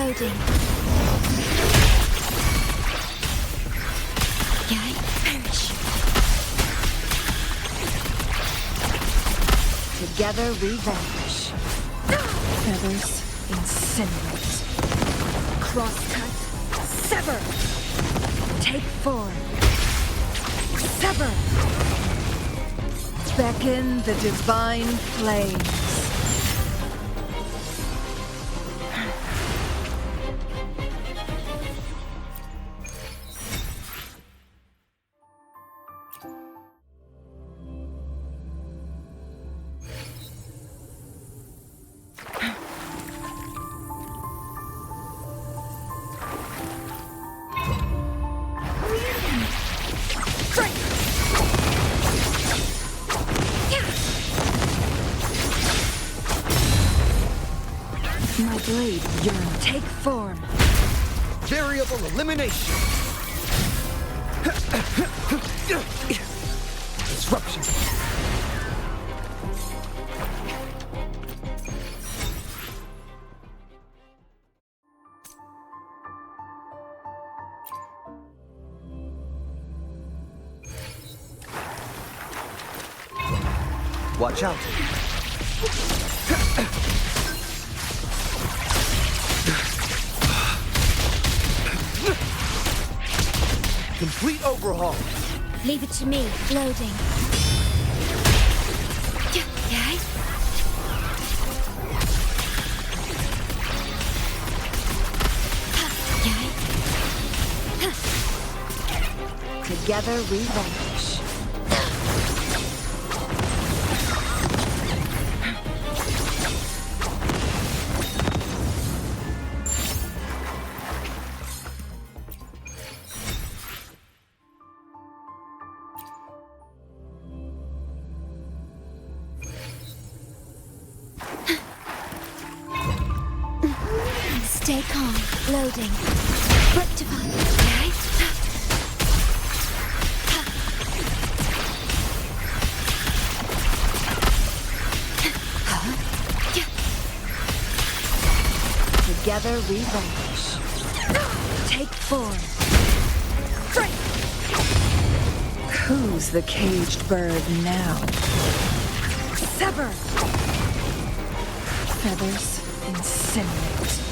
Loading. I perish. Together we vanish. Feathers incinerate. Crosscut. Sever. Take form. Sever. Beckon the divine flames. My blade yearn. Take form. Variable elimination. Disruption. Watch out. Complete overhaul. Leave it to me. Loading. Yay. Together we vanish. Stay calm. Loading. Rectify. Okay. Together we vanish. Take form. Break. Who's the caged bird now? Sever. Feathers incinerate.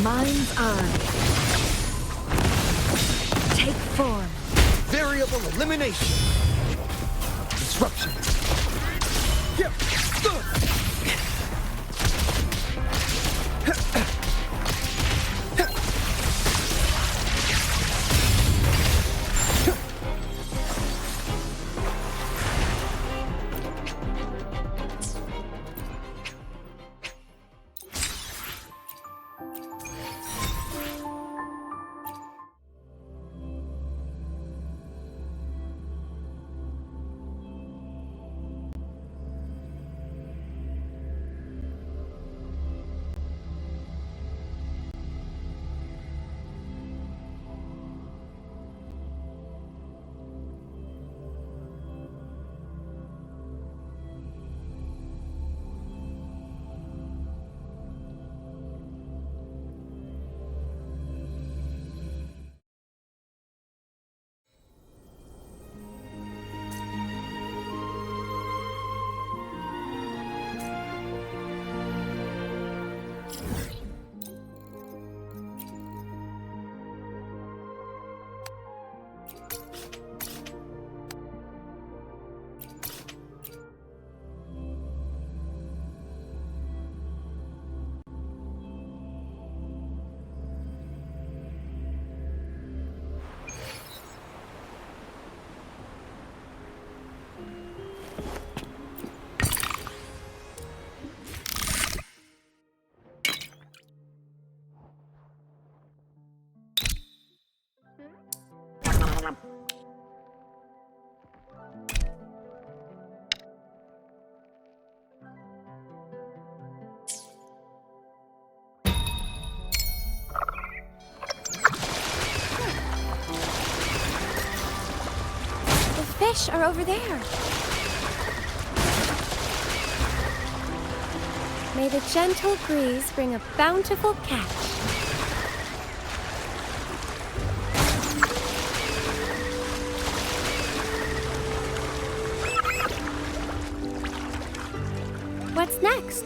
Mind's eye. Take form. Variable elimination. Disruption. fish are over there. May the gentle breeze bring a bountiful catch. What's next?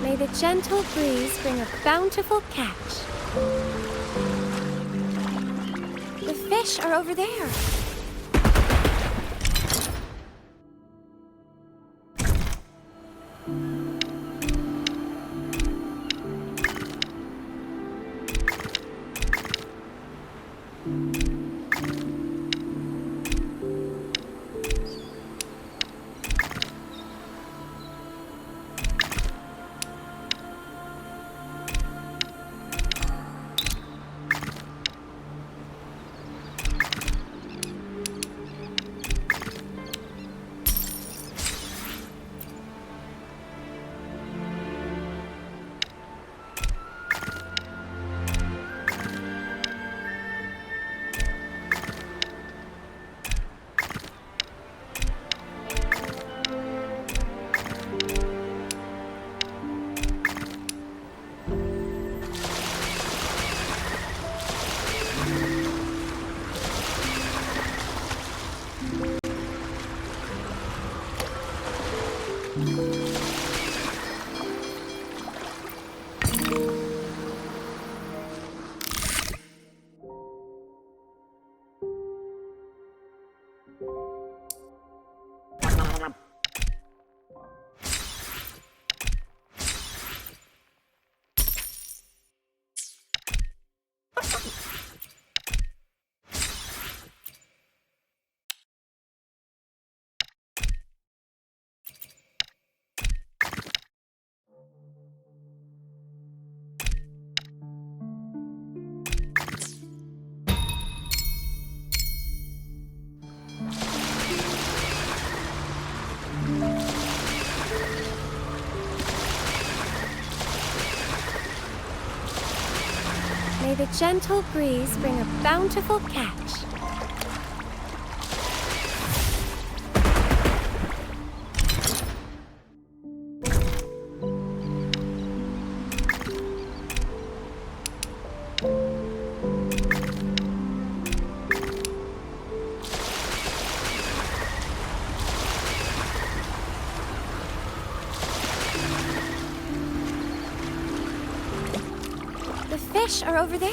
May the gentle breeze bring a bountiful catch. The fish are over there. May the gentle breeze bring a bountiful catch. The fish are over there.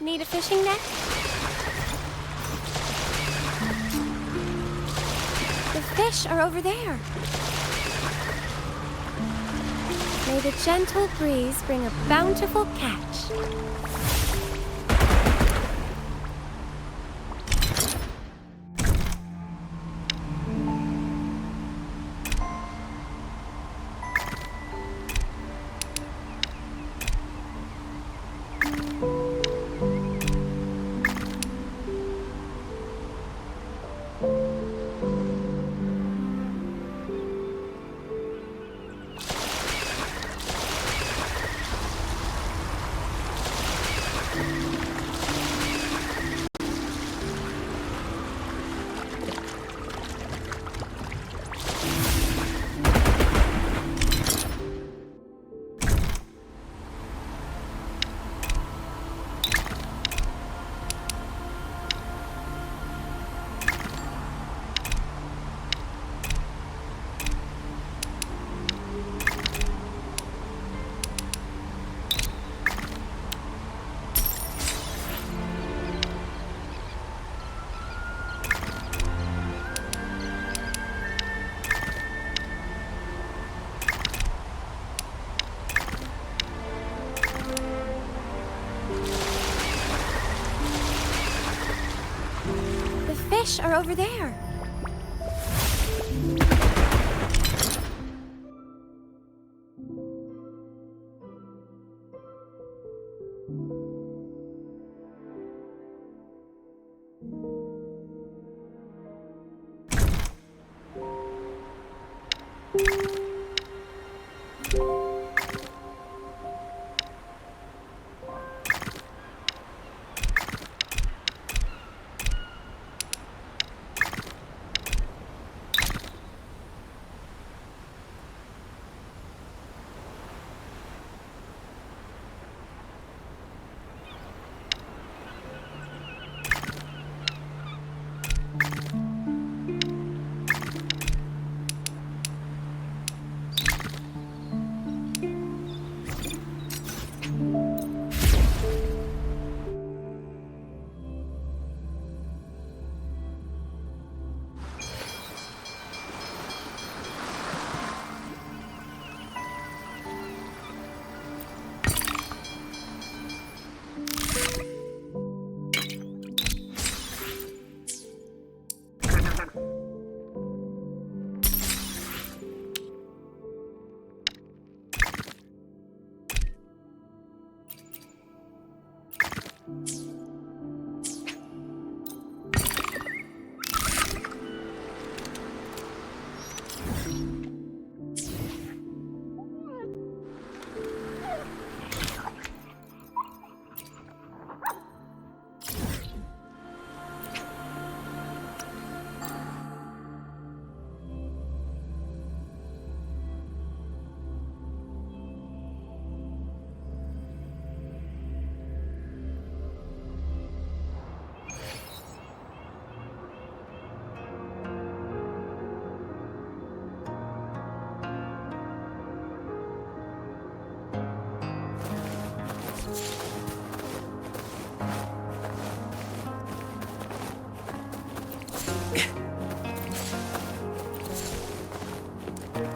Need a fishing net? The fish are over there. May the gentle breeze bring a bountiful catch. The fish are over there.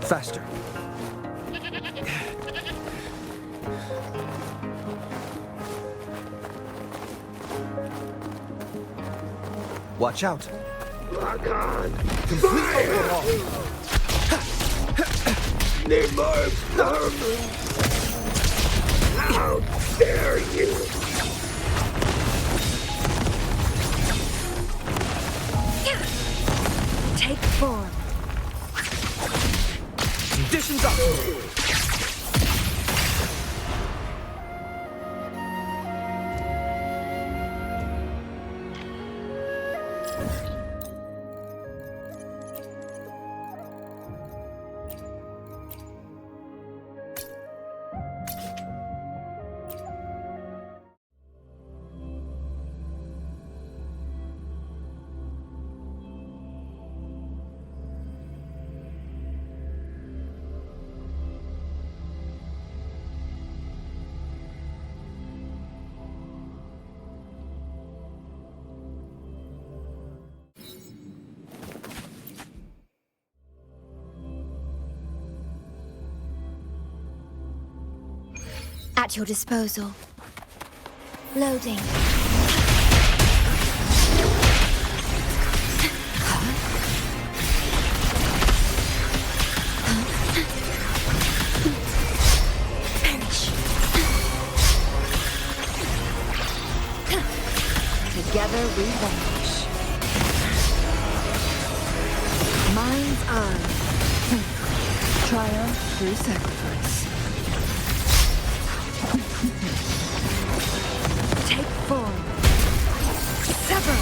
Faster. Watch out. Lock on. Complete overhaul. Need more experiments. How dare you? Take form. Conditions up. At your disposal. Loading. Perish. Together we vanish. Mind's eye. Triumph through sacrifice. Take form. Sever.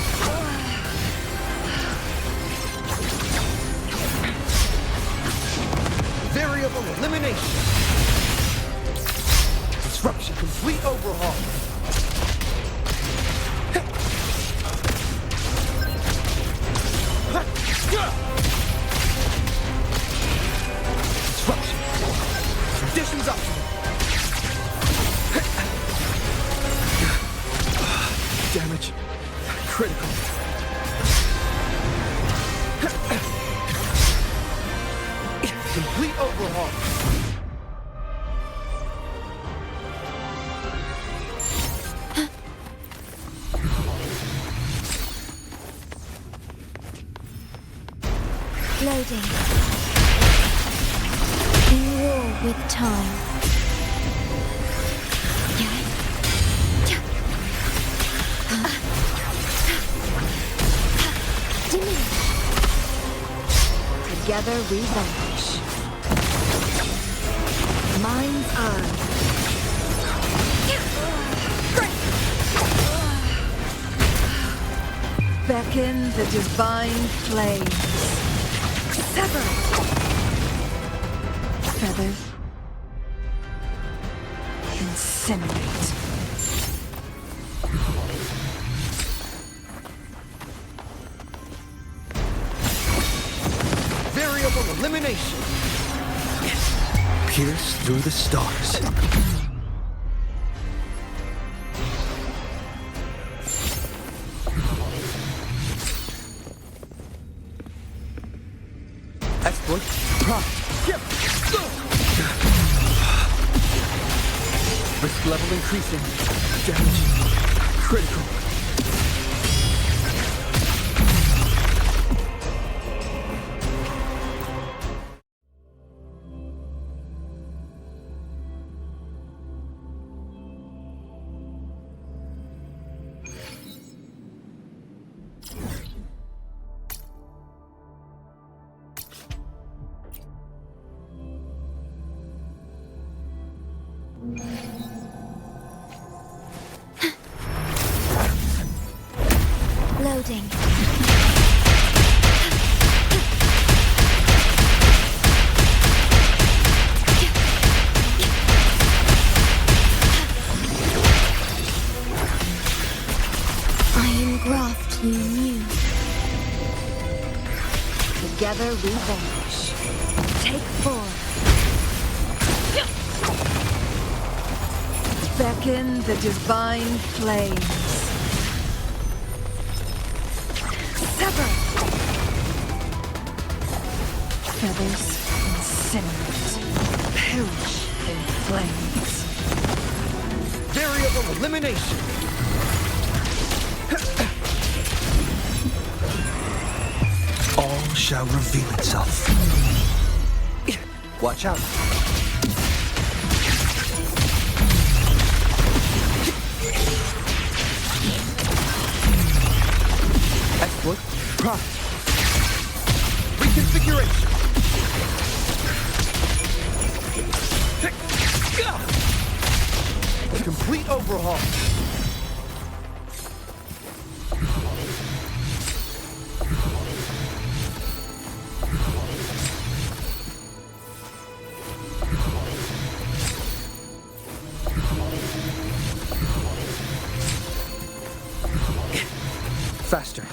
Variable elimination. Disruption. Complete overhaul. Disruption. Conditions optimal. Damage. Critical. Complete overhaul. Loading. In war with time. Diminish. Together we vanish. Mind's eye. Beckon the divine flames. Sever. Feathers. Incinerate. Variable elimination. Pierce through the stars. Exploit. Prime. Risk level increasing. Damage. Critical. Loading. I engraft you new. Together we vanish. Take form. Beckon the divine flames. Sever. Feathers incinerate. Perish in flames. Variable elimination. All shall reveal itself. Watch out. Exploit. Prime. Reconfiguration. Complete overhaul. Faster.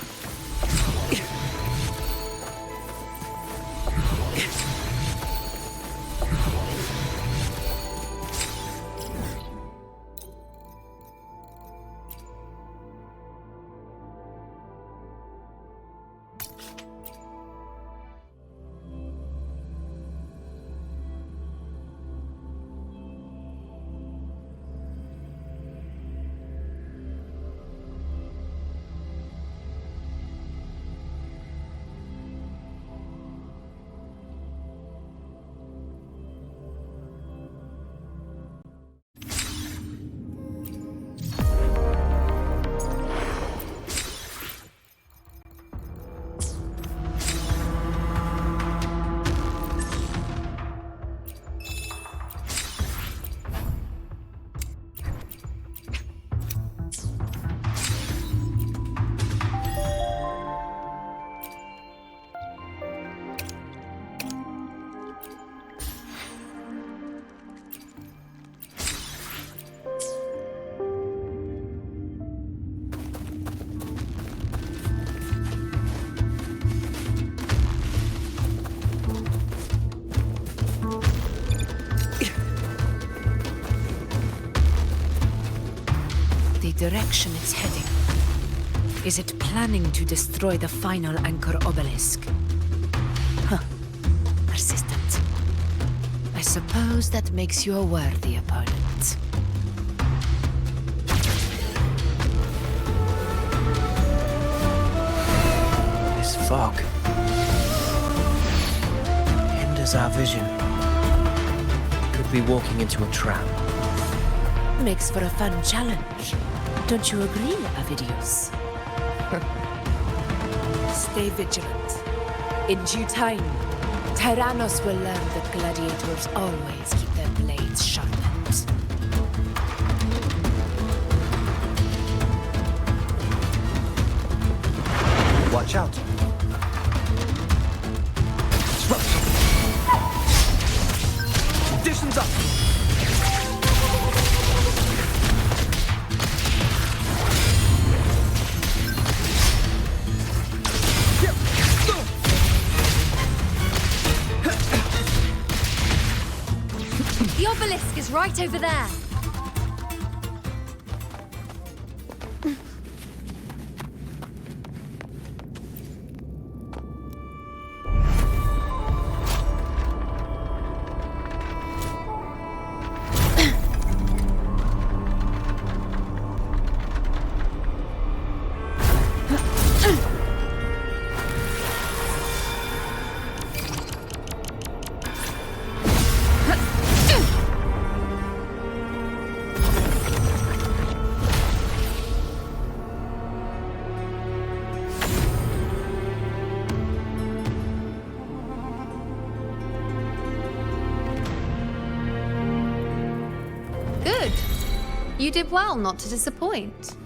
the direction it's heading. Is it planning to destroy the final anchor obelisk? Huh. Persistent. I suppose that makes you a worthy opponent. This fog hinders our vision. Could be walking into a trap. Makes for a fun challenge. Don't you agree, Avidius? Stay vigilant. In due time, Tyrannos will learn that gladiators always keep their blades sharpened. Watch out. Disruption. Conditions up. The obelisk is right over there. Good. You did well not to disappoint.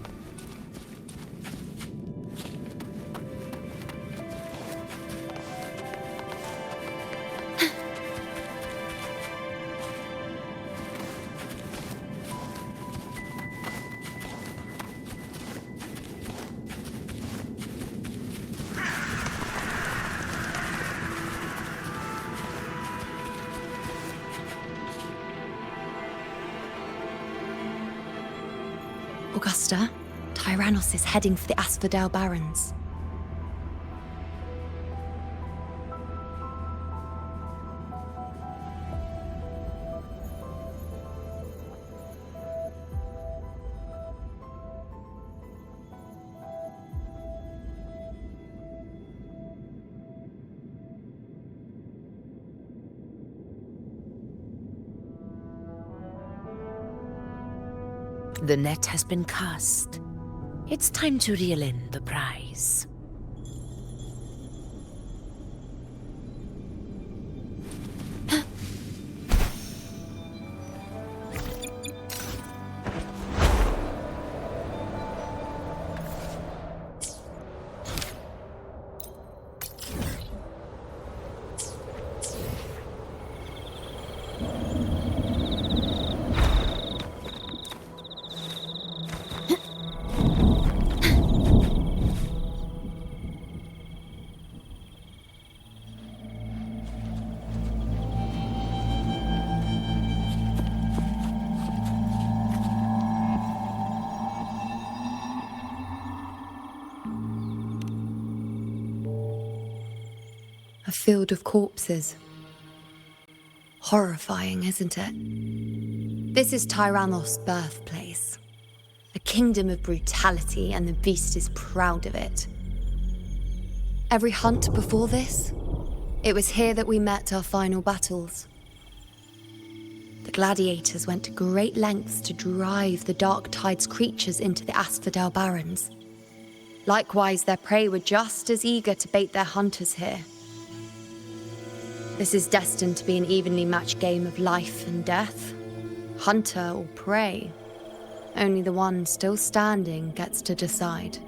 Augusta, Tyrannos is heading for the Asphodel Barrens. The net has been cast. It's time to reel in the prize. A field of corpses. Horrifying, isn't it? This is Tyrannos' birthplace. A kingdom of brutality, and the beast is proud of it. Every hunt before this, it was here that we met our final battles. The gladiators went to great lengths to drive the Dark Tide's creatures into the Asphodel Barrens. Likewise, their prey were just as eager to bait their hunters here. This is destined to be an evenly matched game of life and death. Hunter or prey. Only the one still standing gets to decide.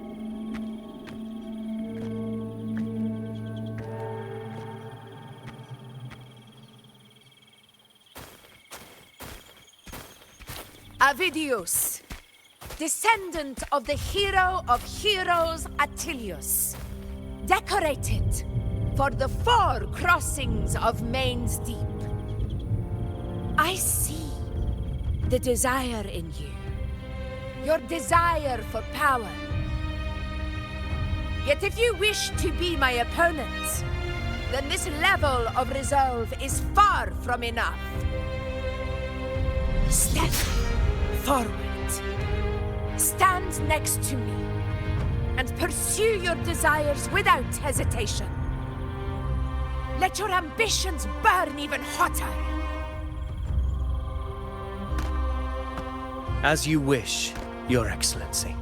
Avidius, descendant of the hero of heroes Attilius, decorated for the 4 crossings of Main's Deep. I see the desire in you. your desire for power. Yet if you wish to be my opponent, then this level of resolve is far from enough. Step forward. Stand next to me and pursue your desires without hesitation. Let your ambitions burn even hotter. As you wish, Your Excellency.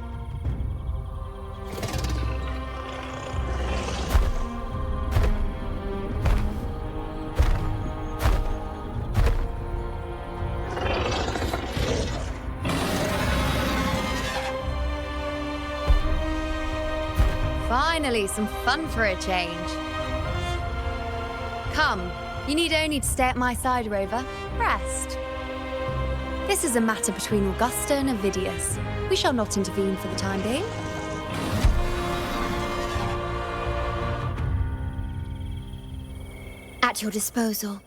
Finally, some fun for a change. Come, you need only to stay at my side, Rover. Rest. This is a matter between Augusta and Avidius. We shall not intervene for the time being. At your disposal.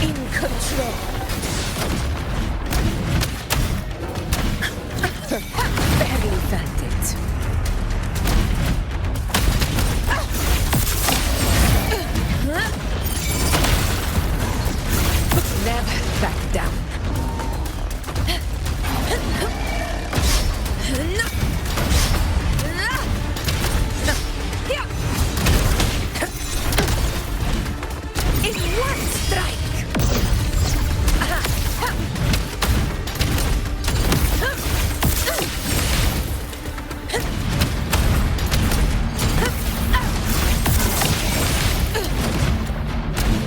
In control. Barely felt it. Never back down. In one strike.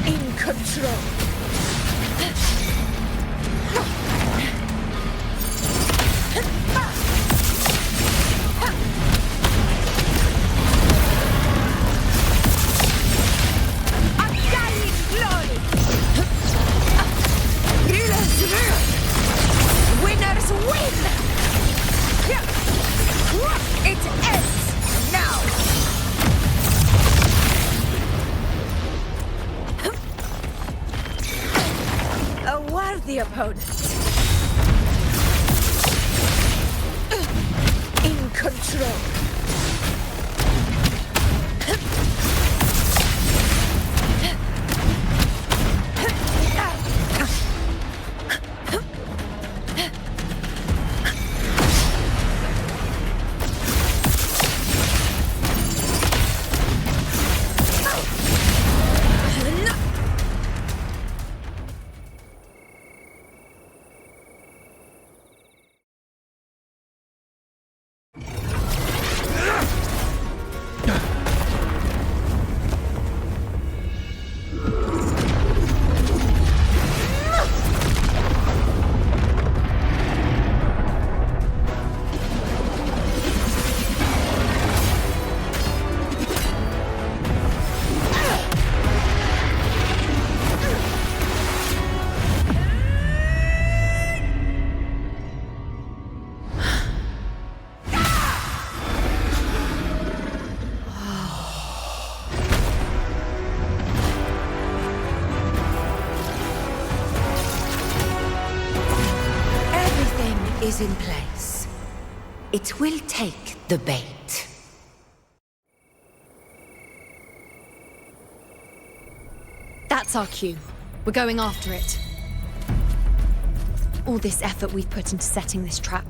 In control. Undying glory. Healers win. Winners win. It ends now. A worthy opponent. In control. Is in place. It will take the bait. That's our cue. We're going after it. All this effort we've put into setting this trap.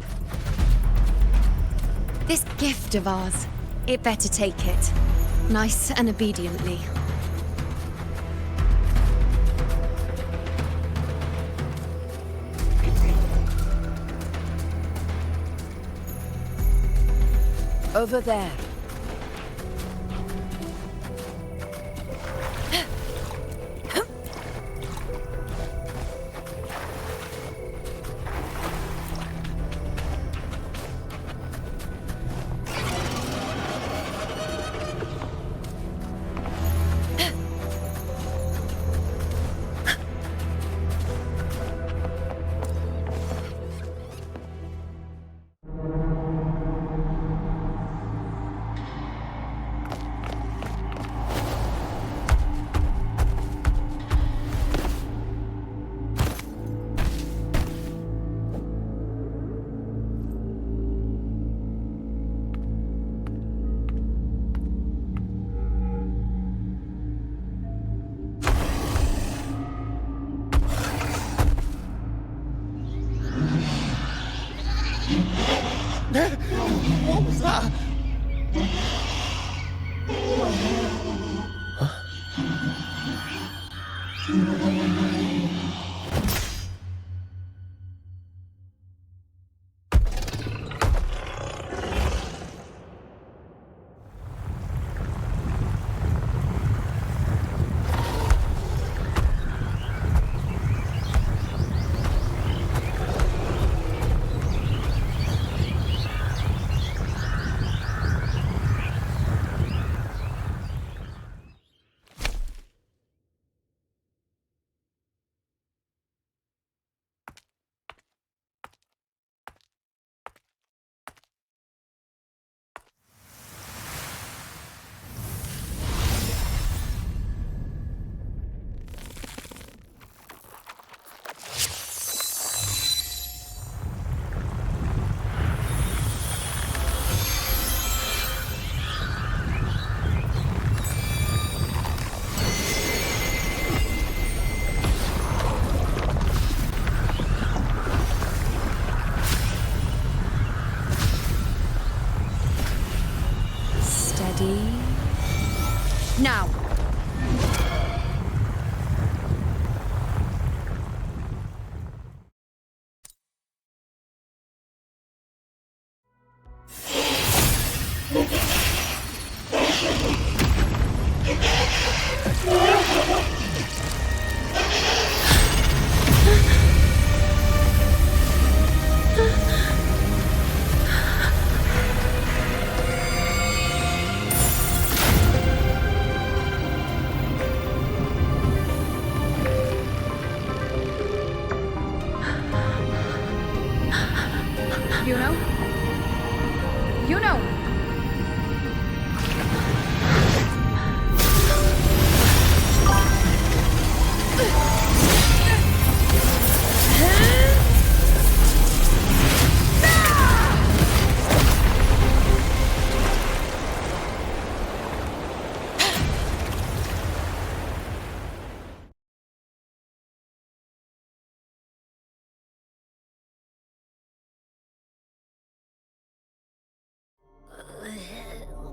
This gift of ours, it better take it. Nice and obediently. Over there. Now!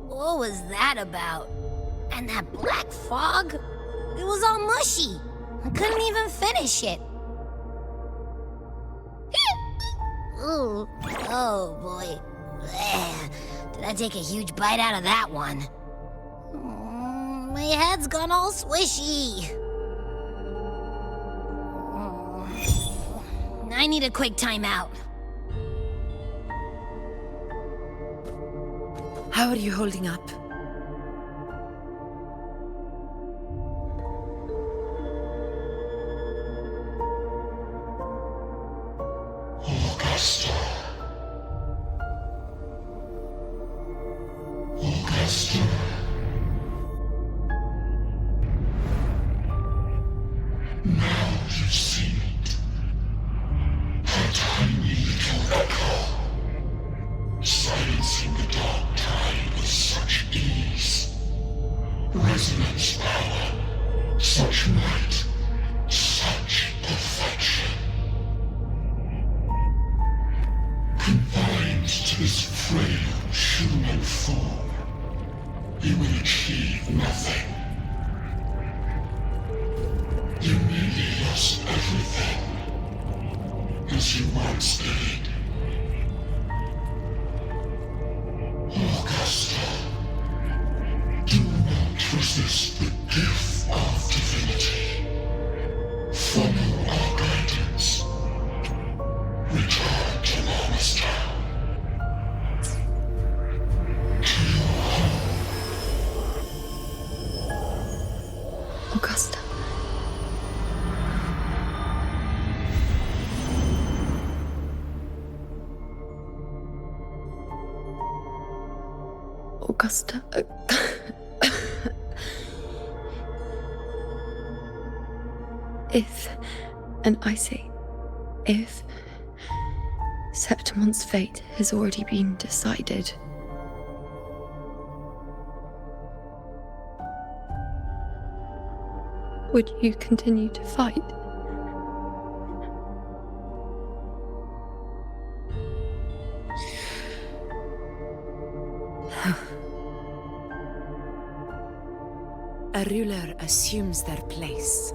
What was that about? And that black fog? It was all mushy. I couldn't even finish it. Ooh, oh boy. Did I take a huge bite out of that one? My head's gone all swishy. I need a quick timeout. How are you holding up? Augusta. Now you've seen it. A tiny little echo. Silencing the dark tide with such ease. Resonance power. Such might. Such perfection. Confined to this frail human form, you will achieve nothing. You nearly lost everything, as you once did. Augusta, do not resist the gift of divinity. Follow our guidance. Return to Lawless Town. To your home. Augusta. Augusta. If, and I say, if Septimon's fate has already been decided, would you continue to fight? A ruler assumes their place.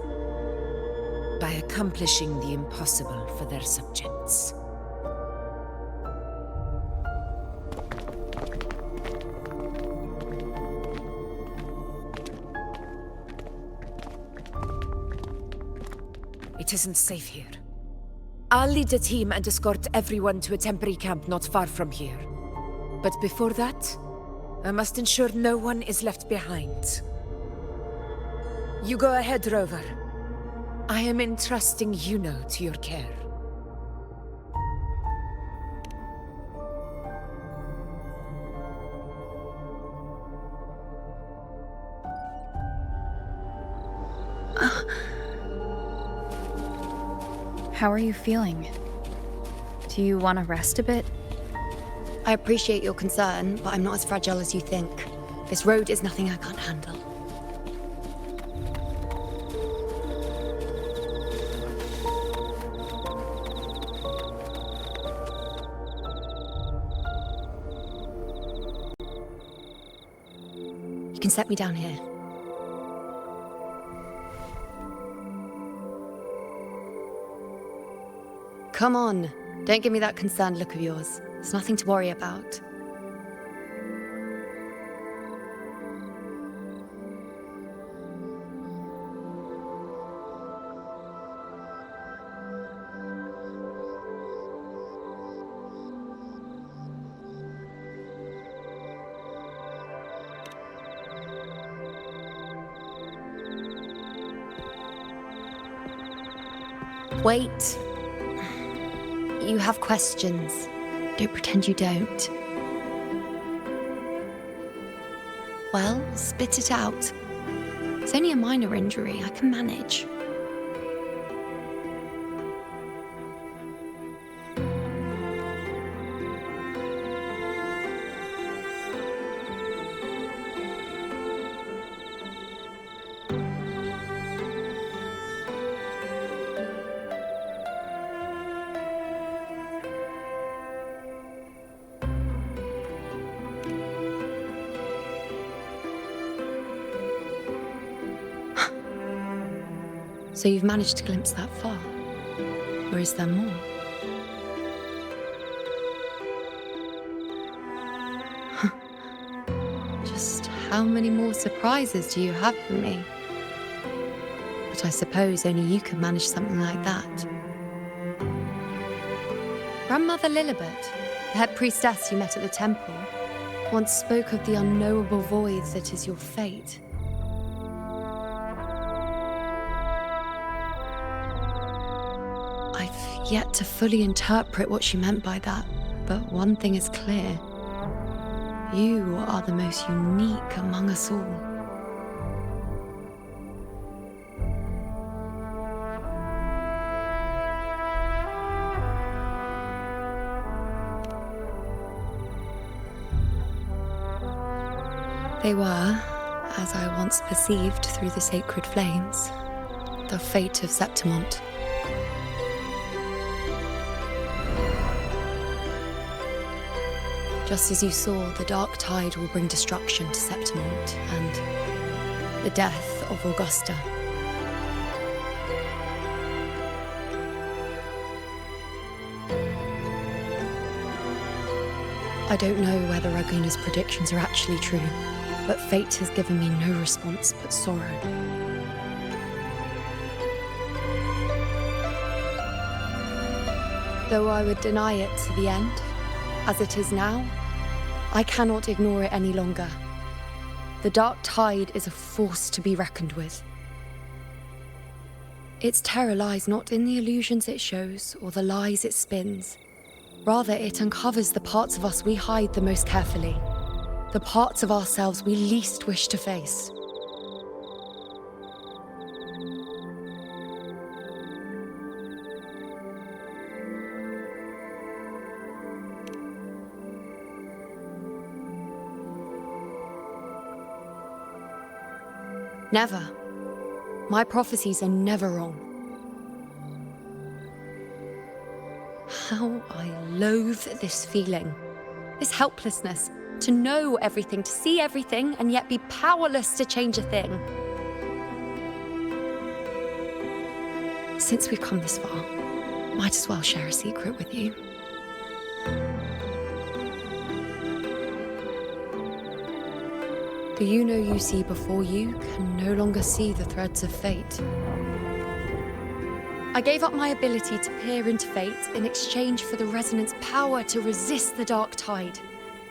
by accomplishing the impossible for their subjects. It isn't safe here. I'll lead a team and escort everyone to a temporary camp not far from here. But before that, I must ensure no one is left behind. You go ahead, Rover. I am entrusting Yuno to your care. How are you feeling? Do you want to rest a bit? I appreciate your concern, but I'm not as fragile as you think. This road is nothing I can't handle. You can set me down here. Come on, don't give me that concerned look of yours. There's nothing to worry about. Wait. You have questions. Don't pretend you don't. Well, spit it out. It's only a minor injury. I can manage. So you've managed to glimpse that far? Or is there more? Just how many more surprises do you have for me? But I suppose only you could manage something like that. Grandmother Lilibet, the head priestess you met at the temple, once spoke of the unknowable void that is your fate. I've yet to fully interpret what she meant by that, but one thing is clear. You are the most unique among us all. They were, as I once perceived through the sacred flames, the fate of Septimont. Just as you saw, the dark tide will bring destruction to Septimont and the death of Augusta. I don't know whether Raguna's predictions are actually true, but fate has given me no response but sorrow. Though I would deny it to the end, as it is now, I cannot ignore it any longer. The dark tide is a force to be reckoned with. Its terror lies not in the illusions it shows or the lies it spins. Rather, it uncovers the parts of us we hide the most carefully, the parts of ourselves we least wish to face. Never. My prophecies are never wrong. How I loathe this feeling, this helplessness, to know everything, to see everything, and yet be powerless to change a thing. Since we've come this far, might as well share a secret with you. The you see before you can no longer see the threads of fate. I gave up my ability to peer into fate in exchange for the resonance power to resist the dark tide.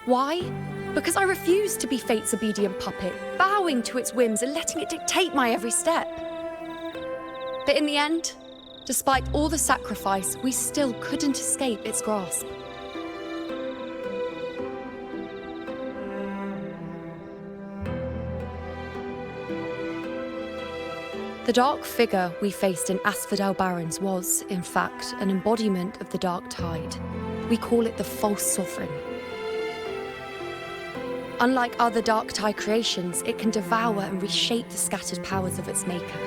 Why? Because I refused to be fate's obedient puppet, bowing to its whims and letting it dictate my every step. But in the end, despite all the sacrifice, we still couldn't escape its grasp. The dark figure we faced in Asphodel Barrens was, in fact, an embodiment of the dark tide. We call it the false sovereign. Unlike other dark tide creations, it can devour and reshape the scattered powers of its maker.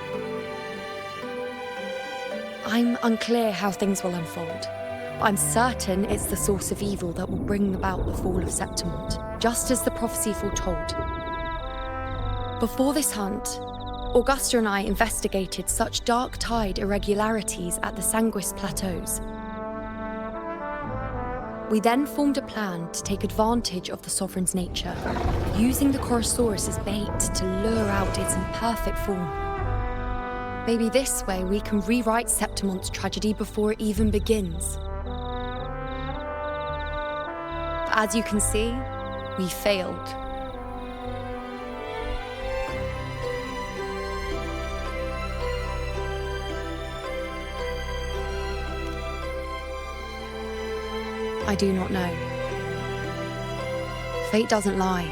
I'm unclear how things will unfold, but I'm certain it's the source of evil that will bring about the fall of Septimont, just as the prophecy foretold. Before this hunt, Augusta and I investigated such dark tide irregularities at the Sanguis Plateaus. We then formed a plan to take advantage of the Sovereign's nature, using the Chorosaurus as bait to lure out its imperfect form. Maybe this way we can rewrite Septimont's tragedy before it even begins. But as you can see, we failed. I do not know. Fate doesn't lie.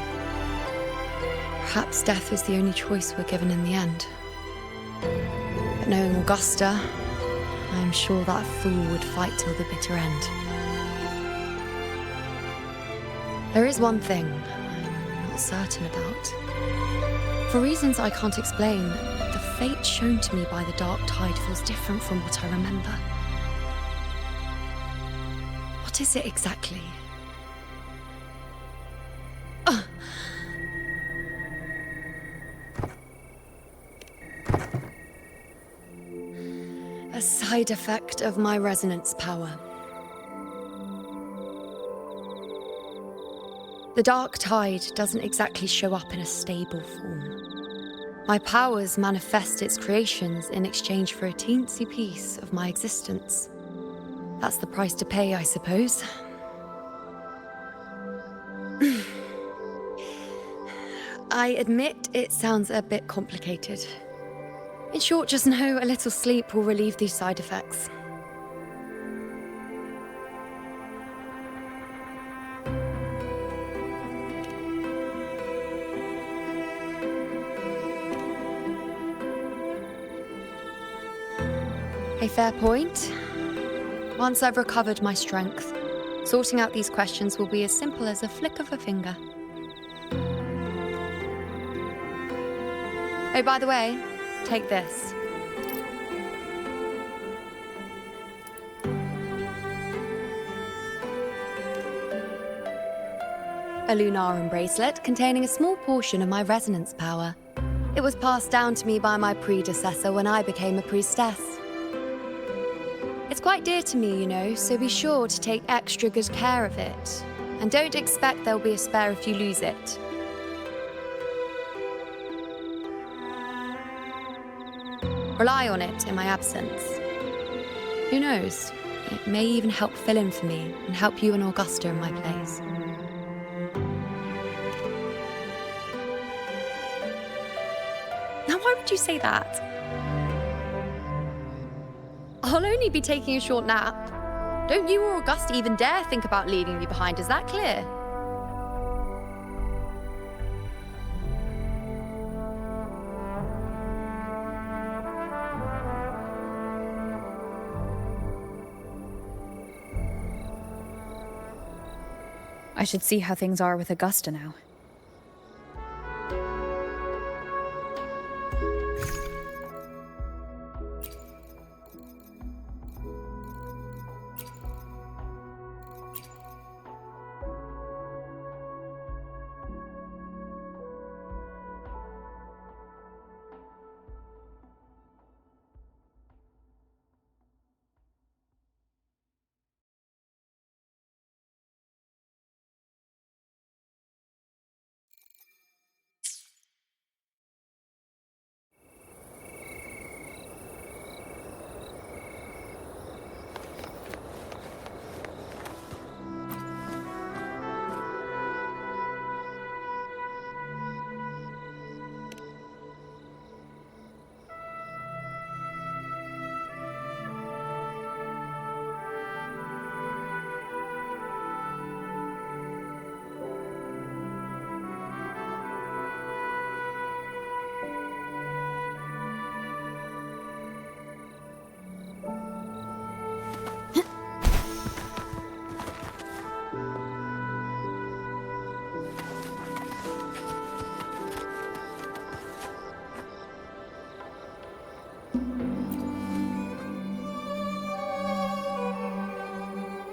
Perhaps death was the only choice we're given in the end. But knowing Augusta, I'm sure that fool would fight till the bitter end. There is one thing I'm not certain about. For reasons I can't explain, the fate shown to me by the dark tide feels different from what I remember. What is it exactly? A side effect of my resonance power. The dark tide doesn't exactly show up in a stable form. My powers manifest its creations in exchange for a teensy piece of my existence. That's the price to pay, I suppose. I admit it sounds a bit complicated. In short, just know a little sleep will relieve these side effects. A fair point. Once I've recovered my strength, sorting out these questions will be as simple as a flick of a finger. Oh, by the way, take this. A Lunarum bracelet containing a small portion of my resonance power. It was passed down to me by my predecessor when I became a priestess. It's quite dear to me, you know, so be sure to take extra good care of it. And don't expect there'll be a spare if you lose it. Rely on it in my absence. Who knows? It may even help fill in for me and help you and Augusta in my place. Now, why would you say that? I'll only be taking a short nap. Don't you or Augusta even dare think about leaving me behind, is that clear? I should see how things are with Augusta now.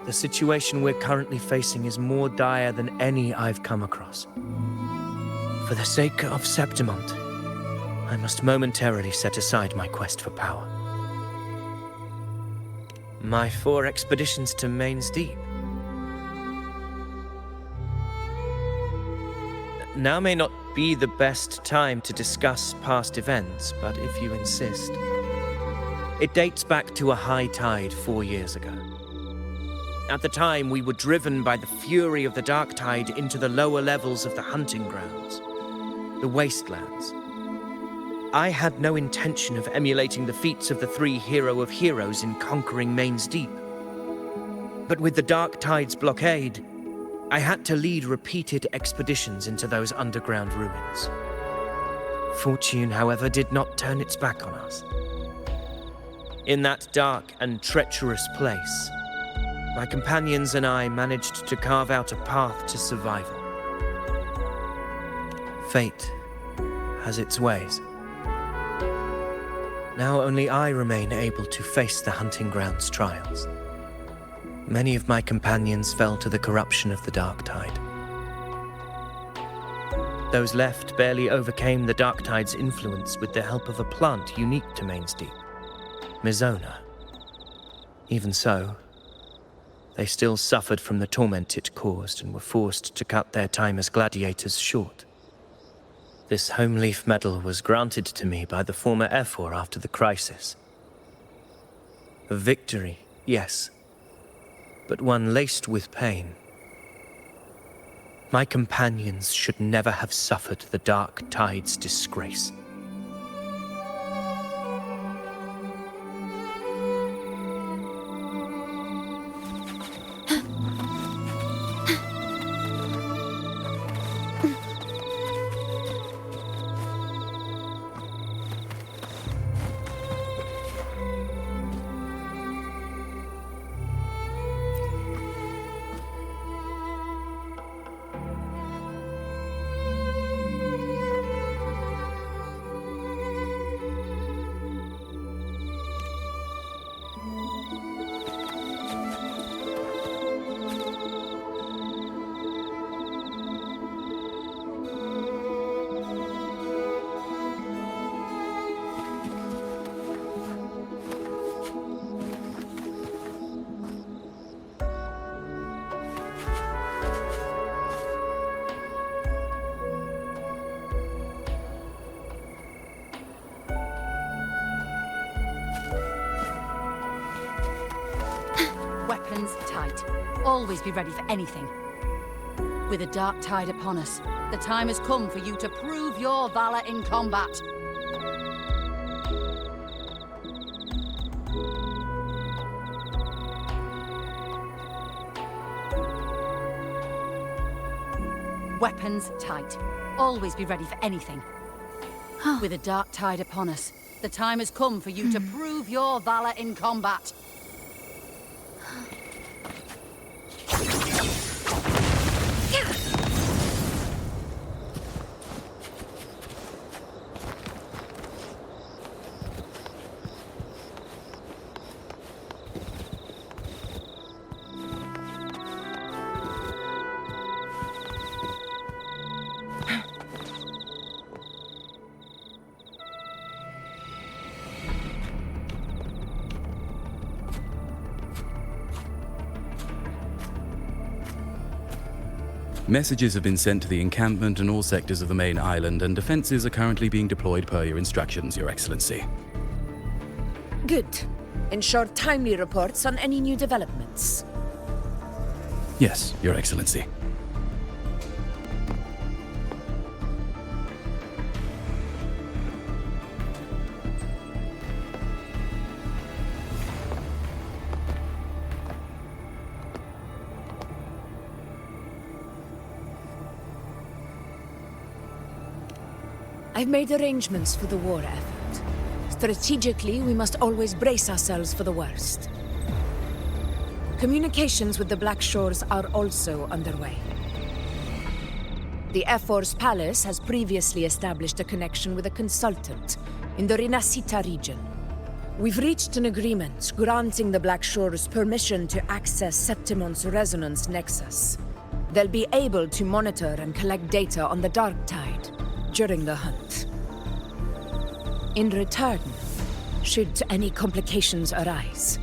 the situation we're currently facing is more dire than any I've come across. For the sake of Septimont, I must momentarily set aside my quest for power. My 4 expeditions to Main's Deep. Now may not be the best time to discuss past events, but if you insist. It dates back to a high tide 4 years ago. At the time, we were driven by the fury of the dark tide into the lower levels of the hunting grounds, the wastelands. I had no intention of emulating the feats of the 3 hero of heroes in conquering Main's Deep. But with the dark tide's blockade, I had to lead repeated expeditions into those underground ruins. Fortune, however, did not turn its back on us. In that dark and treacherous place, my companions and I managed to carve out a path to survival. Fate has its ways. Now only I remain able to face the hunting grounds trials. Many of my companions fell to the corruption of the dark tide. Those left barely overcame the dark tide's influence with the help of a plant unique to Main's Deep, Mizona. Even so, they still suffered from the torment it caused and were forced to cut their time as gladiators short. This home leaf medal was granted to me by the former Ephor after the crisis. A victory, yes, but one laced with pain. My companions should never have suffered the dark tide's disgrace. Weapons tight. Always be ready for anything. With a dark tide upon us, the time has come for you to prove your valor in combat. Weapons tight. Always be ready for anything. With a dark tide upon us, the time has come for you to prove your valor in combat. Messages have been sent to the encampment and all sectors of the main island, and defenses are currently being deployed per your instructions, Your Excellency. Good. Ensure timely reports on any new developments. Yes, Your Excellency. I've made arrangements for the war effort. Strategically, we must always brace ourselves for the worst. Communications with the Black Shores are also underway. The Ephor's palace has previously established a connection with a consultant in the Rinascita region. We've reached an agreement granting the Black Shores permission to access Septimon's resonance nexus. They'll be able to monitor and collect data on the Dark Tide during the hunt. In return, should any complications arise,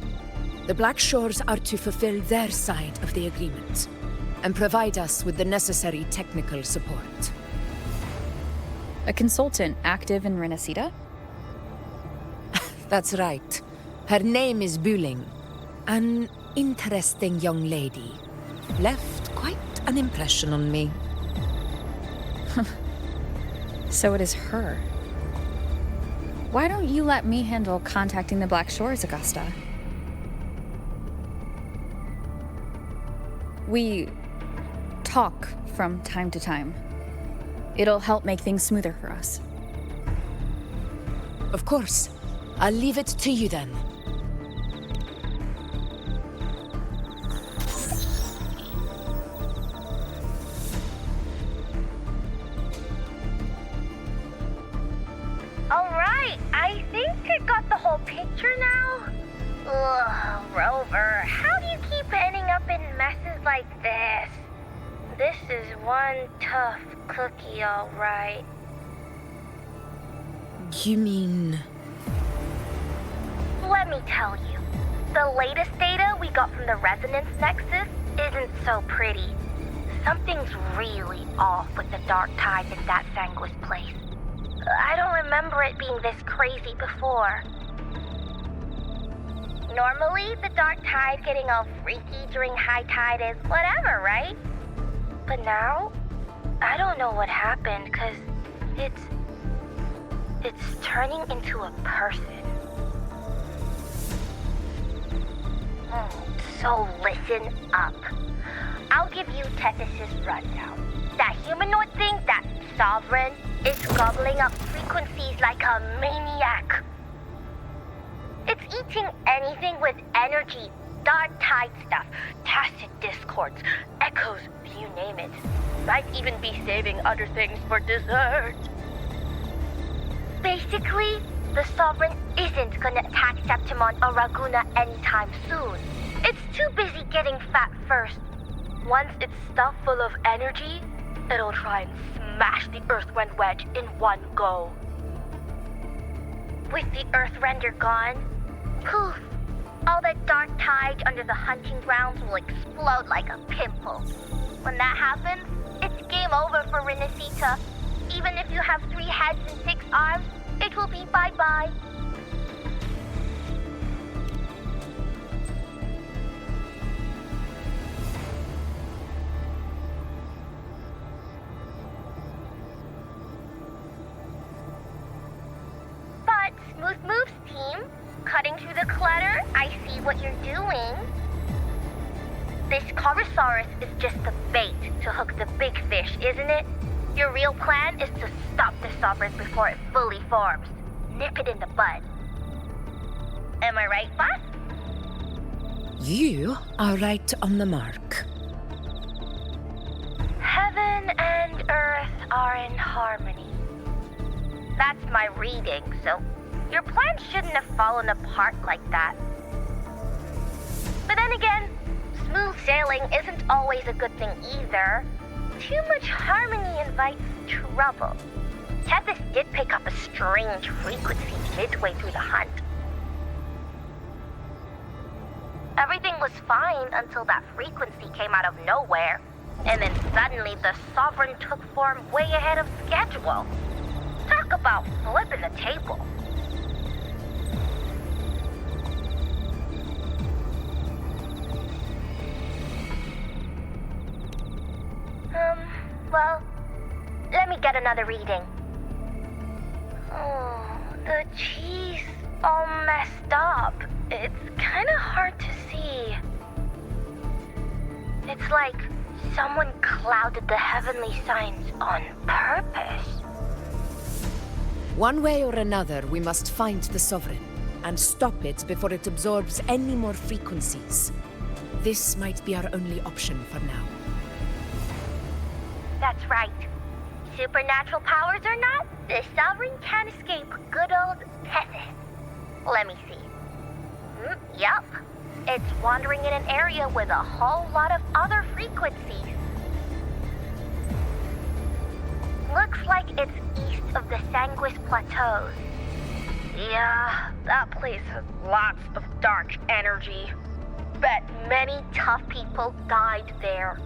the Black Shores are to fulfill their side of the agreement and provide us with the necessary technical support. A consultant active in Renacita? That's right. Her name is Buling. An interesting young lady. Left quite an impression on me. So it is her. Why don't you let me handle contacting the Black Shores, Augusta? We talk from time to time. It'll help make things smoother for us. Of course. I'll leave it to you then. Alright, I think I got the whole picture now. Ugh, Rover, how do you keep ending up in messes like this? This is one tough cookie, alright. You mean... Let me tell you, the latest data we got from the Resonance Nexus isn't so pretty. Something's really off with the Dark Tide in that Sanguis place. I don't remember it being this crazy before. Normally, the Dark Tide getting all freaky during high tide is whatever, right? But now, I don't know what happened, cause it's turning into a person. So listen up. I'll give you Tethys' rundown. That humanoid thing, that Sovereign, is gobbling up frequencies like a maniac. It's eating anything with energy, Dark Tide stuff, tacit discords, echoes, you name it. Might even be saving other things for dessert. Basically, the Sovereign isn't gonna attack Septimon or Raguna anytime soon. It's too busy getting fat first. Once it's stuffed full of energy, it'll try and smash the Earthwind Wedge in one go. With the Earthrender gone, poof, all that Dark Tide under the hunting grounds will explode like a pimple. When that happens, it's game over for Renacita. Even if you have 3 heads and 6 arms, it will be bye-bye. But Smooth Moves team, cutting through the clutter, I see what you're doing. This Corosaurus is just the bait to hook the big fish, isn't it? Your real plan is to stop the Sovereign before it fully forms. Nip it in the bud. Am I right, boss? You are right on the mark. Heaven and Earth are in harmony. That's my reading, so your plan shouldn't have fallen apart like that. But then again, smooth sailing isn't always a good thing either. Too much harmony invites trouble. Tethys did pick up a strange frequency midway through the hunt. Everything was fine until that frequency came out of nowhere, and then suddenly the Sovereign took form way ahead of schedule. Talk about flipping the table. Well, let me get another reading. Oh, the cheese all messed up. It's kind of hard to see. It's like someone clouded the heavenly signs on purpose. One way or another, we must find the Sovereign and stop it before it absorbs any more frequencies. This might be our only option for now. That's right. Supernatural powers or not, the Sovereign can't escape good old Tethys. Let me see. Yup. It's wandering in an area with a whole lot of other frequencies. Looks like it's east of the Sanguis Plateaus. Yeah, that place has lots of dark energy. Bet many tough people died there.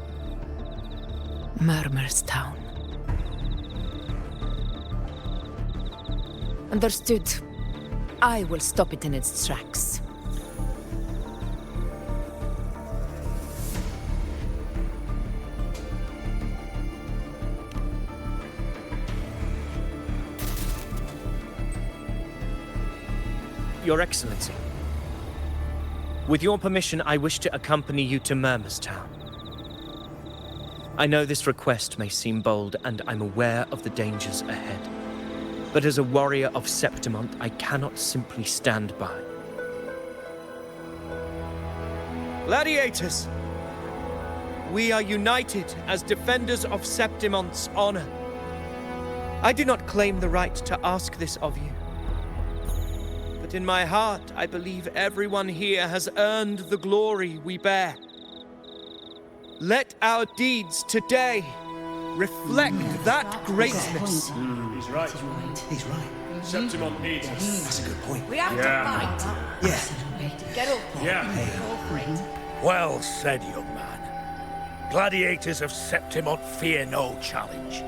Murmur's Town. Understood. I will stop it in its tracks. Your Excellency, with your permission, I wish to accompany you to Murmur's Town. I know this request may seem bold, and I'm aware of the dangers ahead. But as a warrior of Septimont, I cannot simply stand by. Gladiators! We are united as defenders of Septimont's honor. I do not claim the right to ask this of you. But in my heart, I believe everyone here has earned the glory we bear. Let our deeds today reflect that greatness. He's right. He's right. Septimont needs us. That's a good point. We have to fight. Yeah. Get up. Yeah. Well said, young man. Gladiators of Septimont fear no challenge.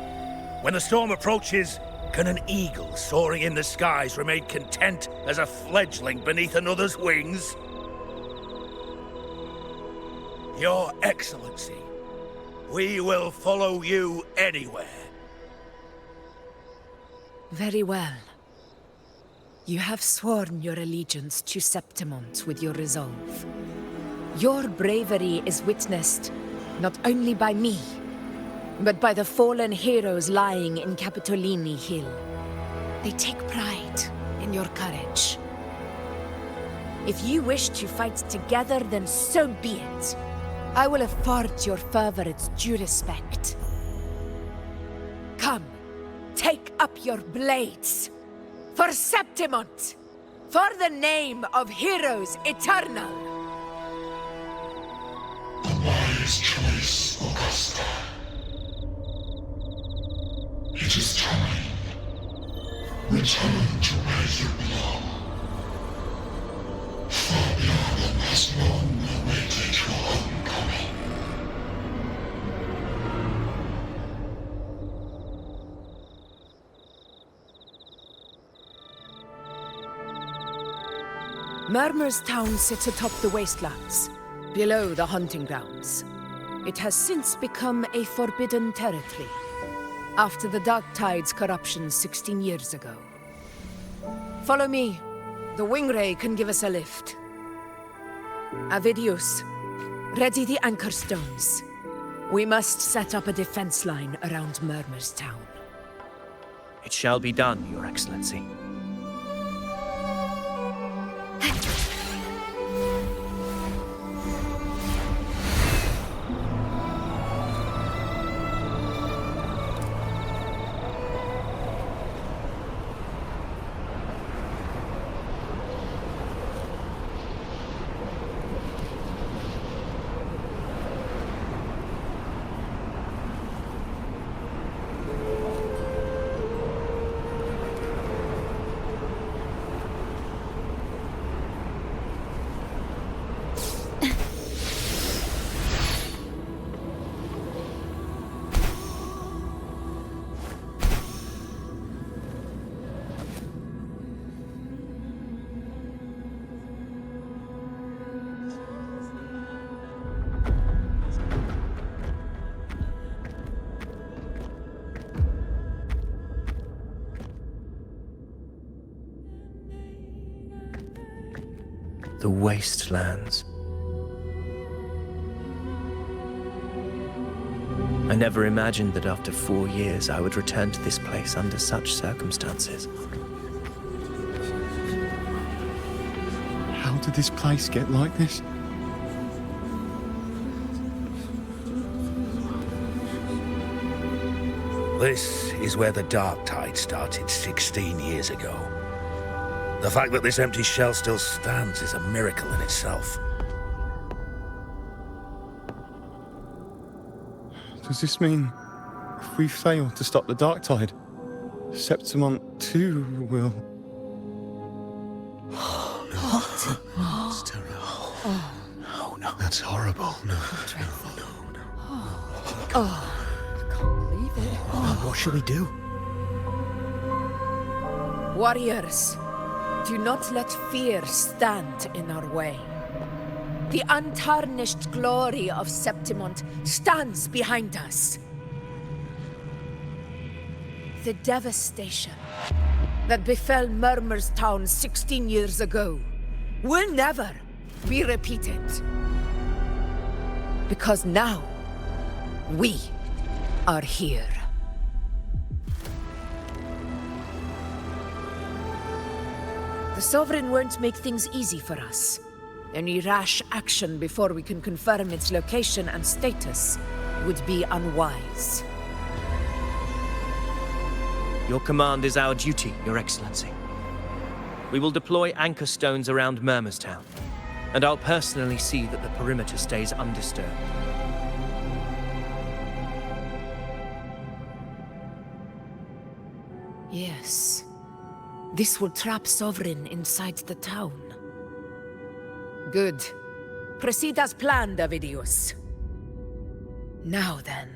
When the storm approaches, can an eagle soaring in the skies remain content as a fledgling beneath another's wings? Your Excellency, we will follow you anywhere. Very well. You have sworn your allegiance to Septimont with your resolve. Your bravery is witnessed not only by me, but by the fallen heroes lying in Capitolini Hill. They take pride in your courage. If you wish to fight together, then so be it. I will afford your fervor its due respect. Come, take up your blades. For Septimont! For the name of heroes eternal! A wise choice, Augusta. It is time. Return to where you belong. Fabian has long awaited your homecoming. Murmur's Town sits atop the wastelands, below the hunting grounds. It has since become a forbidden territory, after the Dark Tide's corruption 16 years ago. Follow me. The Wingray can give us a lift. Avidius, ready the anchor stones. We must set up a defense line around Murmur's Town. It shall be done, Your Excellency. The wastelands. I never imagined that after 4 years I would return to this place under such circumstances. How did this place get like this? This is where the Dark Tide started 16 years ago. The fact that this empty shell still stands is a miracle in itself. Does this mean if we fail to stop the dark tide, Septimont too will... What? It's terrible. Oh, no. That's horrible. No. Oh, I can't believe it. What shall we do? Warriors, do not let fear stand in our way. The untarnished glory of Septimont stands behind us. The devastation that befell Murmur's town 16 years ago will never be repeated. Because now, we are here. The Sovereign won't make things easy for us. Any rash action before we can confirm its location and status would be unwise. Your command is our duty, Your Excellency. We will deploy anchor stones around Murmur's town, and I'll personally see that the perimeter stays undisturbed. Yes. This will trap Sovereign inside the town. Good. Proceed as planned, Avidius. Now then.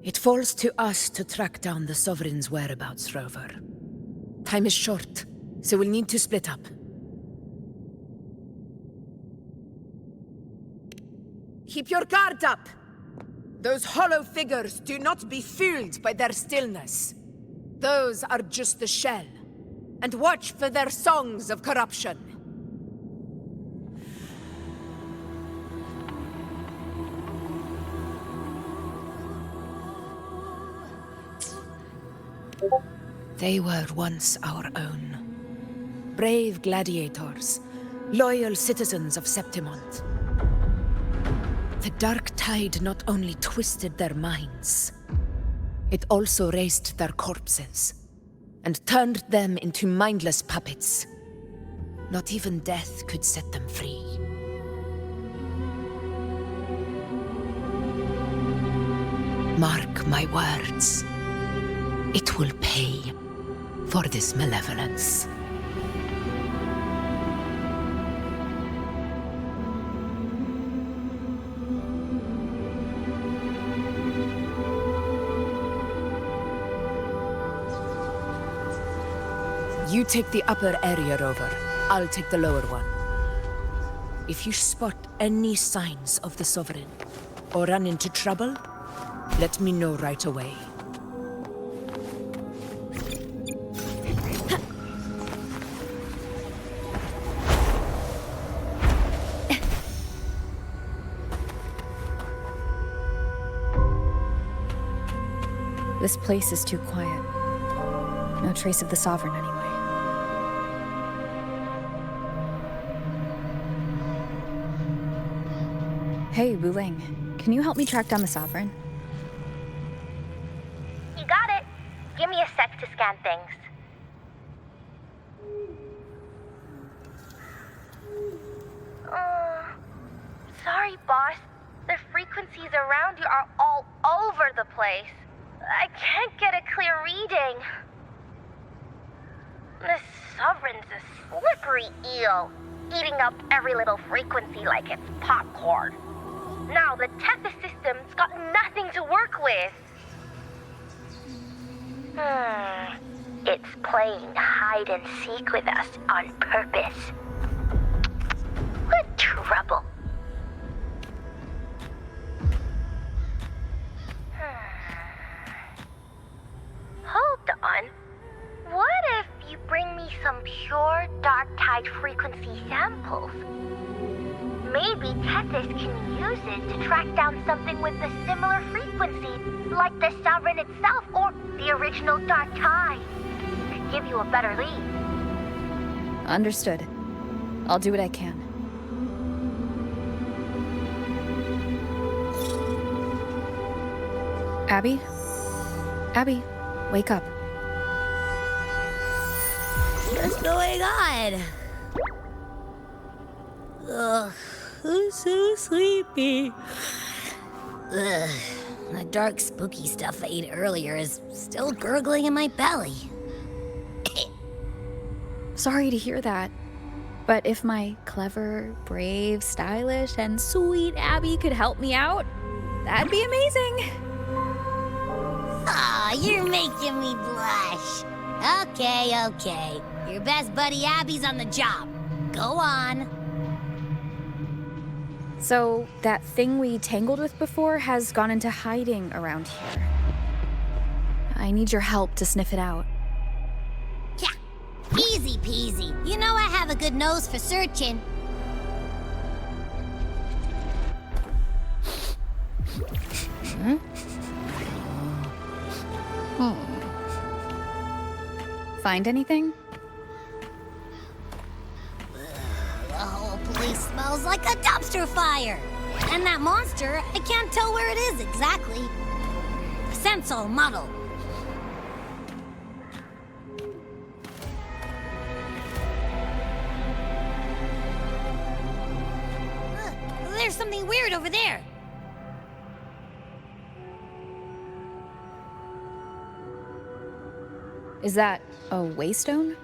It falls to us to track down the Sovereign's whereabouts, Rover. Time is short, so we'll need to split up. Keep your guard up! Those hollow figures do not be fooled by their stillness. Those are just the shell. And watch for their songs of corruption. They were once our own. Brave gladiators, loyal citizens of Septimont. The dark tide not only twisted their minds, it also raised their corpses and turned them into mindless puppets. Not even death could set them free. Mark my words. It will pay for this malevolence. You take the upper area, Rover. I'll take the lower one. If you spot any signs of the Sovereign, or run into trouble, let me know right away. This place is too quiet. No trace of the Sovereign anyway. Hey, Wu Ling, can you help me track down the Sovereign? You got it. Give me a sec to scan things. Sorry, boss. The frequencies around you are all over the place. I can't get a clear reading. The Sovereign's a slippery eel, eating up every little frequency like it's popcorn. Now the Tethys system's got nothing to work with. It's playing hide and seek with us on purpose. What trouble? Hold on. What if you bring me some pure dark tide frequency samples? Maybe Tethys can use it to track down something with a similar frequency, like the Sovereign itself or the original dark tide. Could give you a better lead. Understood. I'll do what I can. Abby? Abby, wake up. What's going on? Ugh, I'm so sleepy. Ugh, the dark, spooky stuff I ate earlier is still gurgling in my belly. Sorry to hear that. But if my clever, brave, stylish, and sweet Abby could help me out, that'd be amazing. Aw, you're making me blush. Okay. Your best buddy Abby's on the job. Go on. So, that thing we tangled with before has gone into hiding around here. I need your help to sniff it out. Yeah, easy peasy. You know I have a good nose for searching. Find anything? The whole place smells like a dumpster fire. And that monster, I can't tell where it is exactly. The scent's all muddled. There's something weird over there. Is that a waystone?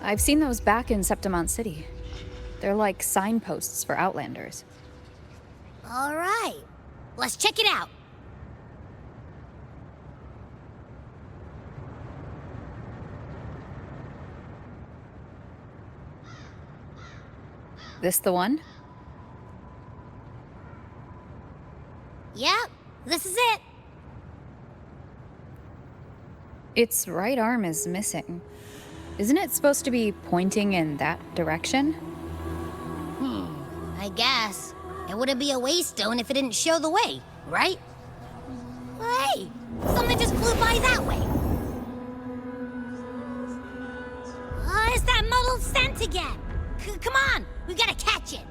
I've seen those back in Septimont City. They're like signposts for Outlanders. All right, let's check it out. This the one? Yep, this is it. Its right arm is missing. Isn't it supposed to be pointing in that direction? I guess. It wouldn't be a waystone if it didn't show the way, right? Hey, something just flew by that way. It's that muddled scent again. Come on, we gotta catch it.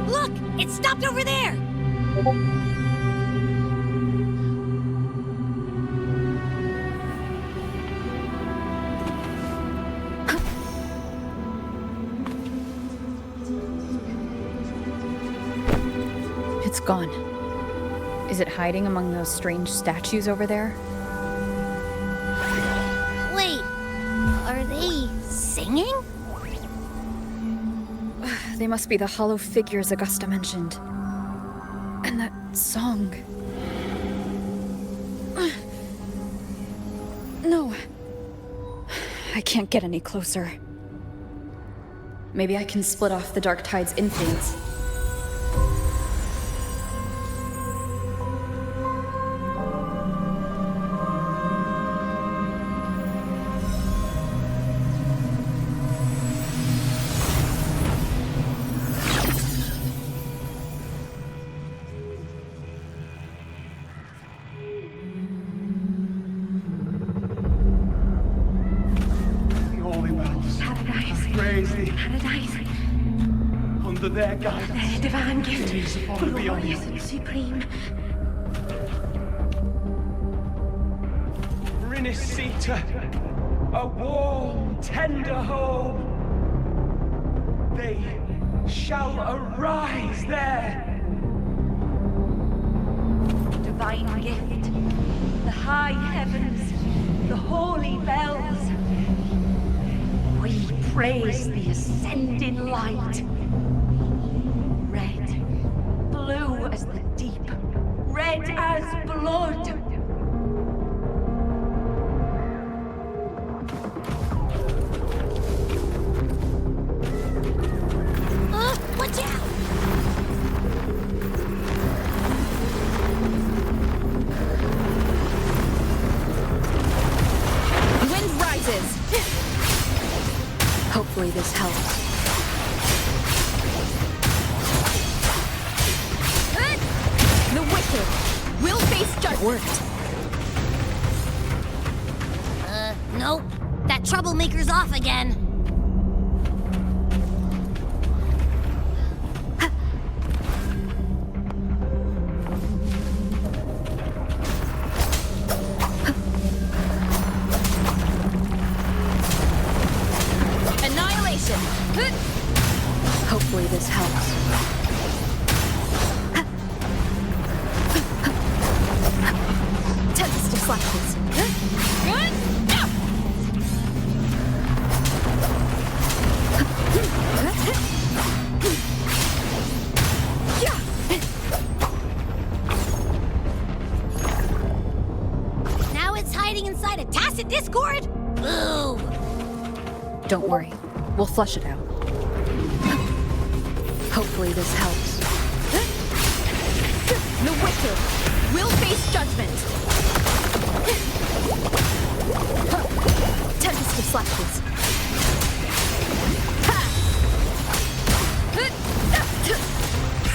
Look, it stopped over there. It's gone. Is it hiding among those strange statues over there? Wait, are they singing? They must be the hollow figures Augusta mentioned. And that song. No. I can't get any closer. Maybe I can split off the Dark Tide's influence. Their guidance, their divine gift, glorious and supreme. Rinisita, a warm, tender home. They shall arise there. Divine gift, the high heavens, the holy bells. We praise the ascending light. Blue as the deep, red as blood. Watch out! Wind rises! Hopefully this helps. The wicked will face judgment. Worked. Nope. That troublemaker's off again. Annihilation! Hopefully this helps. Tempest of flashes. Now it's hiding inside a tacit discord? Boo! Don't worry. We'll flush it out. Hopefully this helps. The wicked will face judgment. Tempest of flashes.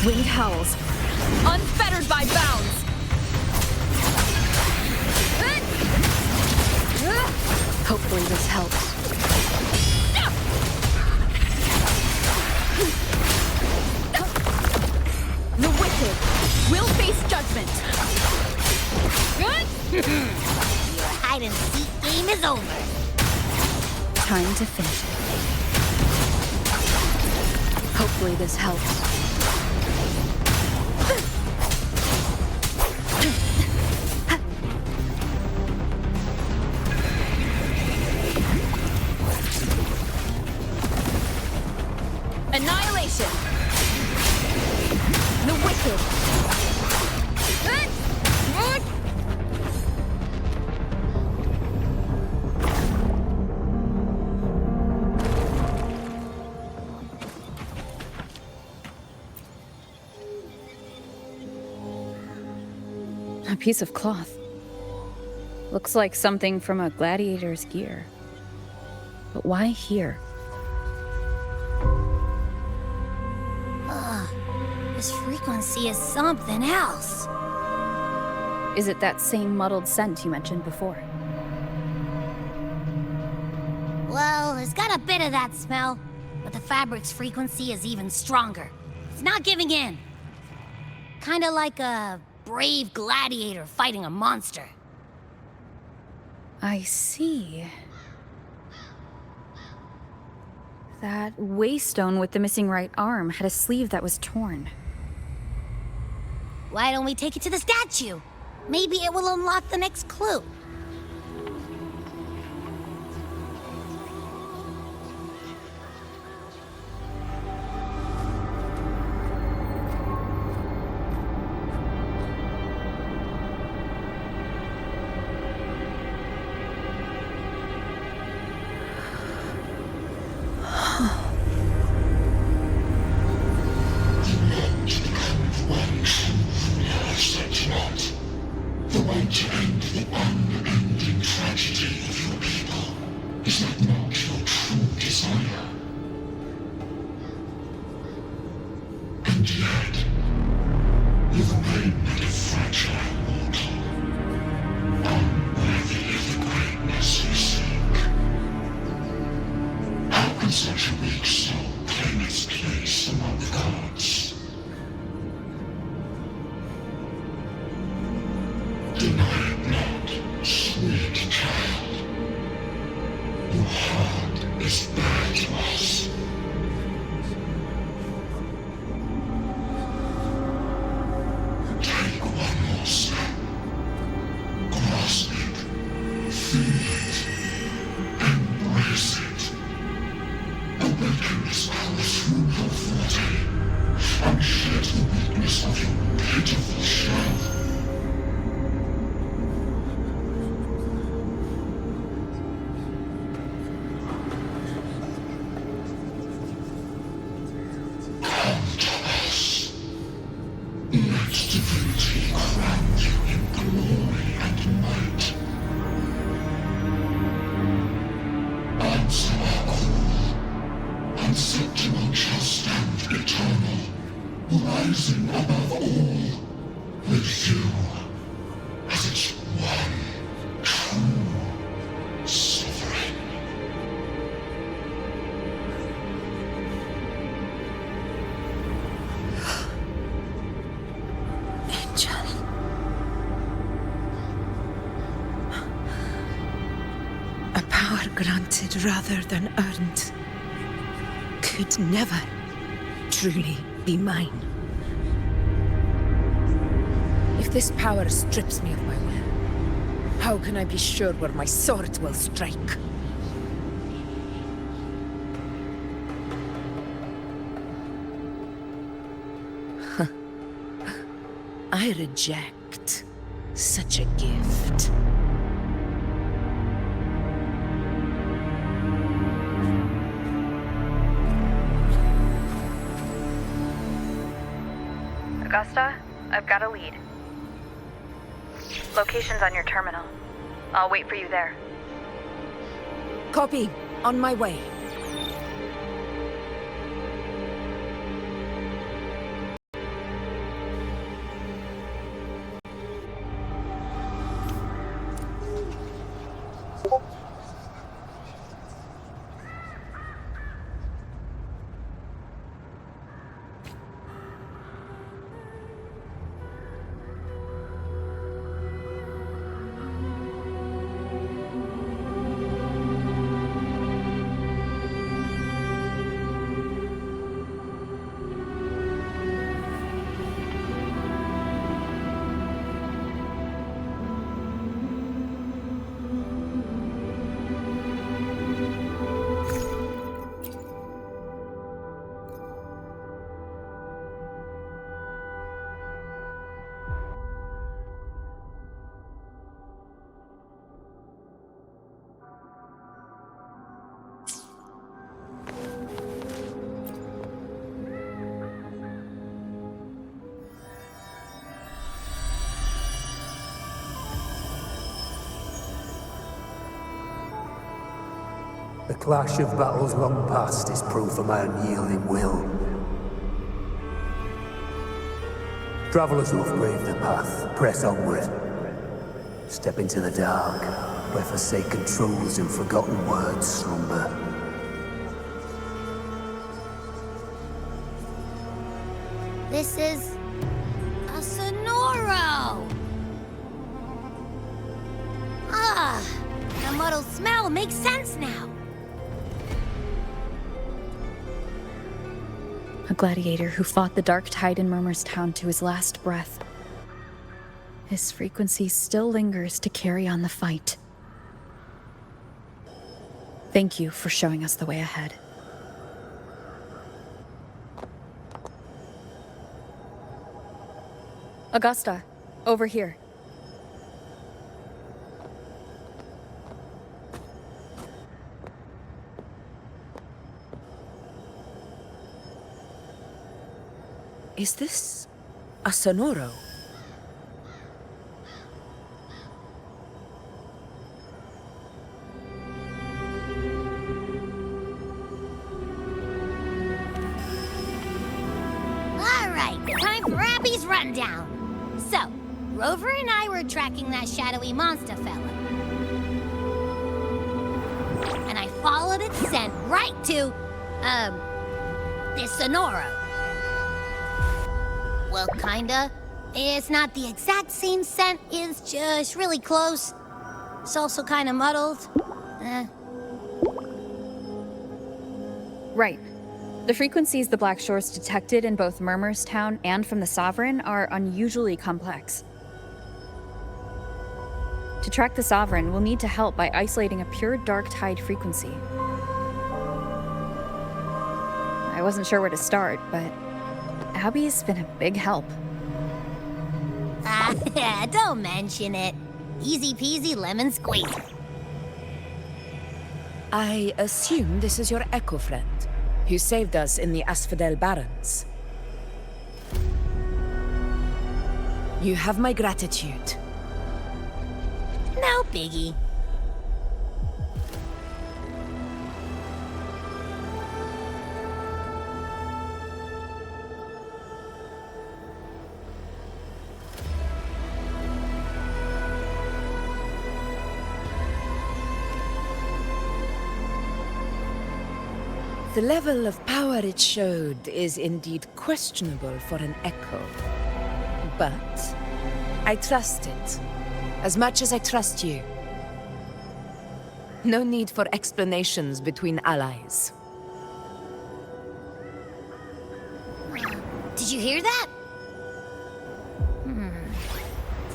Wind howls, unfettered by bounds. Hopefully this helps. The wicked will face judgment. Your hide-and-seek game is over. Time to finish it. Hopefully this helps. Annihilation! The wicked! A piece of cloth. Looks like something from a gladiator's gear. But why here? This frequency is something else. Is it that same muddled scent you mentioned before? Well, it's got a bit of that smell, but the fabric's frequency is even stronger. It's not giving in. Kinda like a brave gladiator fighting a monster. I see. That waystone with the missing right arm had a sleeve that was torn. Why don't we take it to the statue? Maybe it will unlock the next clue. Granted rather than earned. could never truly be mine. If this power strips me of my will, how can I be sure where my sword will strike? I reject such a gift. Augusta, I've got a lead. Location's on your terminal. I'll wait for you there. Copy. On my way. The clash of battles long past is proof of my unyielding will. Travelers who have braved the path, press onward. Step into the dark, where forsaken truths and forgotten words slumber. This is a Sonoro! Ah, the muddled smell makes sense now. A gladiator who fought the dark tide in Murmur's Town to his last breath. His frequency still lingers to carry on the fight. Thank you for showing us the way ahead. Augusta, over here. Is this a Sonoro? All right, time for Abby's rundown. So, Rover and I were tracking that shadowy monster fella. And I followed its scent right to, this Sonoro. Well, kinda. It's not the exact same scent, it's just really close. It's also kinda muddled. Right. The frequencies the Black Shores detected in both Murmur's Town and from the Sovereign are unusually complex. To track the Sovereign, we'll need to help by isolating a pure dark tide frequency. I wasn't sure where to start, but Abby's been a big help. Don't mention it. Easy peasy lemon squeezy. I assume this is your echo friend, who saved us in the Asphodel Barrens. You have my gratitude. No biggie. The level of power it showed is indeed questionable for an echo. But I trust it, as much as I trust you. No need for explanations between allies. Did you hear that?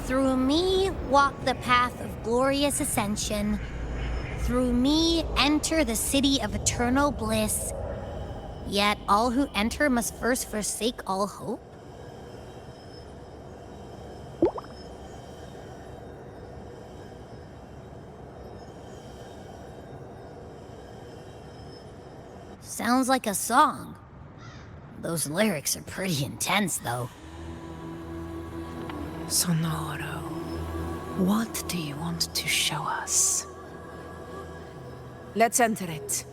Through me walk the path of glorious ascension. Through me enter the city of eternal bliss. Yet all who enter must first forsake all hope. Sounds like a song. Those lyrics are pretty intense, though. Sonoro, what do you want to show us? Let's enter it.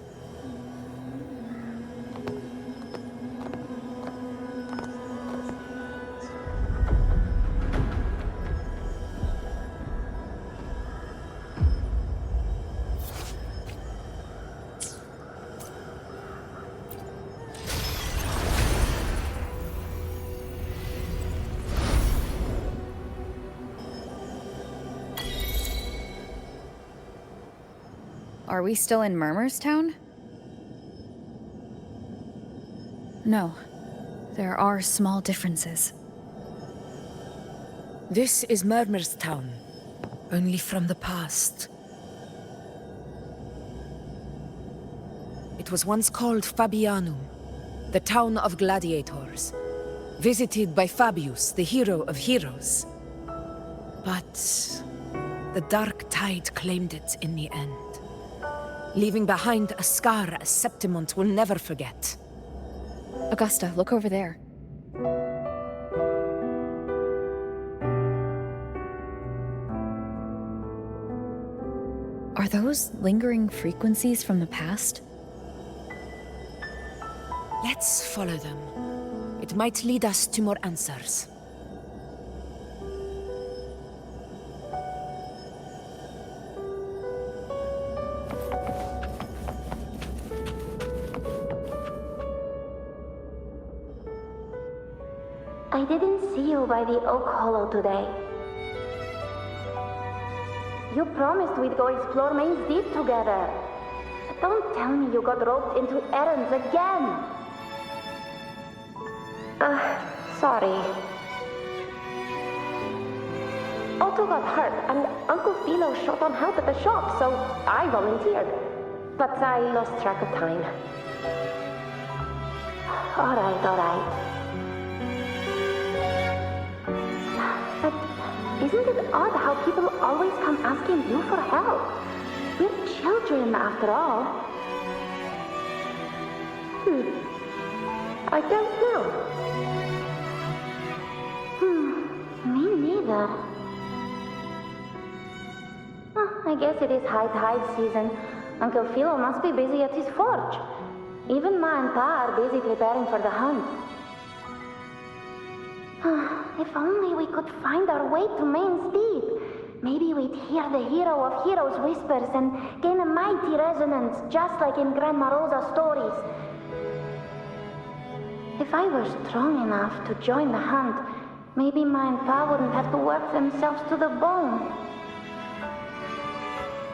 Are we still in Murmur's Town? No. There are small differences. This is Murmur's Town, only from the past. It was once called Fabianum, the town of gladiators, visited by Fabius, the hero of heroes. But the dark tide claimed it in the end, leaving behind a scar as Septimont will never forget. Augusta, look over there. Are those lingering frequencies from the past? Let's follow them. It might lead us to more answers. I didn't see you by the Oak Hollow today. You promised we'd go explore Main's Deep together. Don't tell me you got roped into errands again. Sorry. Otto got hurt, and Uncle Philo short on help at the shop, so I volunteered. But I lost track of time. All right. But isn't it odd how people always come asking you for help? We're children, after all. I don't know. Me neither. I guess it is high tide season. Uncle Philo must be busy at his forge. Even Ma and Pa are busy preparing for the hunt. If only we could find our way to Main's Deep. Maybe we'd hear the hero of heroes whispers and gain a mighty resonance, just like in Grandma Rosa's stories. If I were strong enough to join the hunt, maybe Ma and Pa wouldn't have to work themselves to the bone.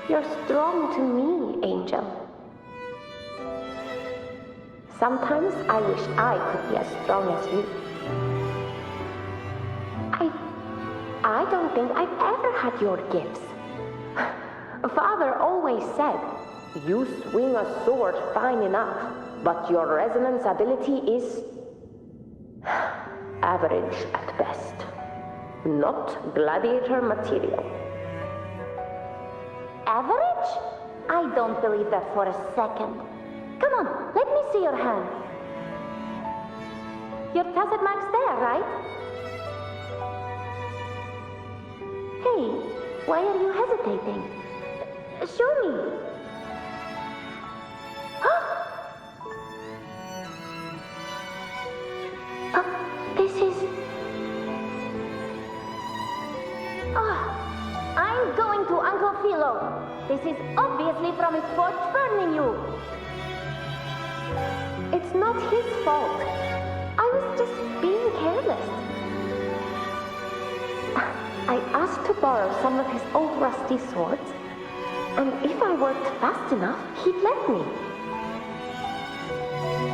You're strong to me, Angel. Sometimes I wish I could be as strong as you. I don't think I've ever had your gifts. Father always said, you swing a sword fine enough, but your resonance ability is average at best. Not gladiator material. Average? I don't believe that for a second. Come on, let me see your hand. Your tacet mark's there, right? Hey, why are you hesitating? Show me. This is... I'm going to Uncle Philo. This is obviously from his forge burning you. It's not his fault. I was just being careless. I asked to borrow some of his old rusty swords, and if I worked fast enough, he'd let me.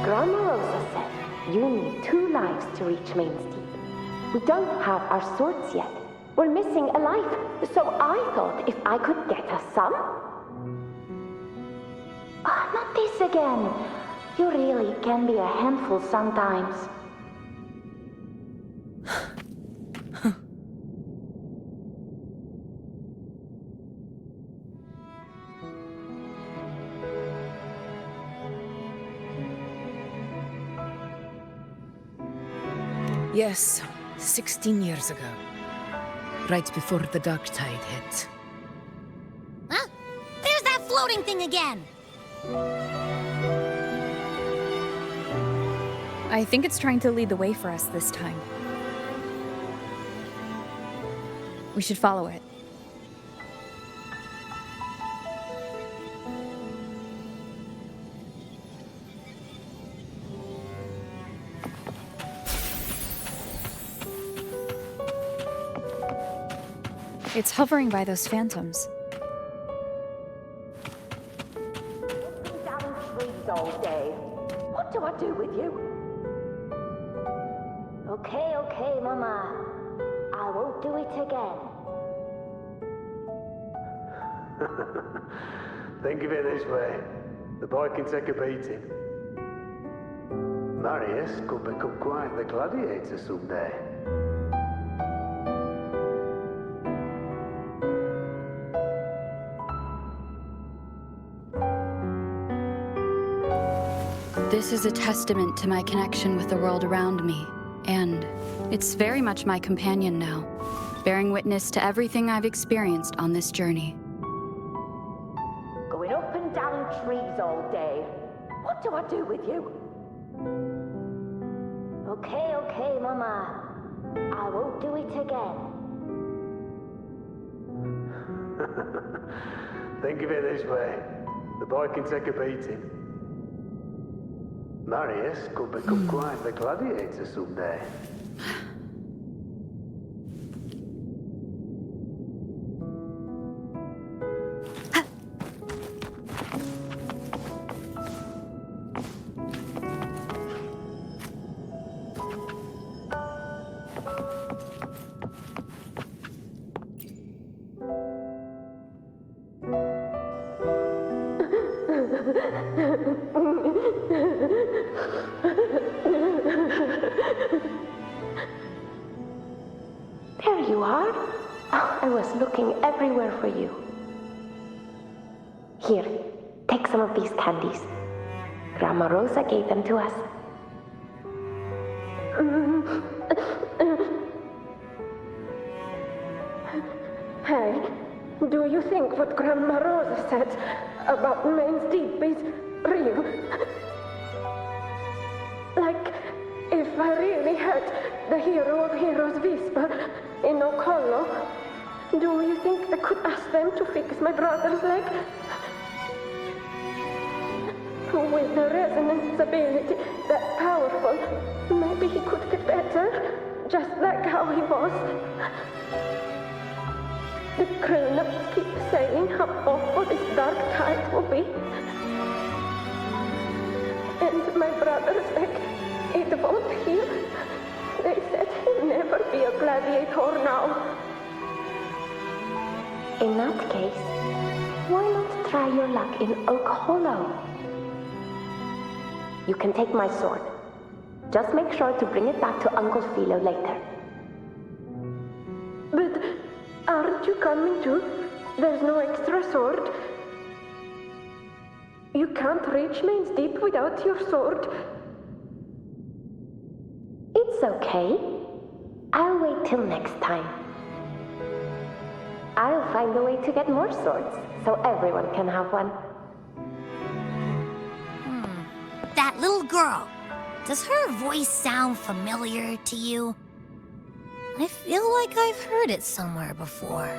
Grandma Rosa said, You need 2 lives to reach Main's Deep. We don't have our swords yet. We're missing a life, so I thought if I could get us some... Ah, not this again. You really can be a handful sometimes. Yes, 16 years ago. Right before the dark tide hit. Huh? There's that floating thing again! I think it's trying to lead the way for us this time. We should follow it. It's hovering by those phantoms. Down trees all day. What do I do with you? Okay, Mama. I won't do it again. Think of it this way. The boy can take a beating. Marius could become quite the gladiator someday. This is a testament to my connection with the world around me, and it's very much my companion now, bearing witness to everything I've experienced on this journey. Going up and down trees all day. What do I do with you? Okay, Mama. I won't do it again. Think of it this way. The boy can take a beating. Marius could become quite the gladiator someday. There you are. Oh, I was looking everywhere for you. Here, take some of these candies. Grandma Rosa gave them to us. Hey, do you think what Grandma Rosa said about Main's Deep is real? Like, if I really had the hero of heroes whisper in Okollo, do you think I could ask them to fix my brother's leg? With the resonance ability that powerful, maybe he could get better, just like how he was. The grown-ups keep saying how awful this dark tide will be. And my brother's leg, it won't heal. They said he'll never be a gladiator now. In that case, why not try your luck in Oak Hollow? You can take my sword. Just make sure to bring it back to Uncle Philo later. But aren't you coming too? There's no extra sword. You can't reach Main's Deep without your sword. It's okay. I'll wait till next time. I'll find a way to get more swords, so everyone can have one. That little girl. Does her voice sound familiar to you? I feel like I've heard it somewhere before.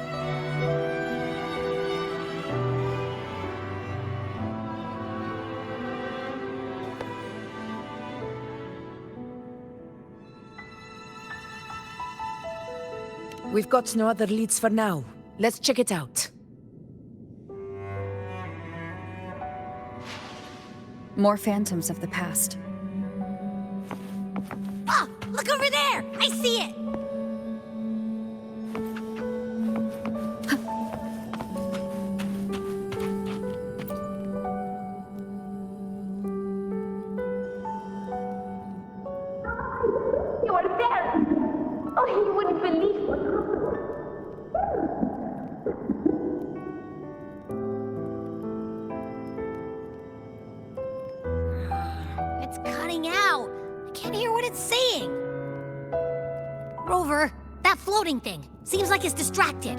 We've got no other leads for now. Let's check it out. More phantoms of the past. Ah, look over there! I see it! You are there! Oh, you wouldn't believe what happened. It's cutting out. I can't hear what it's saying. Rover, that floating thing. Seems like it's distracted.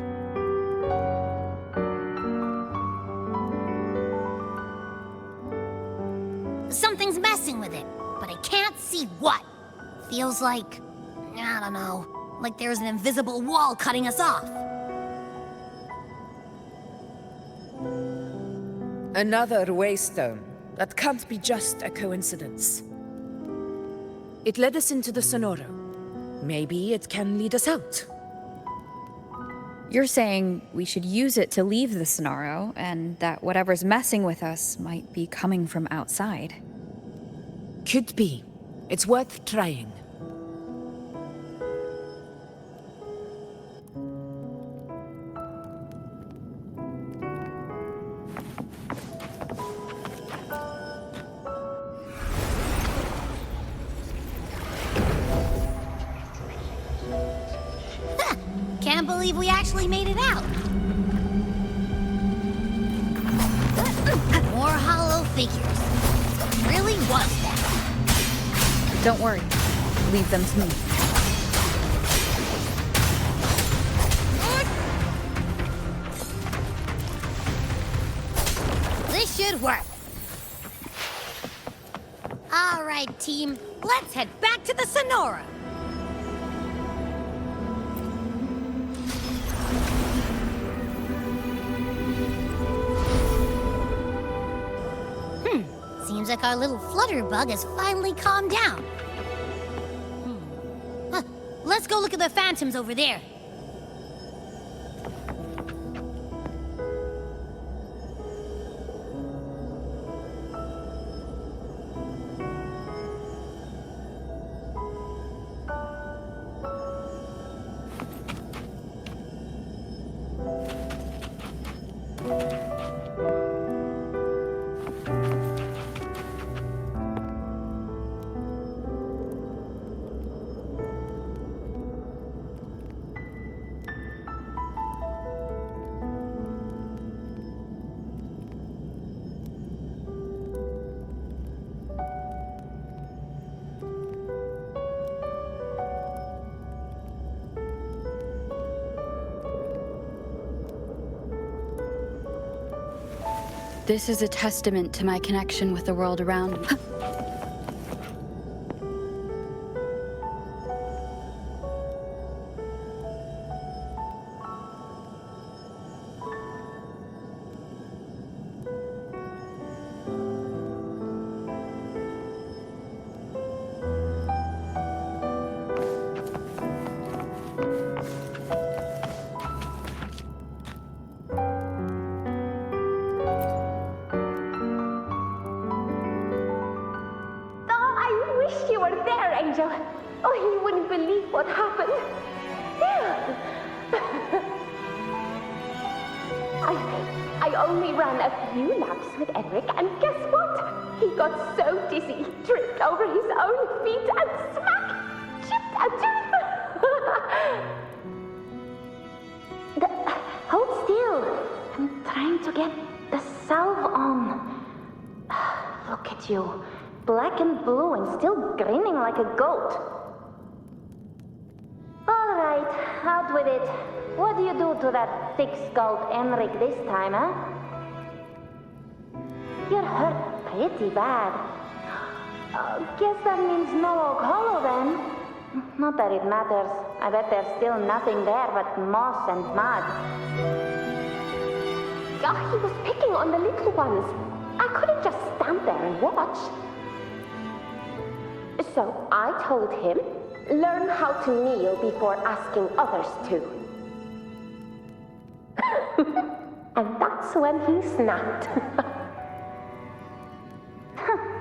Something's messing with it, but I can't see what. Feels like, I don't know, like there's an invisible wall cutting us off. Another waystone. That can't be just a coincidence. It led us into the Sonoro. Maybe it can lead us out. You're saying we should use it to leave the Sonoro, and that whatever's messing with us might be coming from outside. Could be. It's worth trying. Can't believe we actually made it out. More hollow figures. Really was that. Don't worry. Leave them to me. This should work. All right, team. Let's head back to the Sonora. Seems like our little flutterbug has finally calmed down. Let's go look at the phantoms over there. This is a testament to my connection with the world around me. Angel. Oh, you wouldn't believe what happened. There. I only ran a few laps with Eric, and guess what? He got so dizzy, tripped over his own feet, and smack! Chipped a tooth! Hold still. I'm trying to get the salve on. Look at you. Black and blue and still grinning like a goat. All right, out with it. What do you do to that thick-skulled Enric this time, huh? You're hurt pretty bad. Guess that means no Oak Hollow then. Not that it matters. I bet there's still nothing there but moss and mud. Oh, he was picking on the little ones. I couldn't just stand there and watch. So I told him, learn how to kneel before asking others to. And that's when he snapped.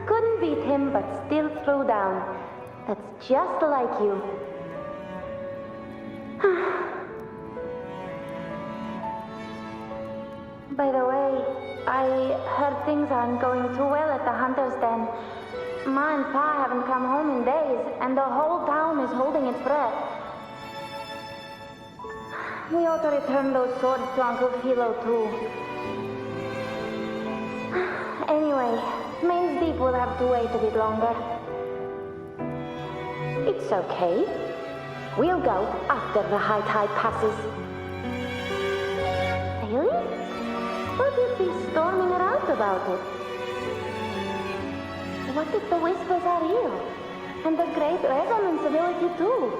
Couldn't beat him, but still threw down. That's just like you. By the way, I heard things aren't going too well at the Hunter's Den. Ma and Pa haven't come home in days, and the whole town is holding its breath. We ought to return those swords to Uncle Philo, too. Anyway, Main's Deep will have to wait a bit longer. It's okay. We'll go after the high tide passes. Really? But you'd be storming around about it. What if the whispers are real? And the great resonance ability too?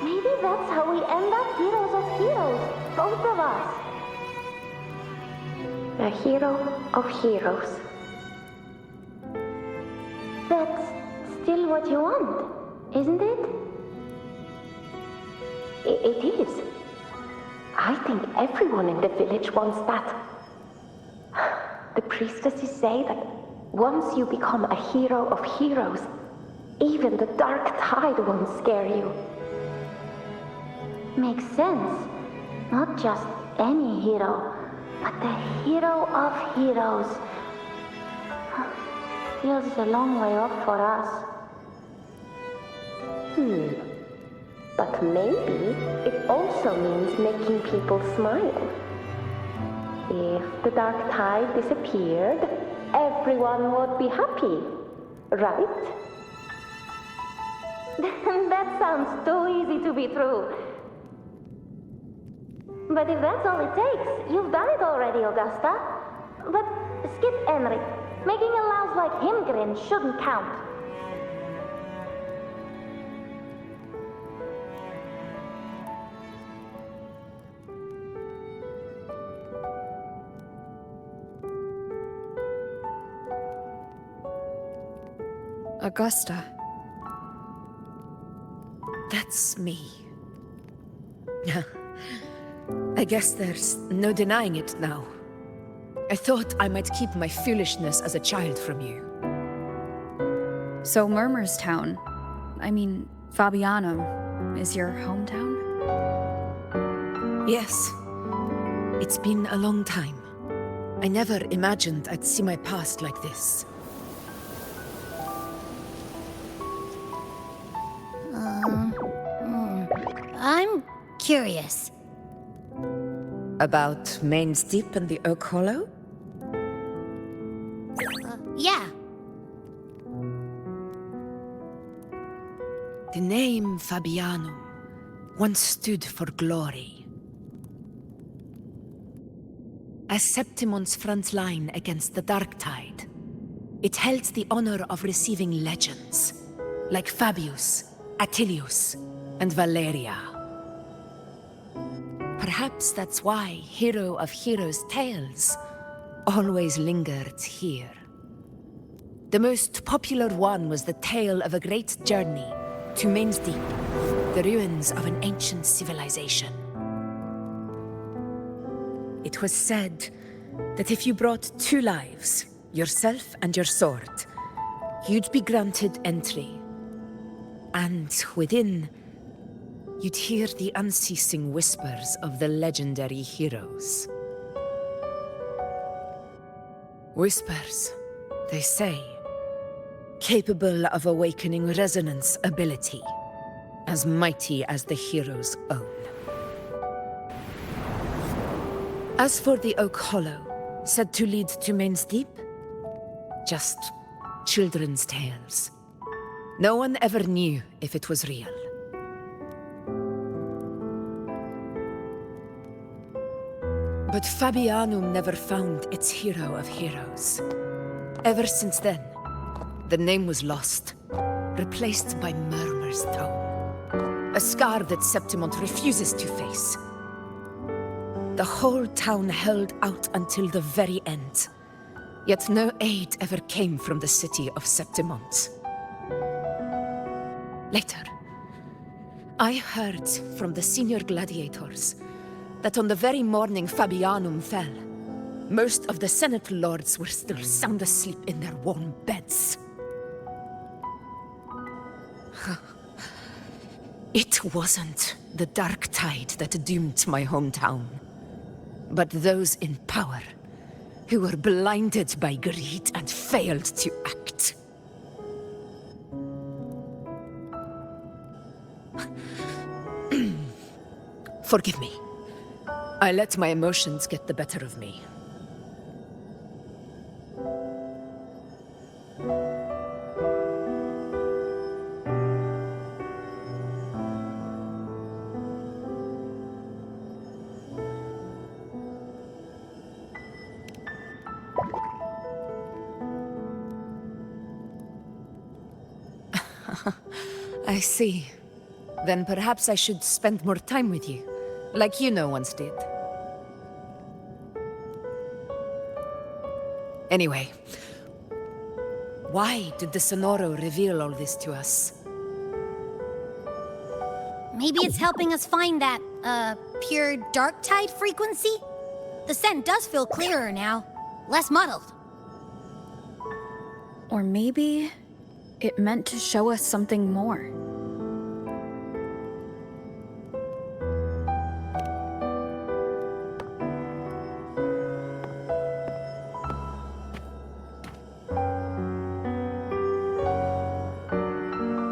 Maybe that's how we end up heroes of heroes, both of us. A hero of heroes. That's still what you want, isn't it? It is. I think everyone in the village wants that. The priestesses say that once you become a hero of heroes, even the dark tide won't scare you. Makes sense. Not just any hero, but the hero of heroes. Feels a long way off for us. But maybe it also means making people smile. If the dark tide disappeared, everyone would be happy, right? That sounds too easy to be true. But if that's all it takes, you've done it already, Augusta. But skip Enric. Making a louse like him grin shouldn't count. Augusta. That's me. I guess there's no denying it now. I thought I might keep my foolishness as a child from you. So Murmur's town, Fabianum, is your hometown? Yes. It's been a long time. I never imagined I'd see my past like this. I'm curious. About Main's Deep and the Oak Hollow? Yeah. The name Fabianum once stood for glory. As Septimon's front line against the Dark Tide, it held the honor of receiving legends, like Fabius, Attilius, and Valeria. Perhaps that's why Hero of Heroes tales always lingered here. The most popular one was the tale of a great journey to Main's Deep, the ruins of an ancient civilization. It was said that if you brought 2 lives, yourself and your sword, you'd be granted entry. And within, you'd hear the unceasing whispers of the legendary heroes. Whispers, they say, capable of awakening resonance ability, as mighty as the hero's own. As for the Oak Hollow, said to lead to Main's Deep, just children's tales. No one ever knew if it was real. But Fabianum never found its hero of heroes. Ever since then, the name was lost, replaced by Murmur's tone. A scar that Septimont refuses to face. The whole town held out until the very end, yet no aid ever came from the city of Septimont. Later, I heard from the senior gladiators that on the very morning Fabianum fell, most of the Senate lords were still sound asleep in their warm beds. It wasn't the dark tide that doomed my hometown, but those in power who were blinded by greed and failed to act. Forgive me. I let my emotions get the better of me. I see. Then perhaps I should spend more time with you, like you once did. Anyway, why did the Sonoro reveal all this to us? Maybe it's helping us find that, pure dark tide frequency? The scent does feel clearer now, less muddled. Or maybe it meant to show us something more.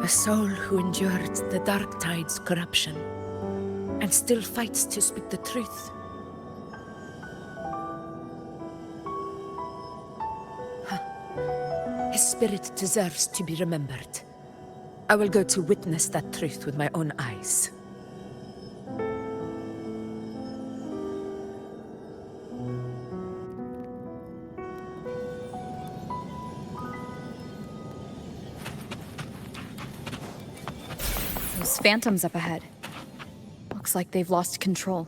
A soul who endured the dark tide's corruption and still fights to speak the truth. His spirit deserves to be remembered. I will go to witness that truth with my own eyes. Those phantoms up ahead. Looks like they've lost control.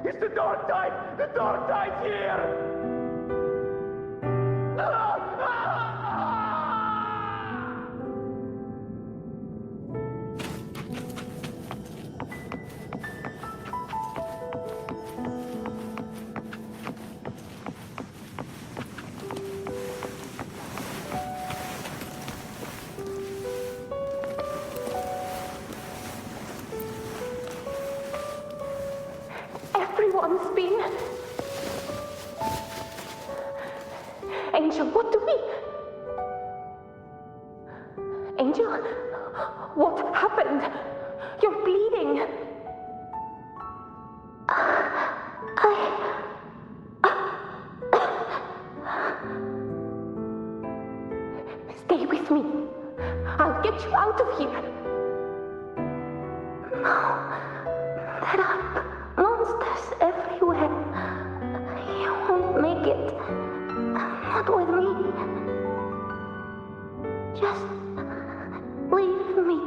It's the dark tide! The dark tide's here! Everyone's been... Angel, what do we... Angel, what happened? You're bleeding. Stay with me. I'll get you out of here. No, there are monsters everywhere. You won't make it. Not with me. Just leave me.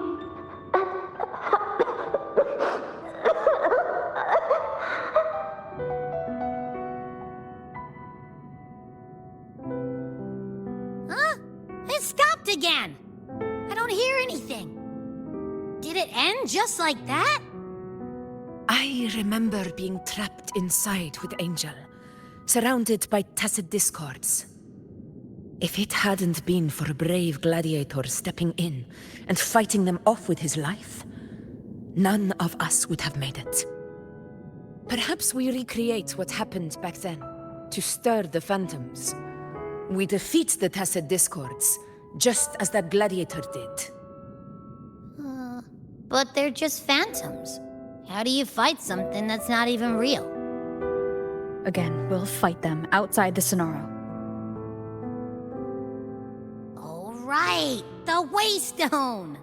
Huh? It stopped again. I don't hear anything. Did it end just like that? I remember being trapped inside with Angel, surrounded by tacit discords. If it hadn't been for a brave gladiator stepping in and fighting them off with his life, none of us would have made it. Perhaps we recreate what happened back then, to stir the phantoms. We defeat the tacit discords, just as that gladiator did. But they're just phantoms. How do you fight something that's not even real? Again, we'll fight them outside the Sonoro. All right, the Waystone!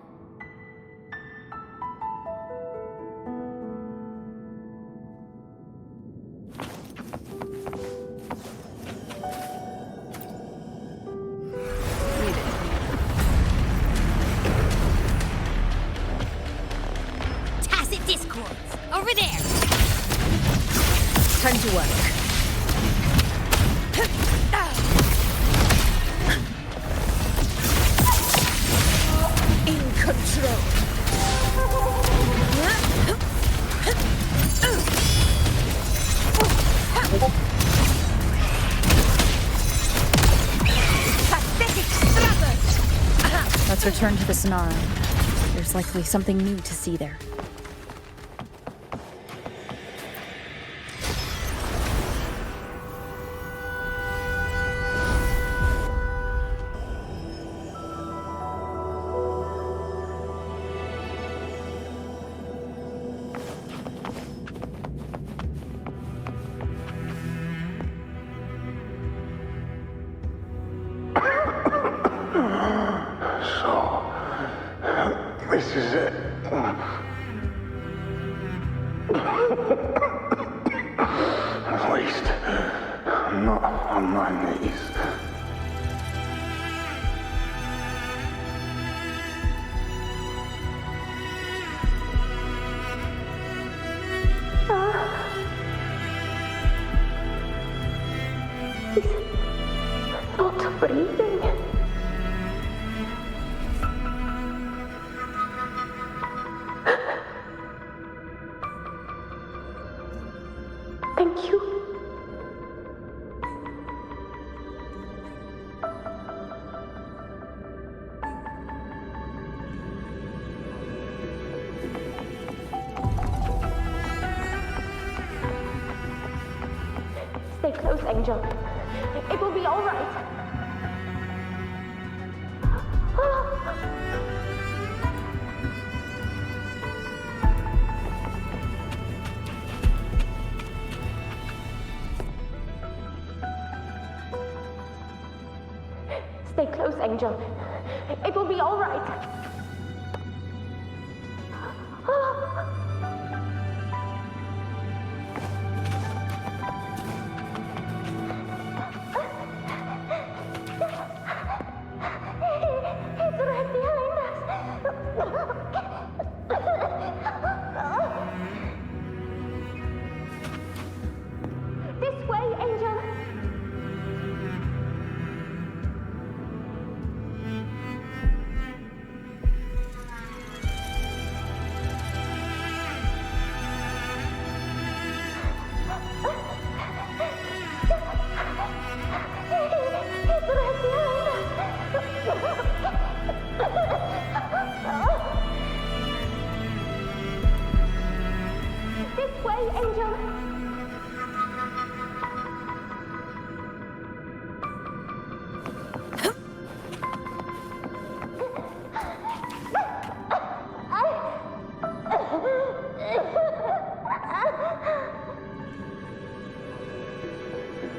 Tacit discords, over there! Time to work. Let's return to the Sonara. There's likely something new to see there. This is it. At least, I'm not on my knees. He's not breathing. Thank you. Stay close, Angel. It will be all right. Stay close, Angel. It will be all right. It's right behind us. This way, Angel. This way, Angel.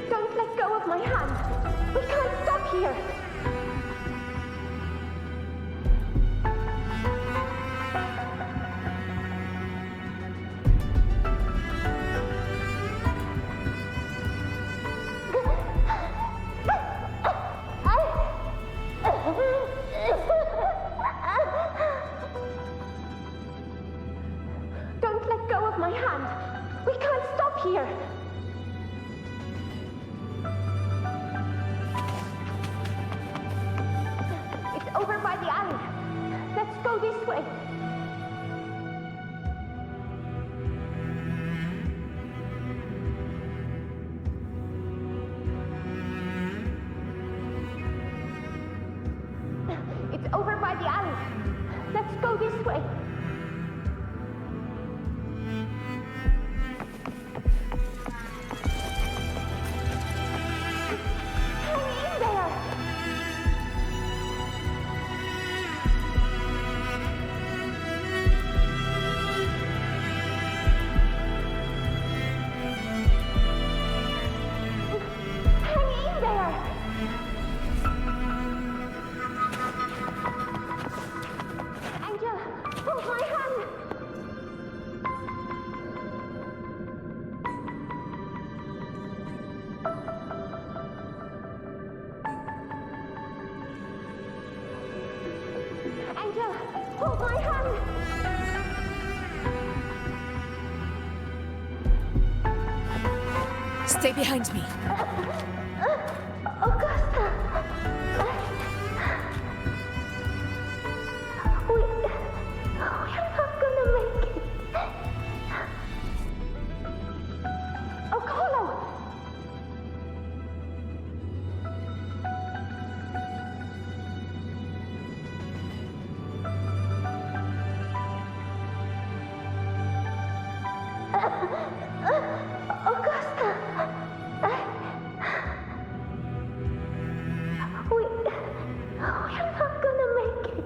Don't let go of my hand. We can't stop here. Don't let go of my hand. We can't stop here. It's over by the alley. Let's go this way. It's over by the alley. Let's go this way. Hang in there. Hang in there. Angel, hold my hand. Angel, hold my hand. Stay behind me. Augusta. We're not gonna make it. Okolo! We're not gonna make it.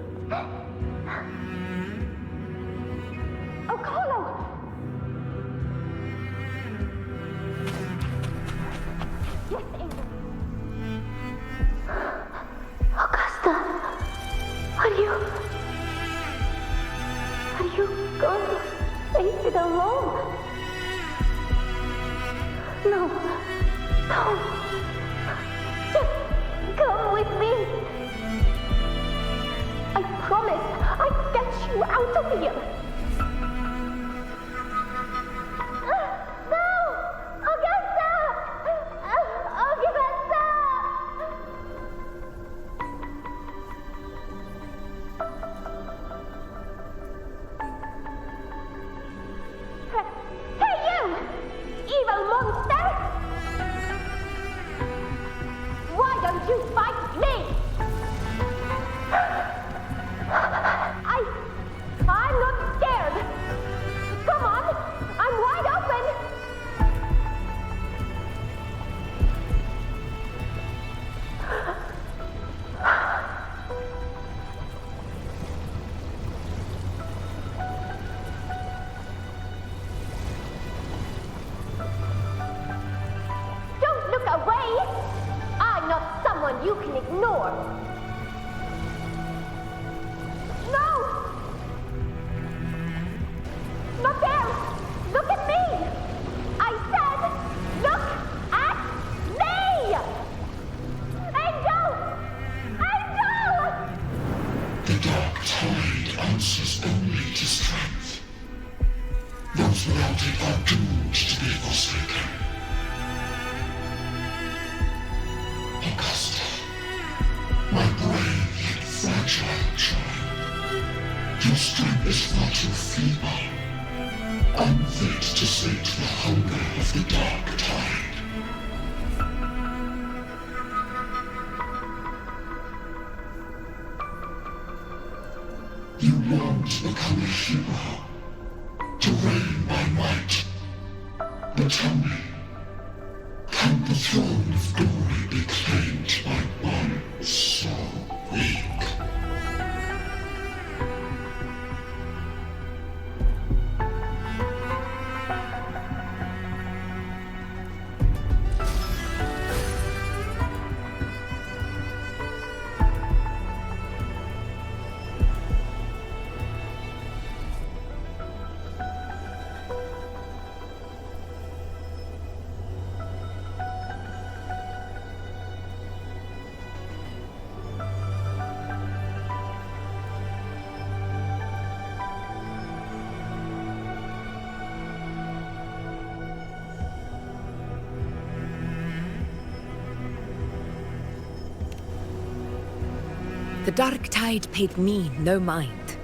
Oh, Colo! Yes, Angel. Augusta, are you going to face it alone? No, don't. Just come with me. I promise I'll get you out of here. No! Augusta! Augusta! Hey, you! Evil monster! Why don't you fight me? I'm not scared. Come on, I'm wide open. Don't look away. I'm not someone you can ignore. No! Not there! Look at me! I said, look at me! Angel! Angel! The dark tide answers only to strength. Those without it are doomed to be forsaken. Augusta, my brave yet fragile child, your strength is far too feeble, unfit to sate the hunger of the dark tide. You long to become a hero, to reign by might. But tell me, can the throne of glory be claimed by one so weak? The Dark Tide paid me no mind.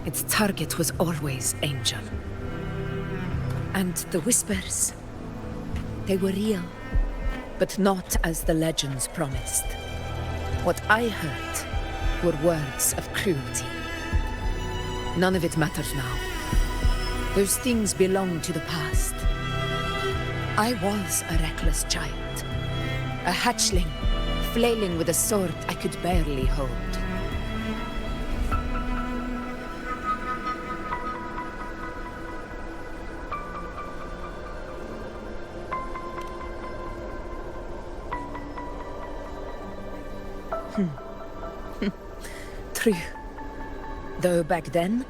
Its target was always Angel. And the whispers, they were real, but not as the legends promised. What I heard were words of cruelty. None of it matters now. Those things belong to the past. I was a reckless child, a hatchling, flailing with a sword I could barely hold. True. Though back then,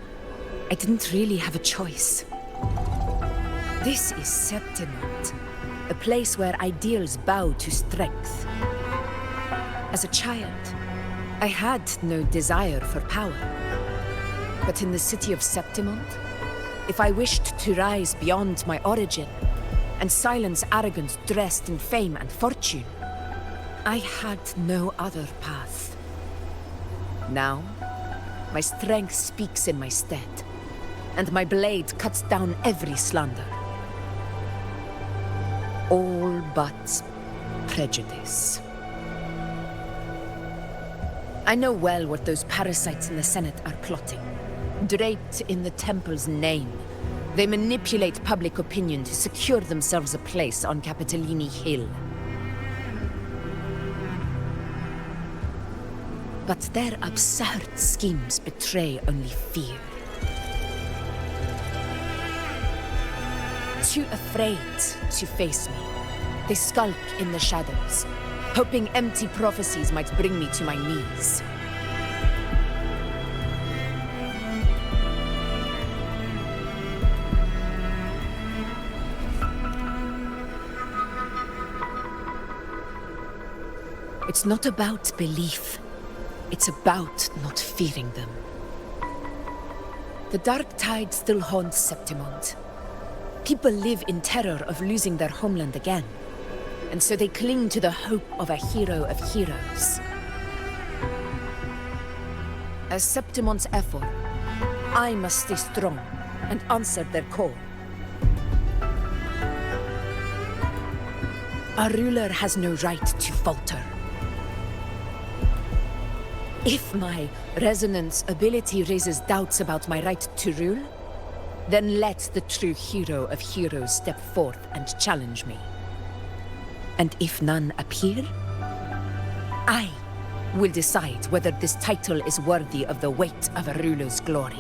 I didn't really have a choice. This is Septimont, a place where ideals bow to strength. As a child, I had no desire for power. But in the city of Septimont, if I wished to rise beyond my origin and silence arrogance dressed in fame and fortune, I had no other path. Now, my strength speaks in my stead, and my blade cuts down every slander. All but prejudice. I know well what those parasites in the Senate are plotting. Draped in the Temple's name, they manipulate public opinion to secure themselves a place on Capitolini Hill. But their absurd schemes betray only fear. Too afraid to face me, they skulk in the shadows, hoping empty prophecies might bring me to my knees. It's not about belief. It's about not fearing them. The dark tide still haunts Septimont. People live in terror of losing their homeland again, and so they cling to the hope of a hero of heroes. As Septimont's effort, I must stay strong and answer their call. A ruler has no right to falter. If my resonance ability raises doubts about my right to rule, then let the true hero of heroes step forth and challenge me. And if none appear, I will decide whether this title is worthy of the weight of a ruler's glory.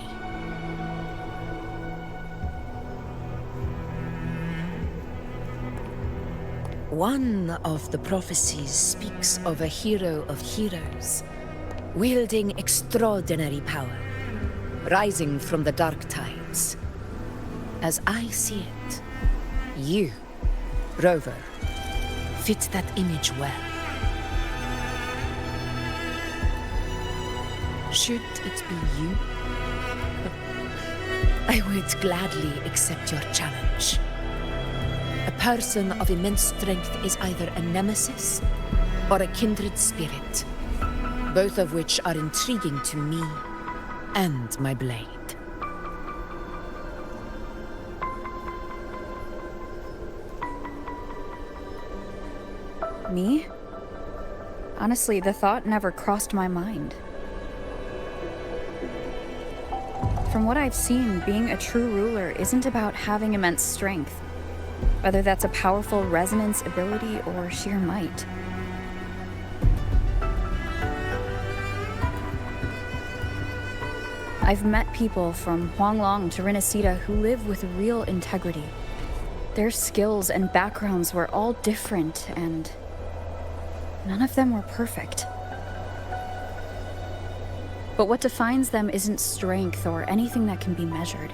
One of the prophecies speaks of a hero of heroes, wielding extraordinary power, rising from the dark tides. As I see it, you, Rover, fit that image well. Should it be you, I would gladly accept your challenge. A person of immense strength is either a nemesis or a kindred spirit, both of which are intriguing to me and my blade. Me? Honestly, the thought never crossed my mind. From what I've seen, being a true ruler isn't about having immense strength, whether that's a powerful resonance ability or sheer might. I've met people from Huanglong to Renacida who live with real integrity. Their skills and backgrounds were all different, and none of them were perfect. But what defines them isn't strength or anything that can be measured.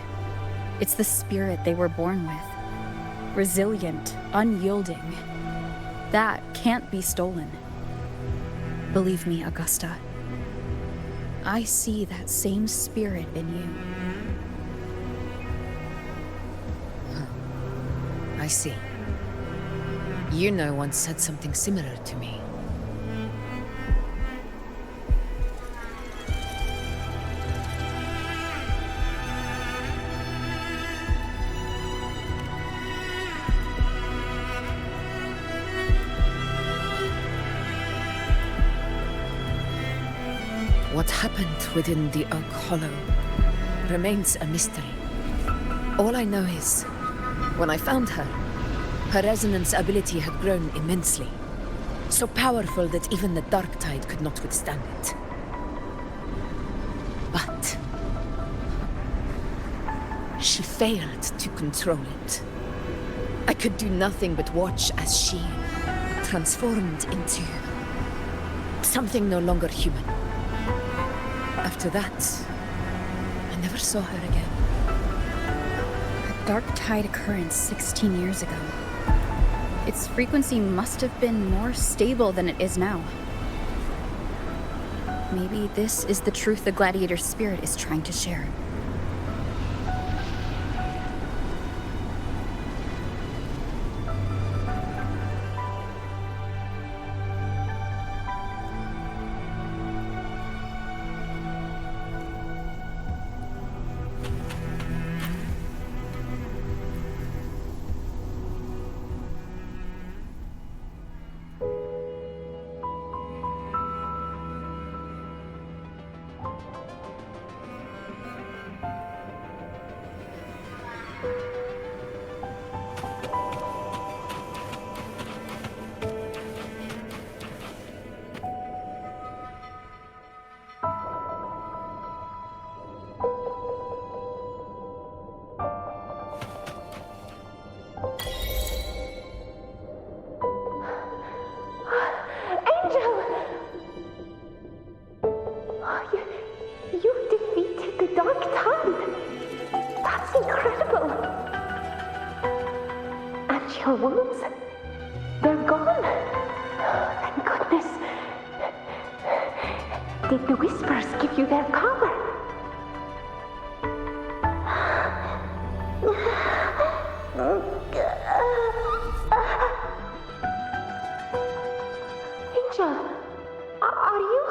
It's the spirit they were born with. Resilient, unyielding. That can't be stolen. Believe me, Augusta. I see that same spirit in you. I see. Yuno once said something similar to me. What happened within the Oak Hollow remains a mystery. All I know is, when I found her, her resonance ability had grown immensely. So powerful that even the Dark Tide could not withstand it. But she failed to control it. I could do nothing but watch as she transformed into something no longer human. After that, I never saw her again. A Dark Tide occurrence 16 years ago. Its frequency must have been more stable than it is now. Maybe this is the truth the gladiator spirit is trying to share. You defeated the Dark Tide. That's incredible. And your wounds, they're gone. Thank goodness. Did the Whispers give you their power? Angel, are you?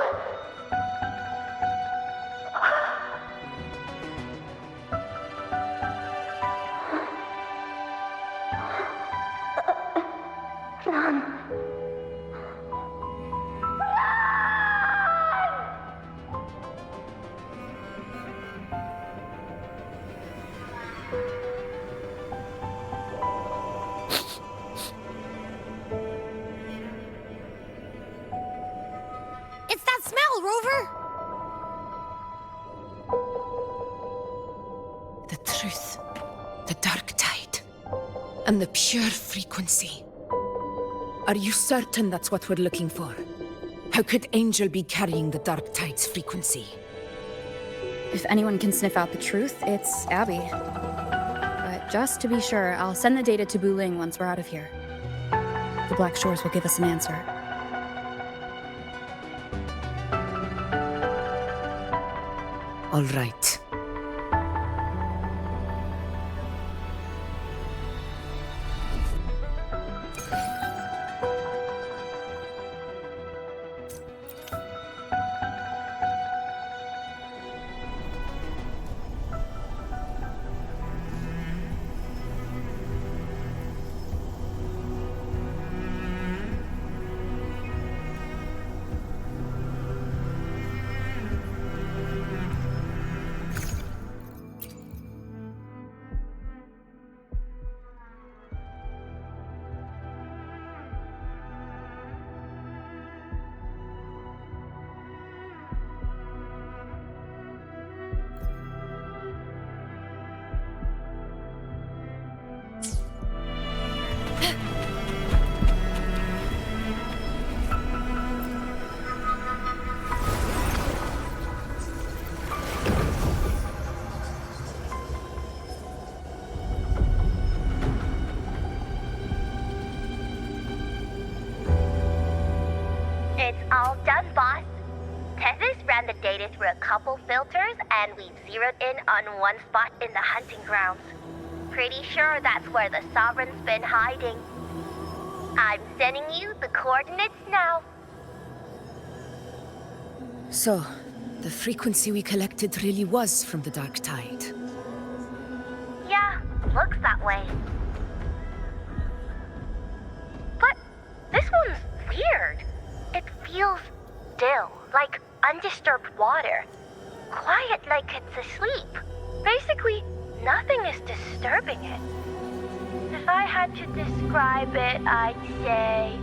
Run. It's that smell, Rover! The truth, the dark tide, and the pure frequency. Are you certain that's what we're looking for? How could Angel be carrying the dark tide's frequency? If anyone can sniff out the truth, it's Abby. But just to be sure, I'll send the data to Buling once we're out of here. The Black Shores will give us an answer. All right. It's all done, boss. Tethys ran the data through a couple filters, and we've zeroed in on one spot in the hunting grounds. Pretty sure that's where the Sovereign's been hiding. I'm sending you the coordinates now. So, the frequency we collected really was from the dark tide. Yeah, looks that way. But this one's weird. It feels still, like undisturbed water. Quiet like it's asleep. Basically, nothing is disturbing it. If I had to describe it, I'd say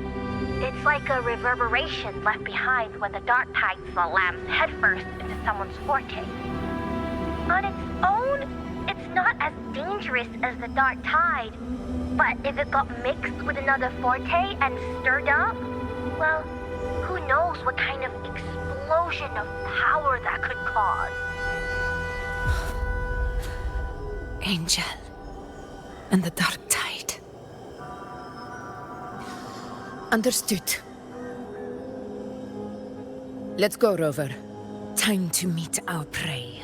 it's like a reverberation left behind when the dark tide slams headfirst into someone's forte. On its own, it's not as dangerous as the dark tide, but if it got mixed with another forte and stirred up, well, who knows what kind of explosion of power that could cause. Angel and the dark tide. Understood. Let's go, Rover. Time to meet our prey.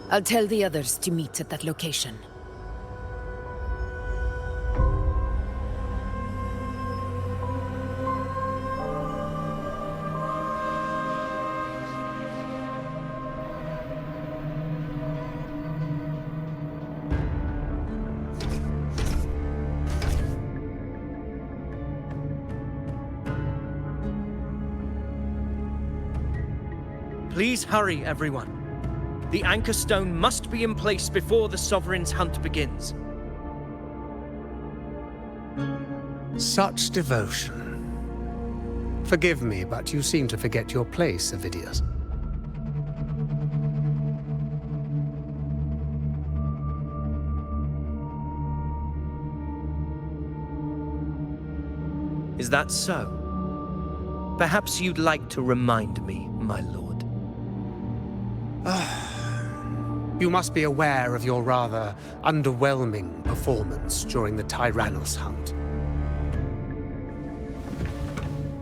I'll tell the others to meet at that location. Please hurry, everyone. The anchor stone must be in place before the Sovereign's hunt begins. Such devotion. Forgive me, but you seem to forget your place, Avidius. Is that so? Perhaps you'd like to remind me, my lord. You must be aware of your rather underwhelming performance during the Tyrannos hunt.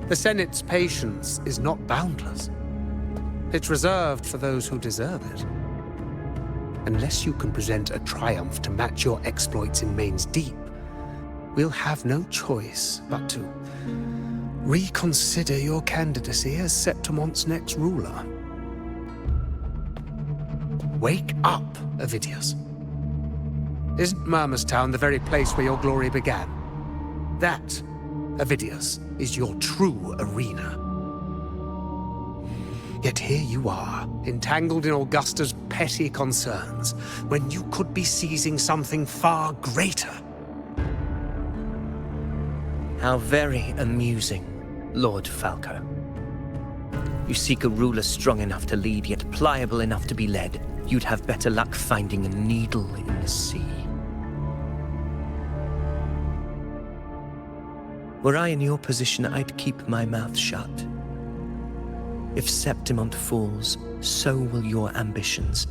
The Senate's patience is not boundless. It's reserved for those who deserve it. Unless you can present a triumph to match your exploits in Main's Deep, we'll have no choice but to reconsider your candidacy as Septimont's next ruler. Wake up, Avidius. Isn't Murmurstown the very place where your glory began? That, Avidius, is your true arena. Yet here you are, entangled in Augusta's petty concerns, when you could be seizing something far greater. How very amusing, Lord Falco. You seek a ruler strong enough to lead, yet pliable enough to be led. You'd have better luck finding a needle in the sea. Were I in your position, I'd keep my mouth shut. If Septimont falls, so will your ambitions.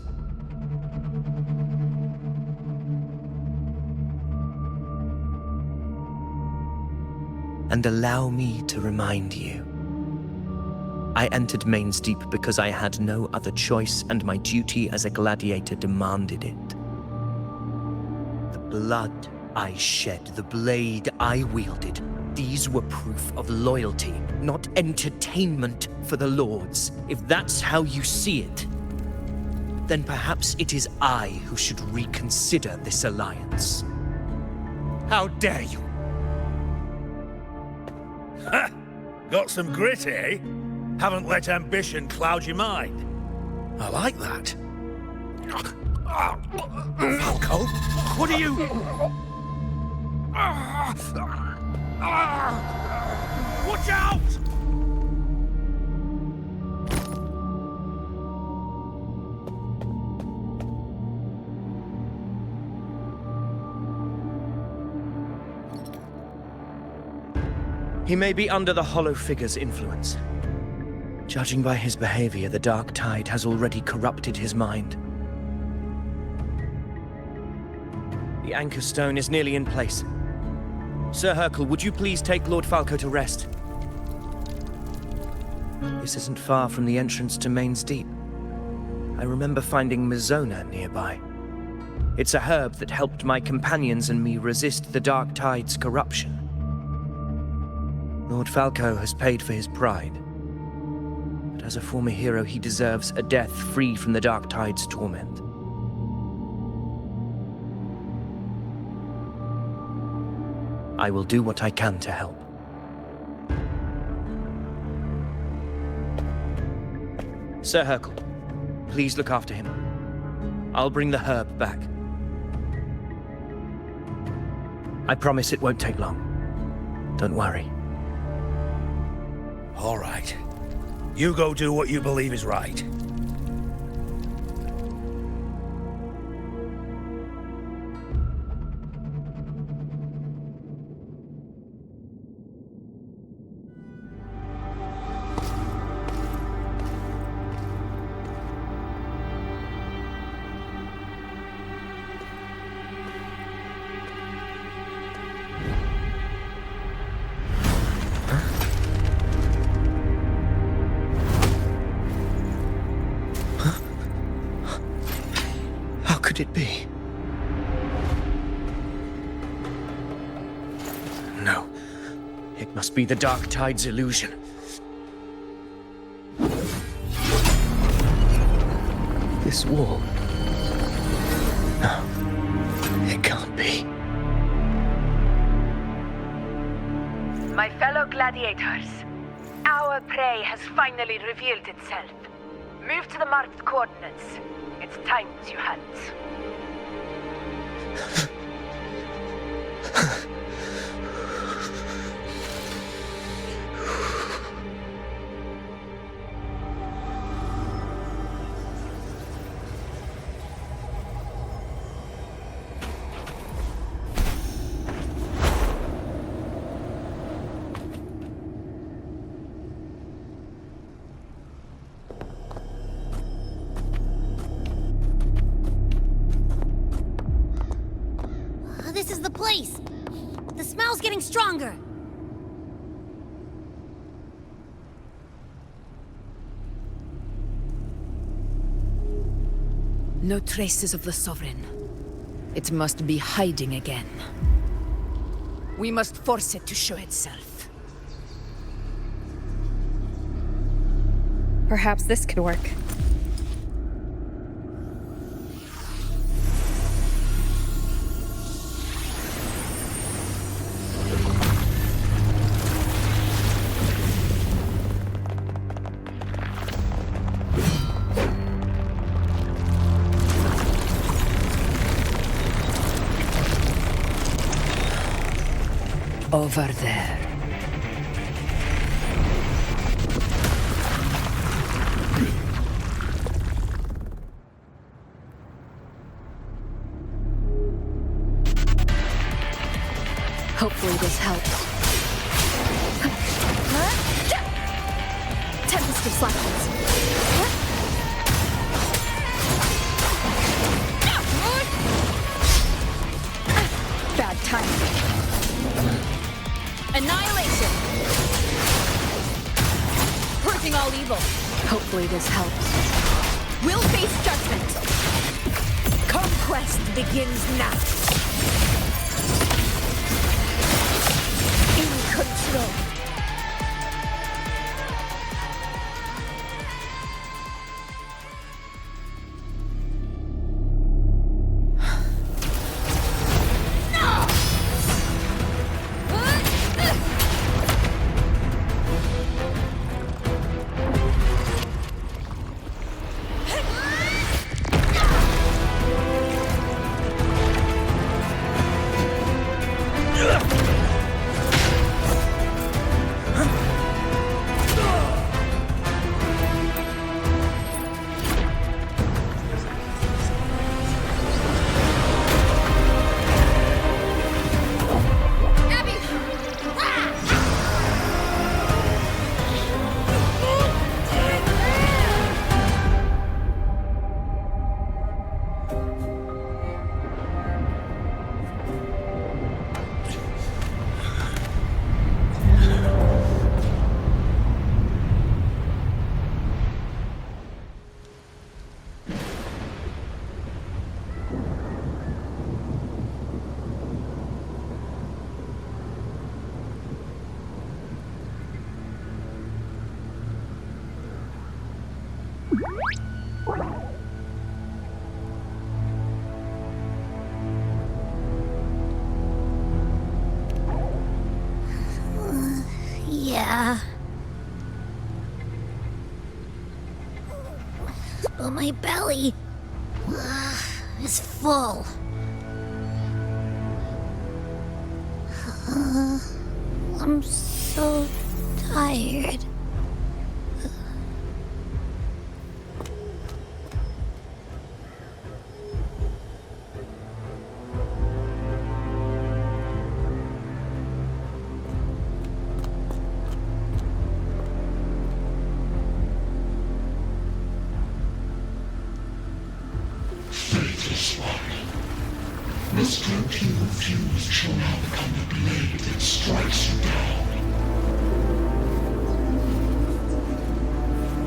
And allow me to remind you. I entered Main's Deep because I had no other choice, and my duty as a gladiator demanded it. The blood I shed, the blade I wielded, these were proof of loyalty, not entertainment for the Lords. If that's how you see it, then perhaps it is I who should reconsider this alliance. How dare you! Ha! Got some grit, eh? Haven't let ambition cloud your mind. I like that. Falco, what are you... Watch out! He may be under the Hollow Figure's influence. Judging by his behavior, the Dark Tide has already corrupted his mind. The Anchor Stone is nearly in place. Sir Hercule, would you please take Lord Falco to rest? This isn't far from the entrance to Main's Deep. I remember finding Mizona nearby. It's a herb that helped my companions and me resist the Dark Tide's corruption. Lord Falco has paid for his pride. But as a former hero, he deserves a death free from the Dark Tide's torment. I will do what I can to help. Sir Hercule, please look after him. I'll bring the herb back. I promise it won't take long. Don't worry. All right. You go do what you believe is right. Could it be? No. It must be the Dark Tide's illusion. This wall. No. It can't be. My fellow gladiators, our prey has finally revealed itself. Move to the marked coordinates. It's time to hunt. smell's getting stronger! No traces of the Sovereign. It must be hiding again. We must force it to show itself. Perhaps this could work. Over there. Hopefully this helps. Tempest of Slackness. Bad timing. Annihilation! Purging all evil. Hopefully this helps. We'll face judgment. Conquest begins now. In control. Yeah. But my belly is full. I'm so tired. Faithless one, the strength you refuse shall now become the blade that strikes you down.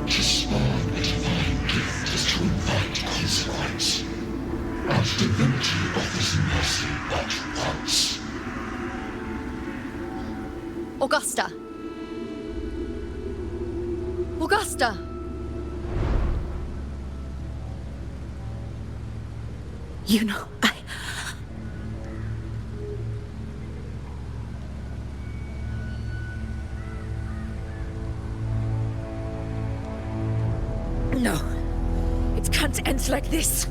To spawn a divine gift is to invite consequence. And divinity offers mercy but once. Augusta! Augusta! You know, No. It can't end like this.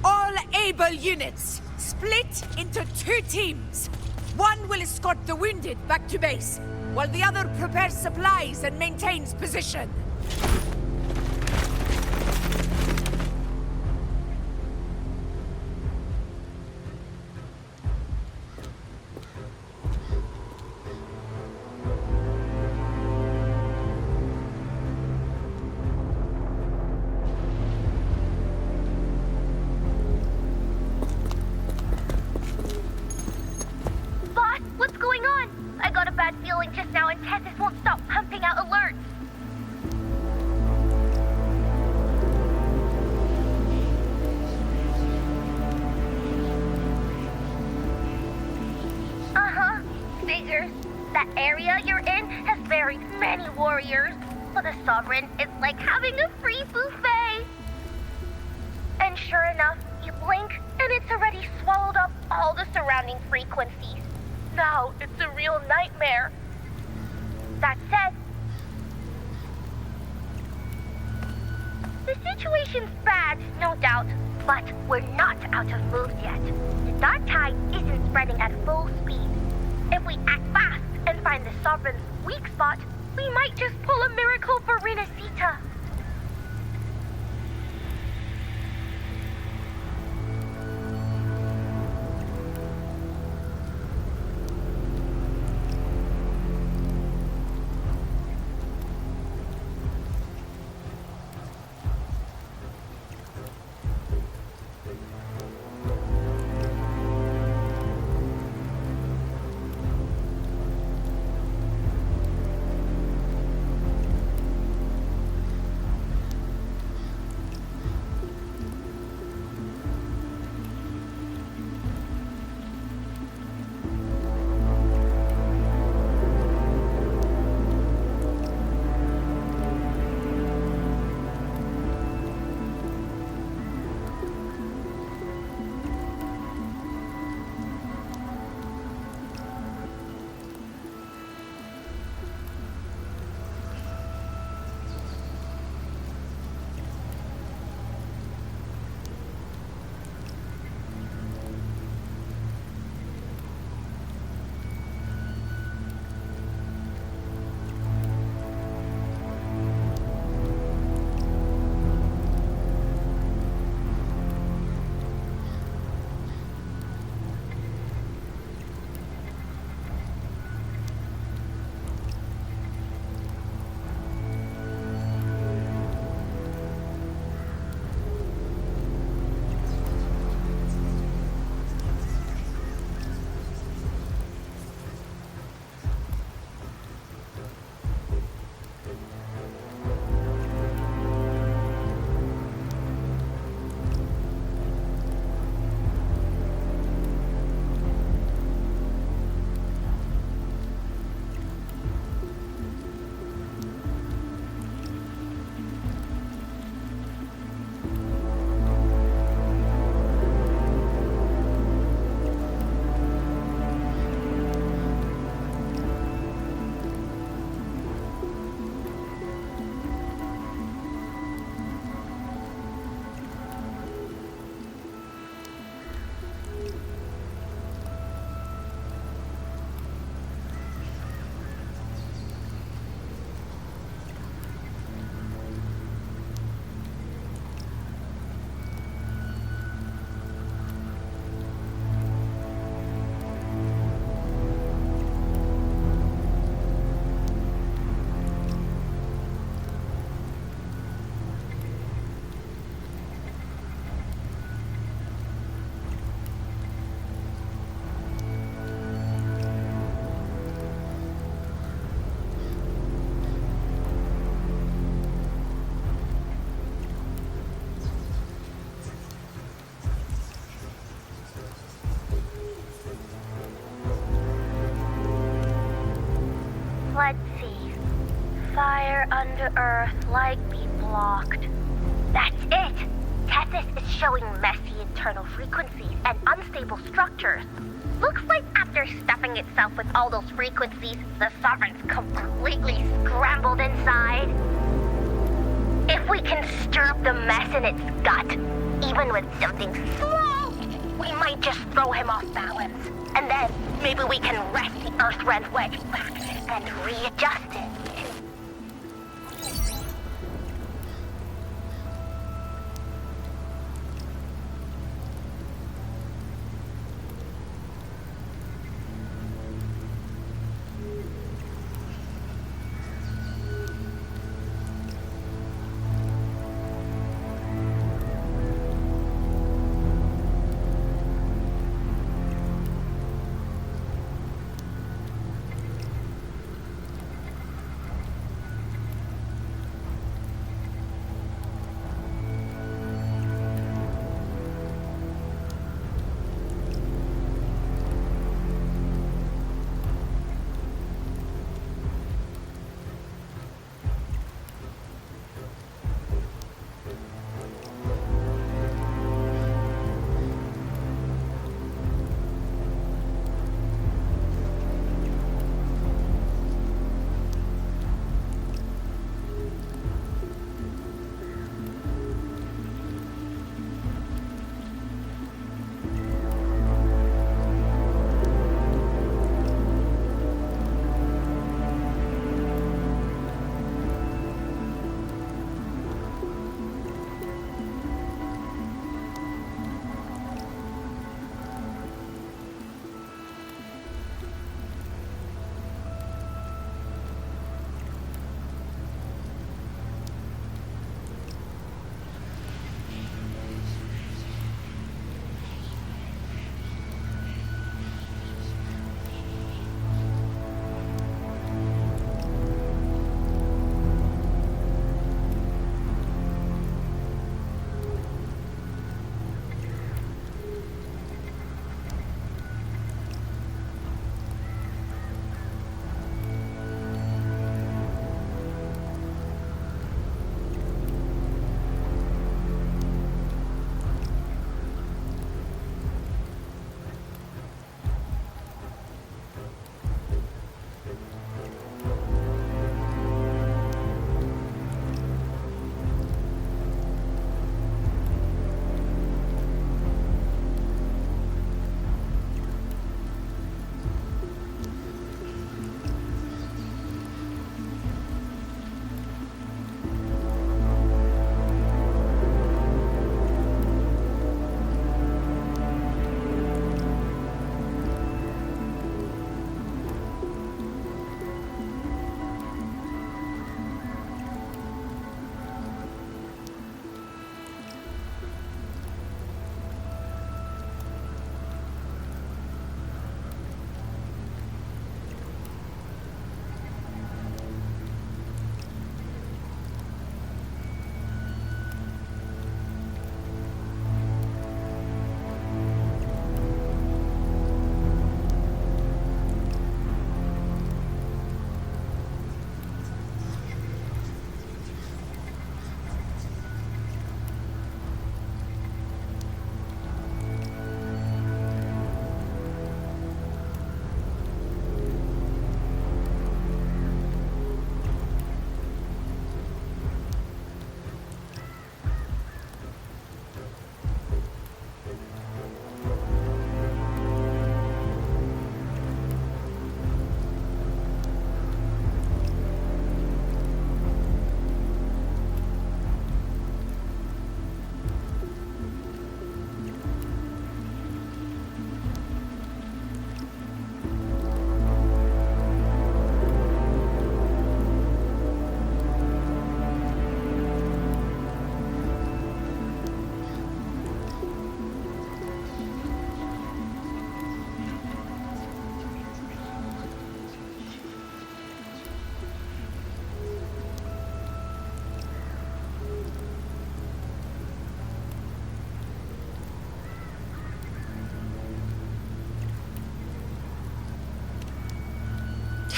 All able units, split into 2 teams. One will escort the wounded back to base, while the other prepares supplies and maintains position. bad feeling just now and Tessus won't stop pumping out alerts. Uh-huh. Figures. That area you're in has very many warriors. For the Sovereign, it's like having a free buffet. And sure enough, you blink, and it's already swallowed up all the surrounding frequencies. Now it's a real nightmare. That said, the situation's bad, no doubt, but we're not out of moves yet. The dark tide isn't spreading at full speed. If we act fast and find the Sovereign's weak spot, we might just pull a miracle for Renacita. Let's see. Fire under earth, light be blocked. That's it! Tessus is showing messy internal frequencies and unstable structures. Looks like after stuffing itself with all those frequencies, the Sovereign's completely scrambled inside. If we can stir up the mess in its gut, even with something small, we might just throw him off balance. And then maybe we can wrest the Earthrend wedge back and readjust it.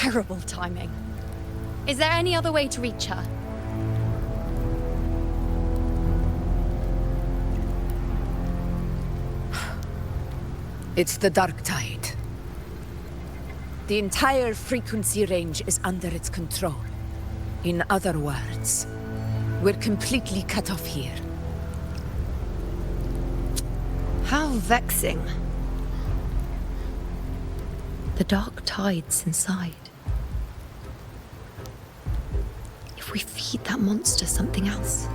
terrible timing. Is there any other way to reach her? It's the Dark Tide. The entire frequency range is under its control. In other words, we're completely cut off here. How vexing. The Dark Tide's inside. If we feed that monster something else.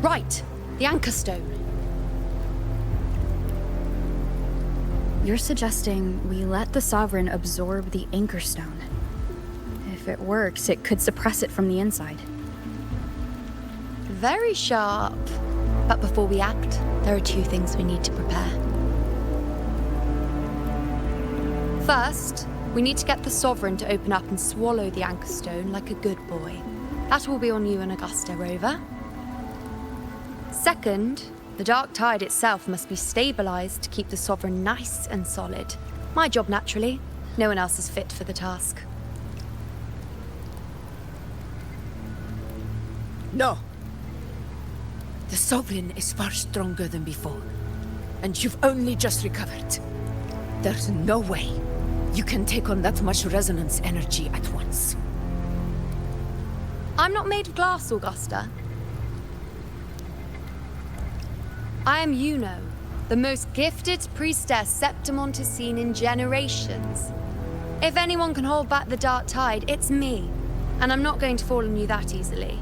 Right, the Anchor Stone. You're suggesting we let the Sovereign absorb the Anchor Stone. If it works, it could suppress it from the inside. Very sharp. But before we act, there are 2 things we need to prepare. First, we need to get the Sovereign to open up and swallow the Anchor Stone like a good boy. That will be on you and Augusta, Rover. Second, the Dark Tide itself must be stabilized to keep the Sovereign nice and solid. My job, naturally. No one else is fit for the task. No. The Sovereign is far stronger than before. And you've only just recovered. There's no way you can take on that much resonance energy at once. I'm not made of glass, Augusta. I am Yuno, the most gifted priestess Septimont has seen in generations. If anyone can hold back the Dark Tide, it's me. And I'm not going to fall on you that easily.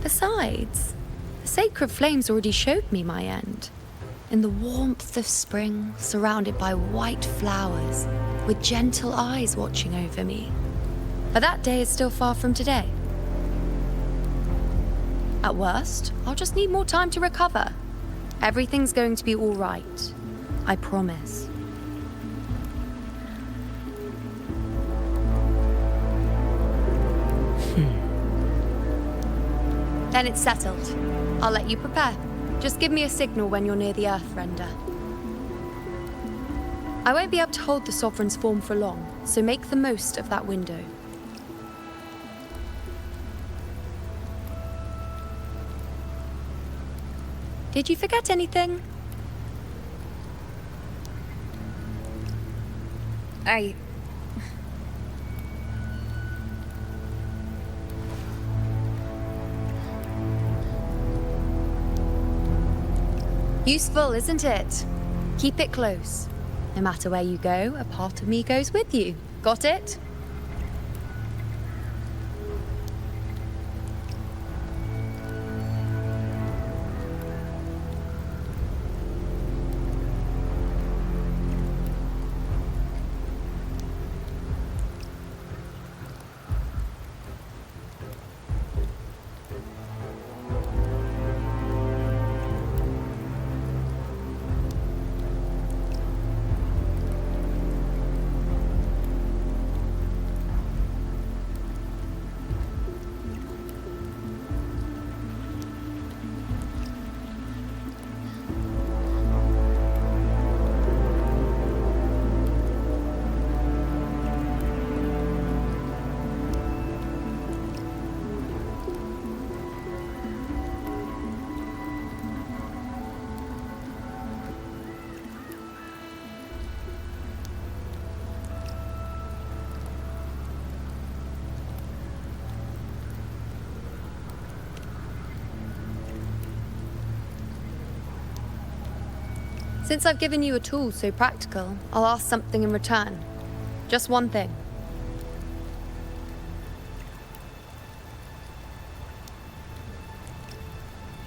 Besides, the sacred flames already showed me my end. In the warmth of spring, surrounded by white flowers, with gentle eyes watching over me. But that day is still far from today. At worst, I'll just need more time to recover. Everything's going to be all right. I promise. Then it's settled. I'll let you prepare. Just give me a signal when you're near the Earthrender. I won't be able to hold the Sovereign's form for long, so make the most of that window. Did you forget anything? Useful, isn't it? Keep it close. No matter where you go, a part of me goes with you. Got it? Since I've given you a tool so practical, I'll ask something in return. Just one thing.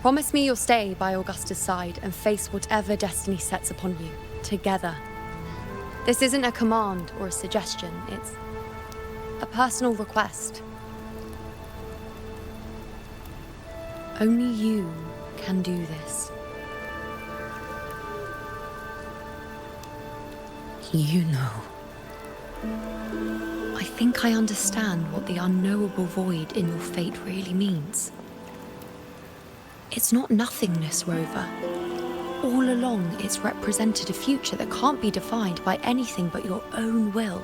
Promise me you'll stay by Augusta's side and face whatever destiny sets upon you, together. This isn't a command or a suggestion, it's a personal request. Only you can do this. You know. I think I understand what the unknowable void in your fate really means. It's not nothingness, Rover. All along, it's represented a future that can't be defined by anything but your own will.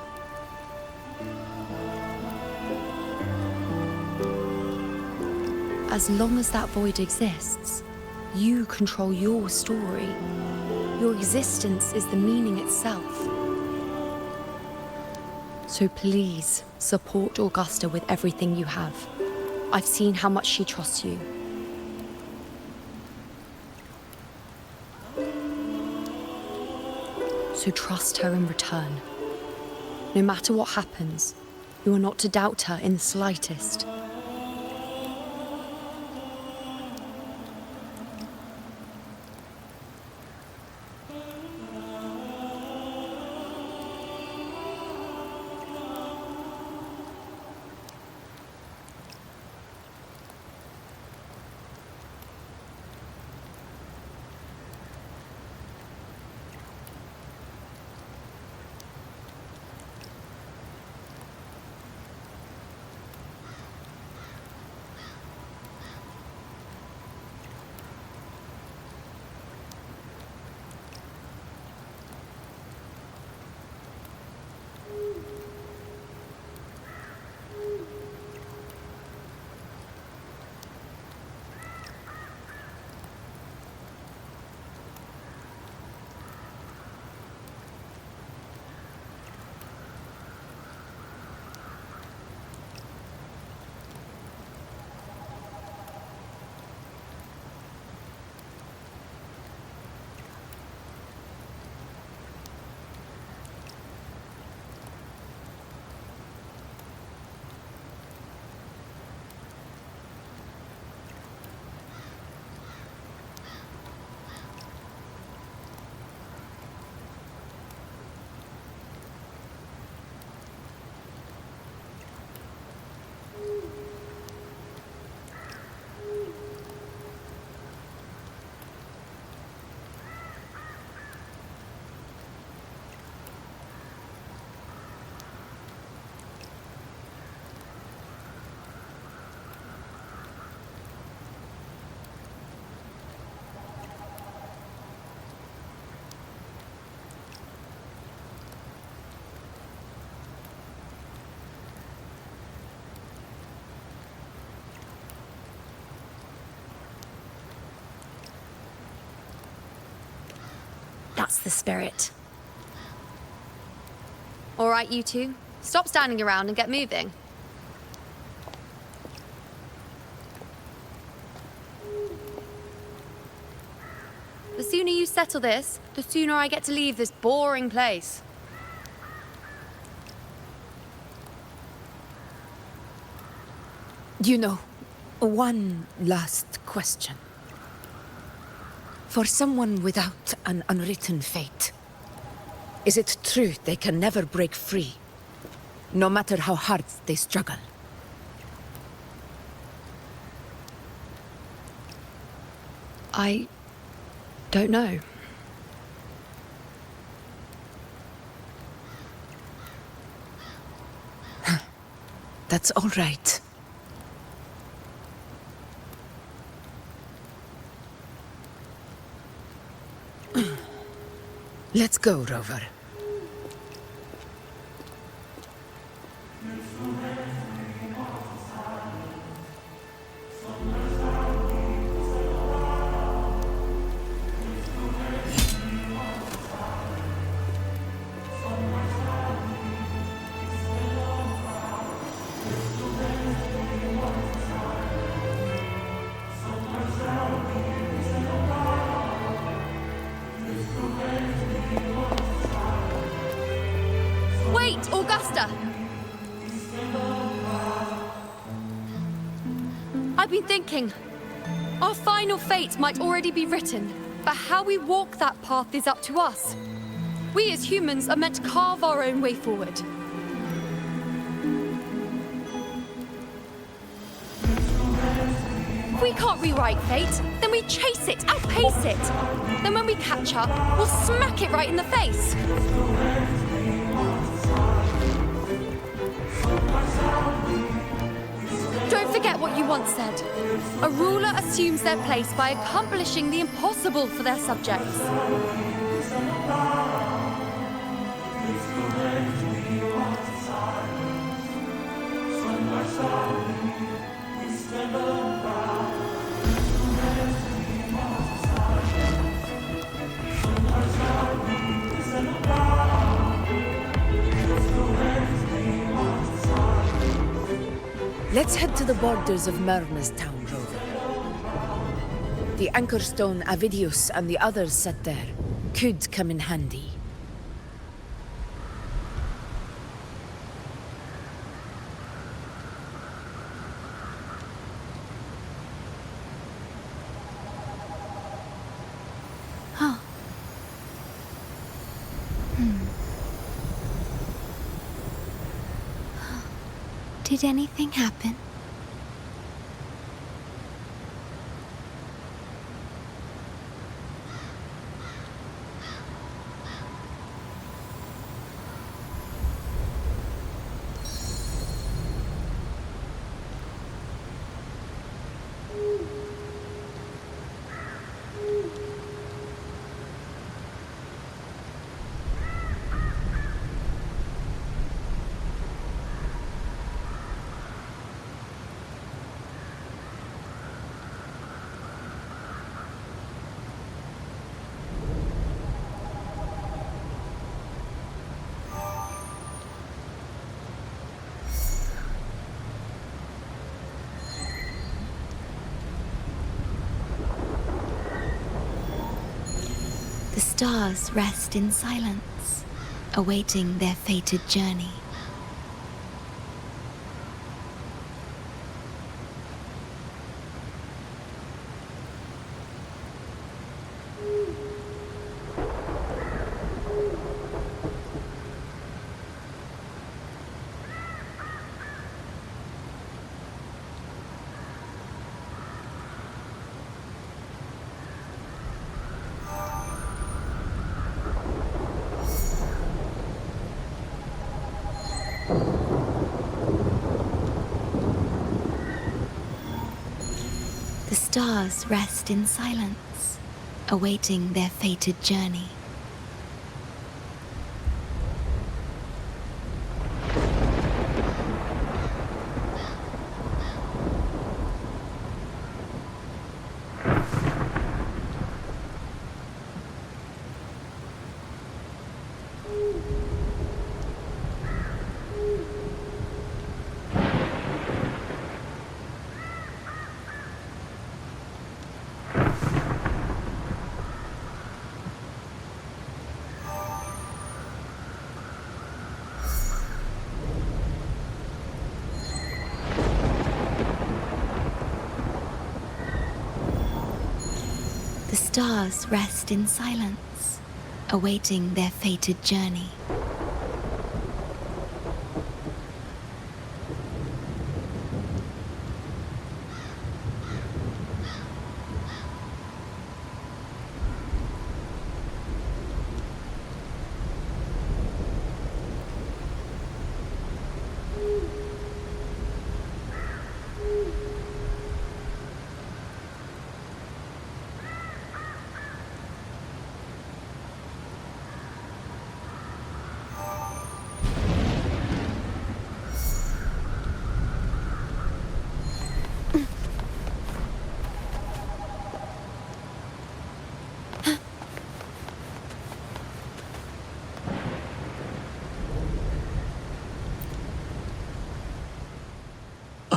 As long as that void exists, you control your story. Your existence is the meaning itself. So please, support Augusta with everything you have. I've seen how much she trusts you. So trust her in return. No matter what happens, you are not to doubt her in the slightest. That's the spirit. All right, you two. Stop standing around and get moving. The sooner you settle this, the sooner I get to leave this boring place. You know, one last question. For someone without an unwritten fate, is it true they can never break free, no matter how hard they struggle? I don't know. That's all right. Let's go, Rover. Wait, Augusta! I've been thinking. Our final fate might already be written, but how we walk that path is up to us. We as humans are meant to carve our own way forward. If we can't rewrite fate, then we chase it, outpace it. Then when we catch up, we'll smack it right in the face. Don't forget what you want. once said, a ruler assumes their place by accomplishing the impossible for their subjects. Let's head to the borders of Myrna's town, Rover. The anchor stone Avidius and the others set there could come in handy. Huh. Did anything happen? The stars rest in silence, awaiting their fated journey. The stars rest in silence, awaiting their fated journey. The stars rest in silence, awaiting their fated journey.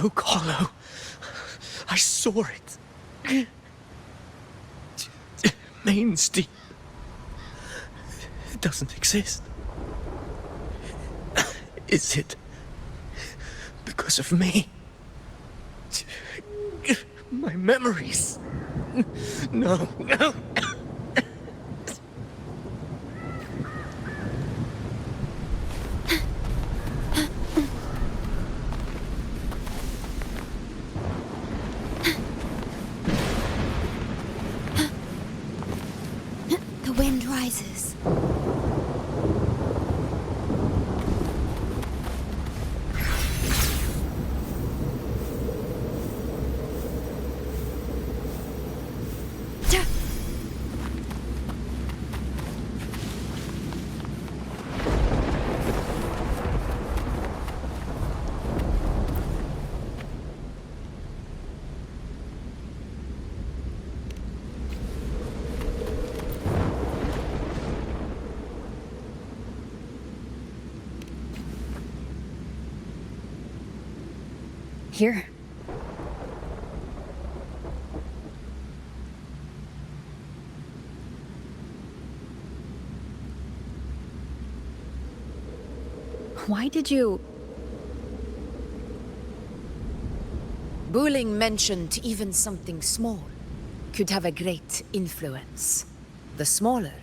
Oak Hollow. I saw it. Main Street. It doesn't exist. Is it because of me? My memories. No, no. The wind rises. Here. Why did you... Buling mentioned even something small could have a great influence. The smaller,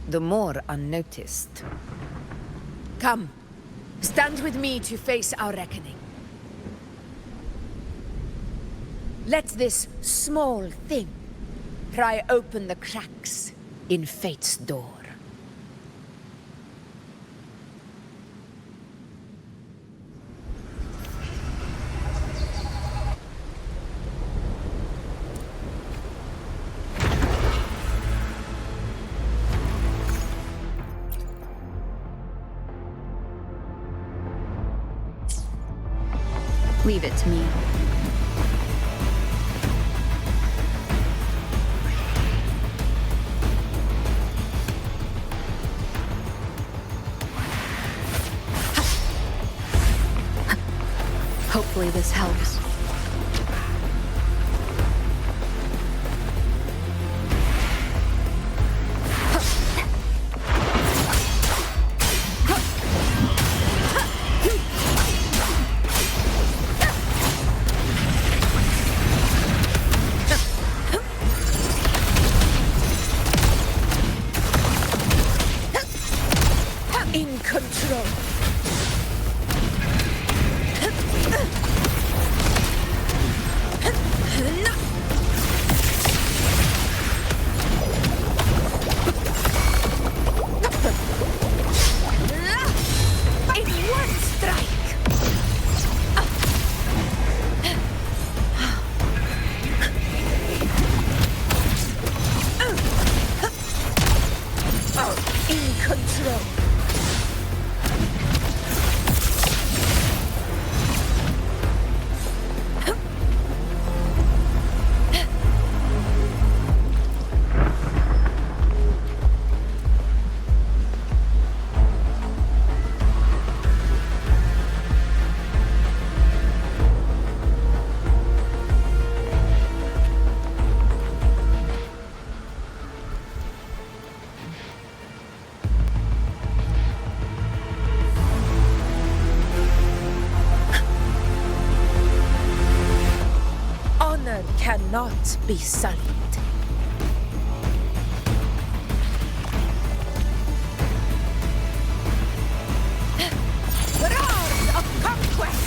the more unnoticed. Come, stand with me to face our reckoning. Let this small thing pry open the cracks in fate's door. Leave it to me. Hopefully this helps. In control. In one strike. In control. Honor cannot be sullied. Roars of conquest!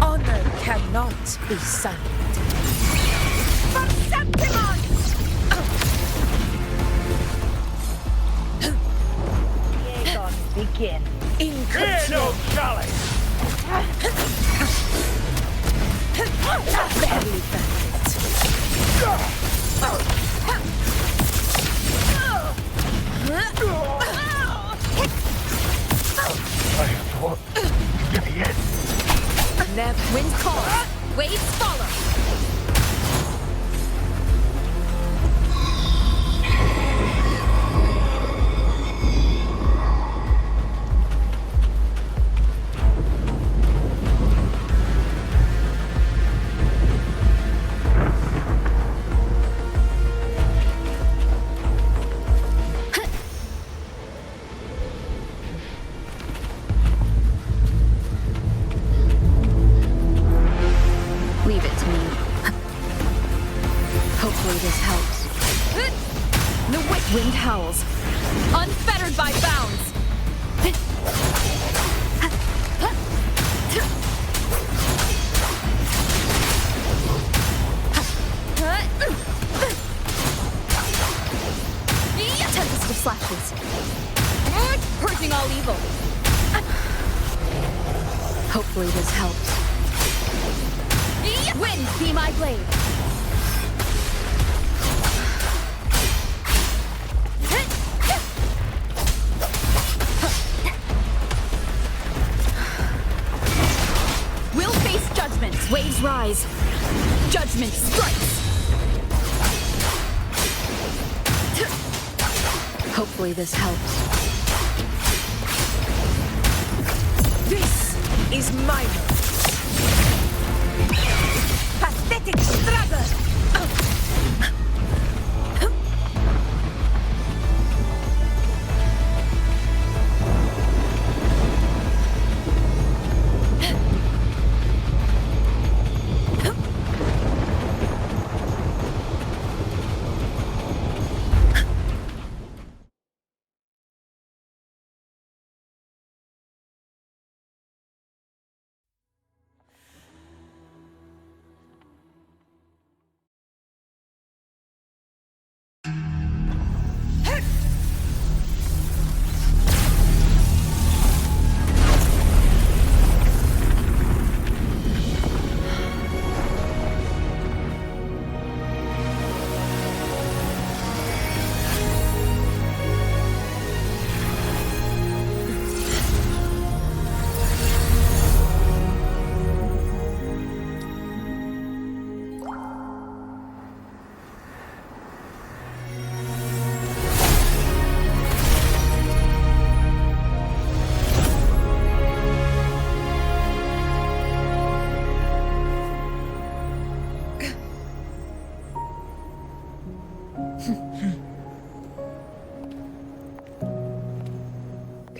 Honor cannot be sullied. For Septimon! Aegon begin. In Fear no challenge! Barely I thought to the end. Never. Wind calls. Waves follow. Leave it to me. Hopefully this helps. The wind howls, unfettered by bounds. Tempest of slashes. Purging all evil. Hopefully this helps. Wind, be my blade. We'll face judgment. Waves rise. Judgment strikes. Hopefully this helps. This is my pathetic struggle.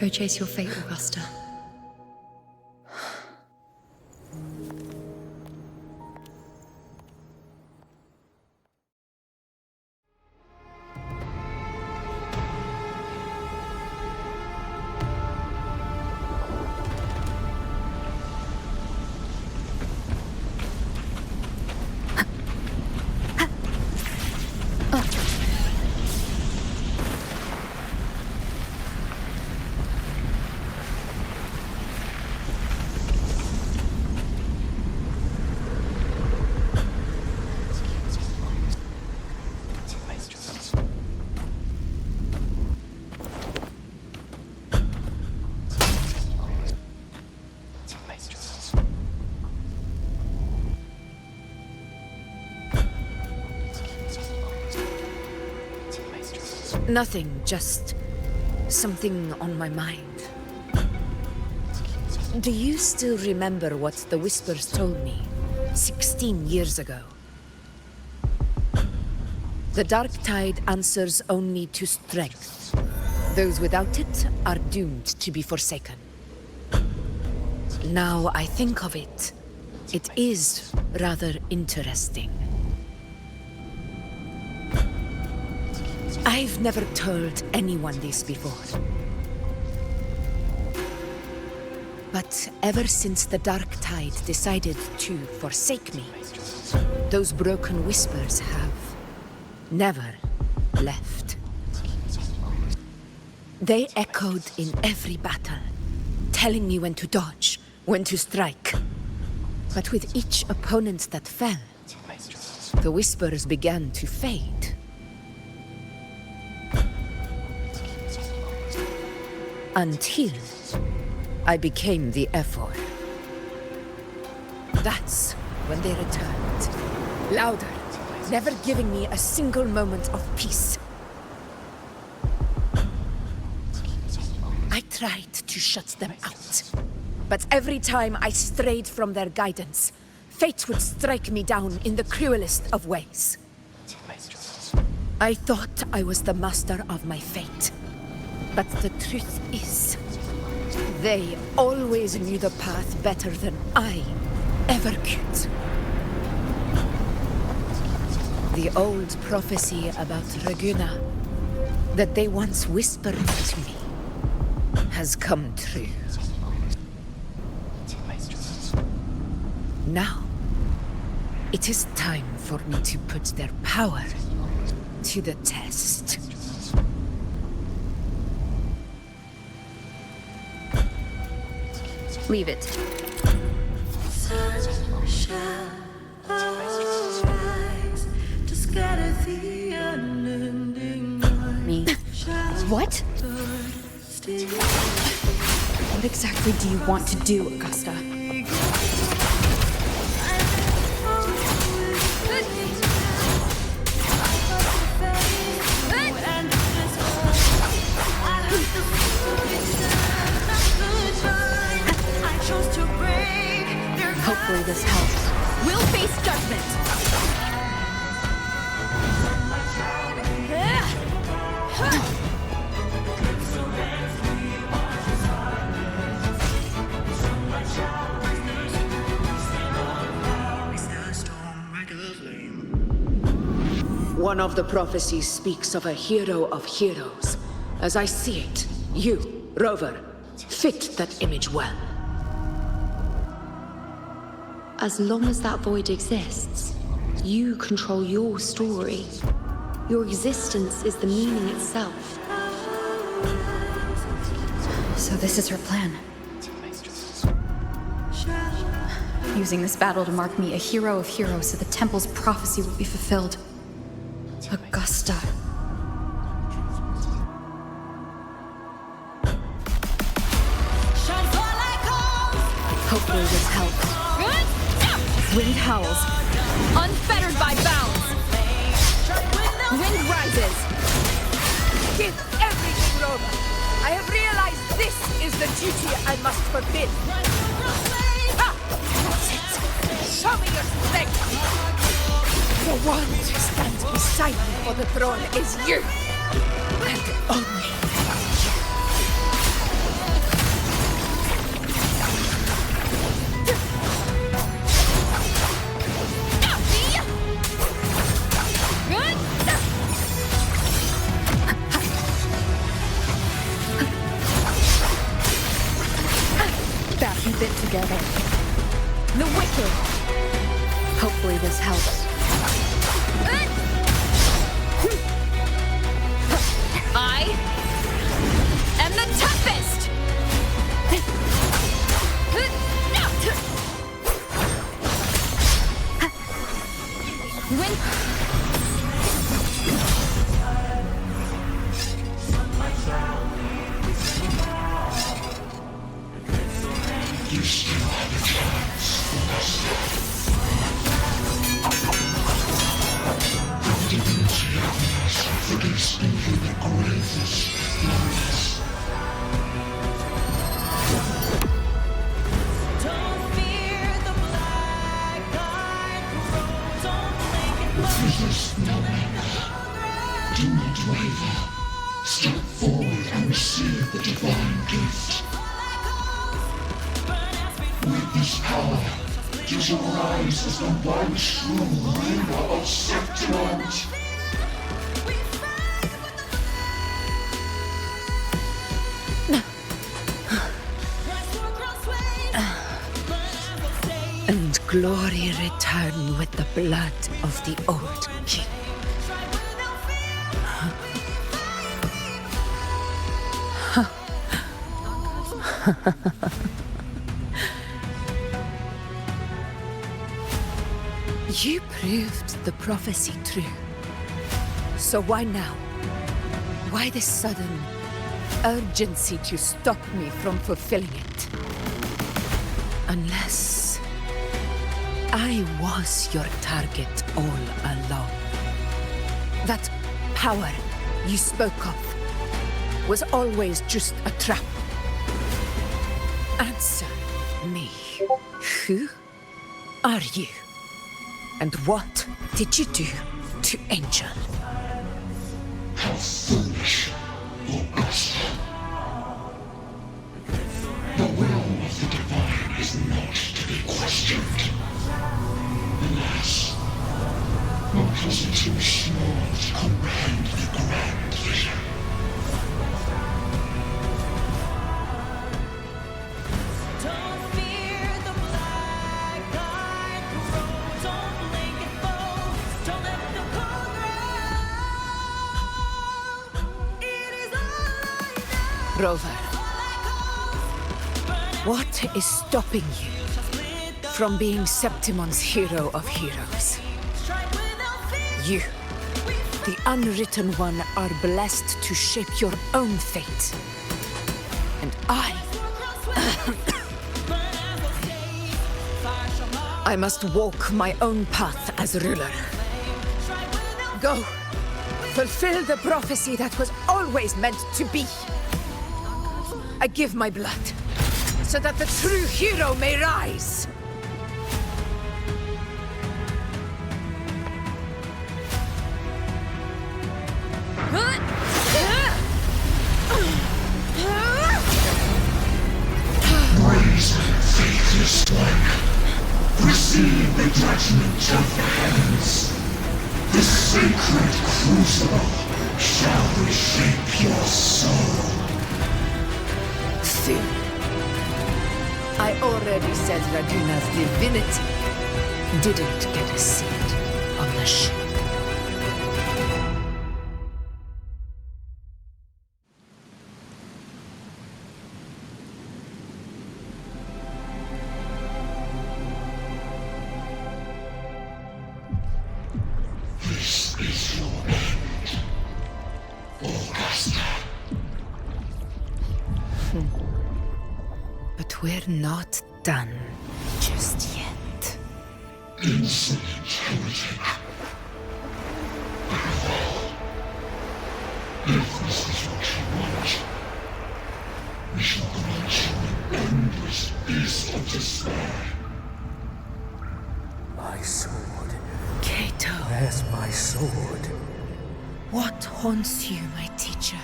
Go chase your fate, Augusta. Nothing, just something on my mind. Do you still remember what the Whispers told me 16 years ago? The Dark Tide answers only to strength. Those without it are doomed to be forsaken. Now I think of it, it is rather interesting. I've never told anyone this before. But ever since the Dark Tide decided to forsake me, those broken whispers have never left. They echoed in every battle, telling me when to dodge, when to strike. But with each opponent that fell, the whispers began to fade. Until I became the Ephor. That's when they returned. Louder, never giving me a single moment of peace. I tried to shut them out. But every time I strayed from their guidance, fate would strike me down in the cruelest of ways. I thought I was the master of my fate. But the truth is, they always knew the path better than I ever could. The old prophecy about Reguna, that they once whispered to me, has come true. Now, it is time for me to put their power to the test. Leave it. Me. What? What exactly do you want to do, Augusta? Hopefully this helps. We'll face judgment. One of the prophecies speaks of a hero of heroes. As I see it, you, Rover, fit that image well. As long as that void exists, you control your story. Your existence is the meaning itself. So this is her plan. Using this battle to mark me a hero of heroes so the temple's prophecy will be fulfilled. Augusta. Hopefully this helps. Wind howls. Unfettered by bounds. Wind rises. Give everything, Rover. I have realized this is the duty I must fulfill. Ah, that's it. Show me your strength. The one to stand beside me for the throne is you. And only you. Back and bit together. The wicked. Hopefully this helps. I am the toughest! You still have a chance, the divinity of mercy forgives even the gravest blunders. Resist no longer. Do not waver. Step forward and receive the divine gift. With this power, you shall rise as the one true ruler of Septimont. And glory return with the blood of the old king. You proved the prophecy true. So why now? Why this sudden urgency to stop me from fulfilling it? Unless I was your target all along. That power you spoke of was always just a trap. Answer me. Who are you? And what did you do to Angel? How foolish, Augusta. The will of the divine is not to be questioned. Alas, one wasn't too small to comprehend the grand vision. Rover. What is stopping you from being Septimon's hero of heroes? You, the unwritten one, are blessed to shape your own fate. And I must walk my own path as ruler. Go, fulfill the prophecy that was always meant to be. I give my blood, so that the true hero may rise. Brazen, faithless one, receive the judgment of the heavens. The sacred crucible shall reshape your soul. Soon. I already said Raguna's divinity didn't get a seat on the ship. This is your end, Augusta. But we're not done just yet. Insolent heretic. Very well. If this is what you want, we shall grant you an endless peace of despair. My sword. Cato. Where's my sword? What haunts you, my teacher?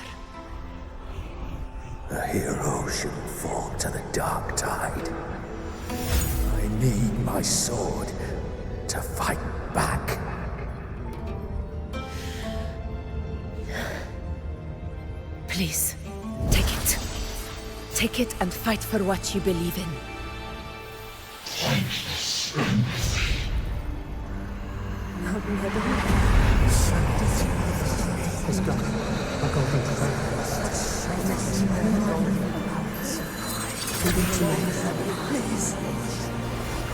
A hero shouldn't fall to the dark tide. I need my sword to fight back. Please, take it. Take it and fight for what you believe in. Thankless empathy. Please.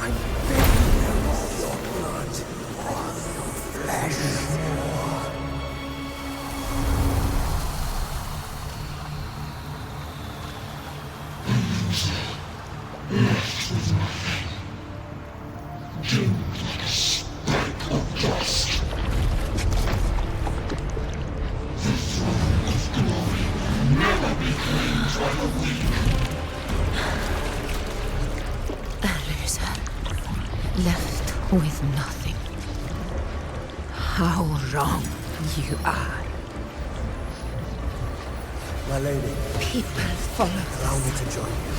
I'm begging you, your blood, your flesh. Left with nothing. Dimmed like a speck of dust. The throne of glory will never be claimed by the weak. A loser, left with nothing. How wrong you are. My lady. People follow Allow me to join you.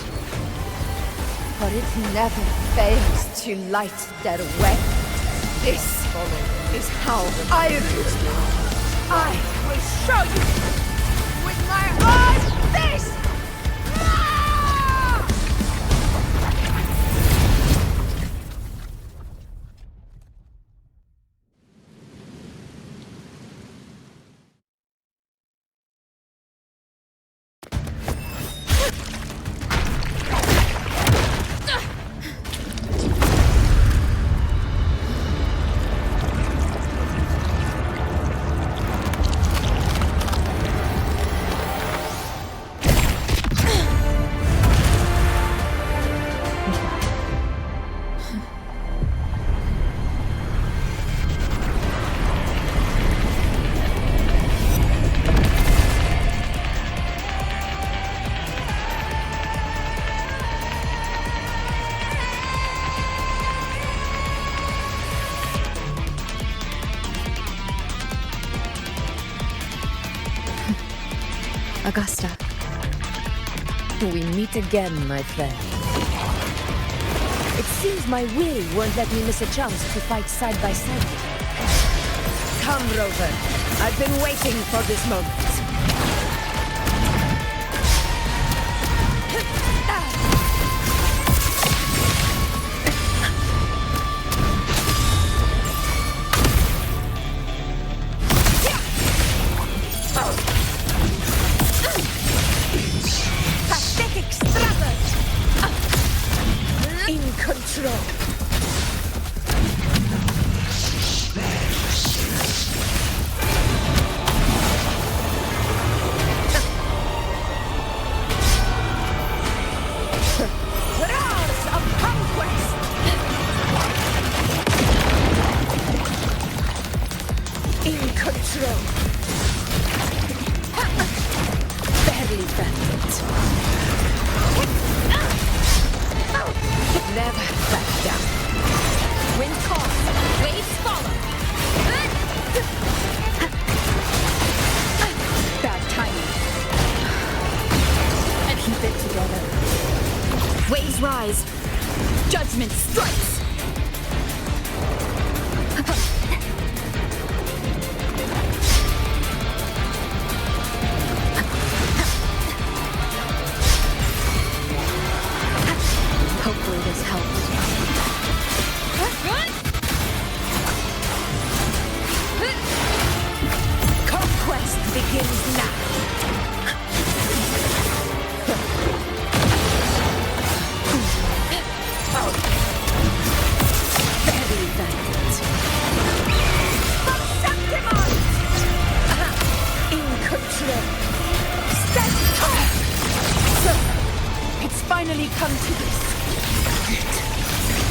For it never fails to light their way. This is how I rule. I will show you with my own fist! Augusta. We meet again, my friend. It seems my will won't let me miss a chance to fight side by side with you. Come, Rover. I've been waiting for this moment. Pathetic struggle! control. Roars of conquest! In control. Barely felt it. Never back down. Wind calls, waves follow. Bad timing. And keep it together. Waves rise. Judgment strikes. Hopefully this helps. Conquest begins now. Very valiant. Septimon! In control. Stand tall! So, it's finally come to this.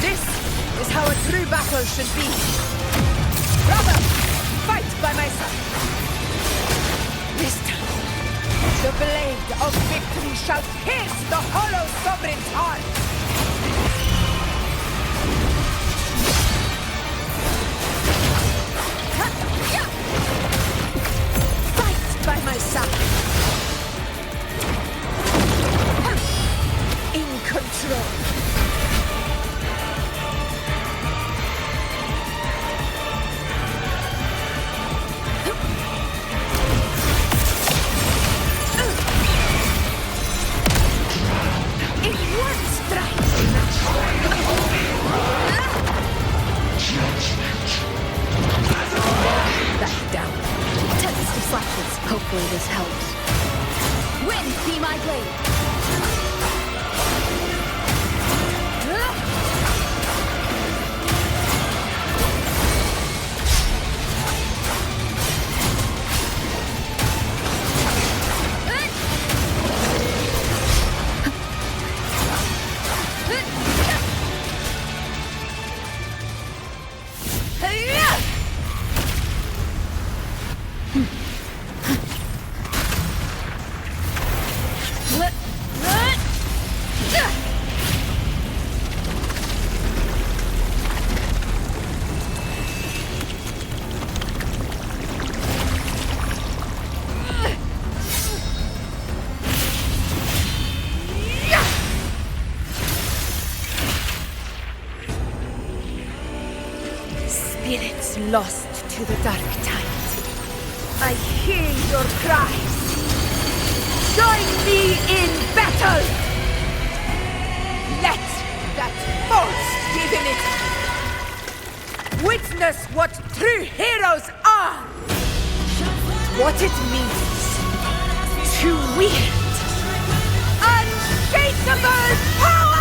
This is how a true battle should be. Brother, fight by my side. This time, the blade of victory shall pierce the hollow sovereign's heart. Fight by my side. In control. Back down. Tempest of flashes. Hopefully this helps. Wind be my blade. Spirits lost to the dark tide. I hear your cries. Join me in battle! Let that false divinity witness what true heroes are! What it means to wield unshakable power!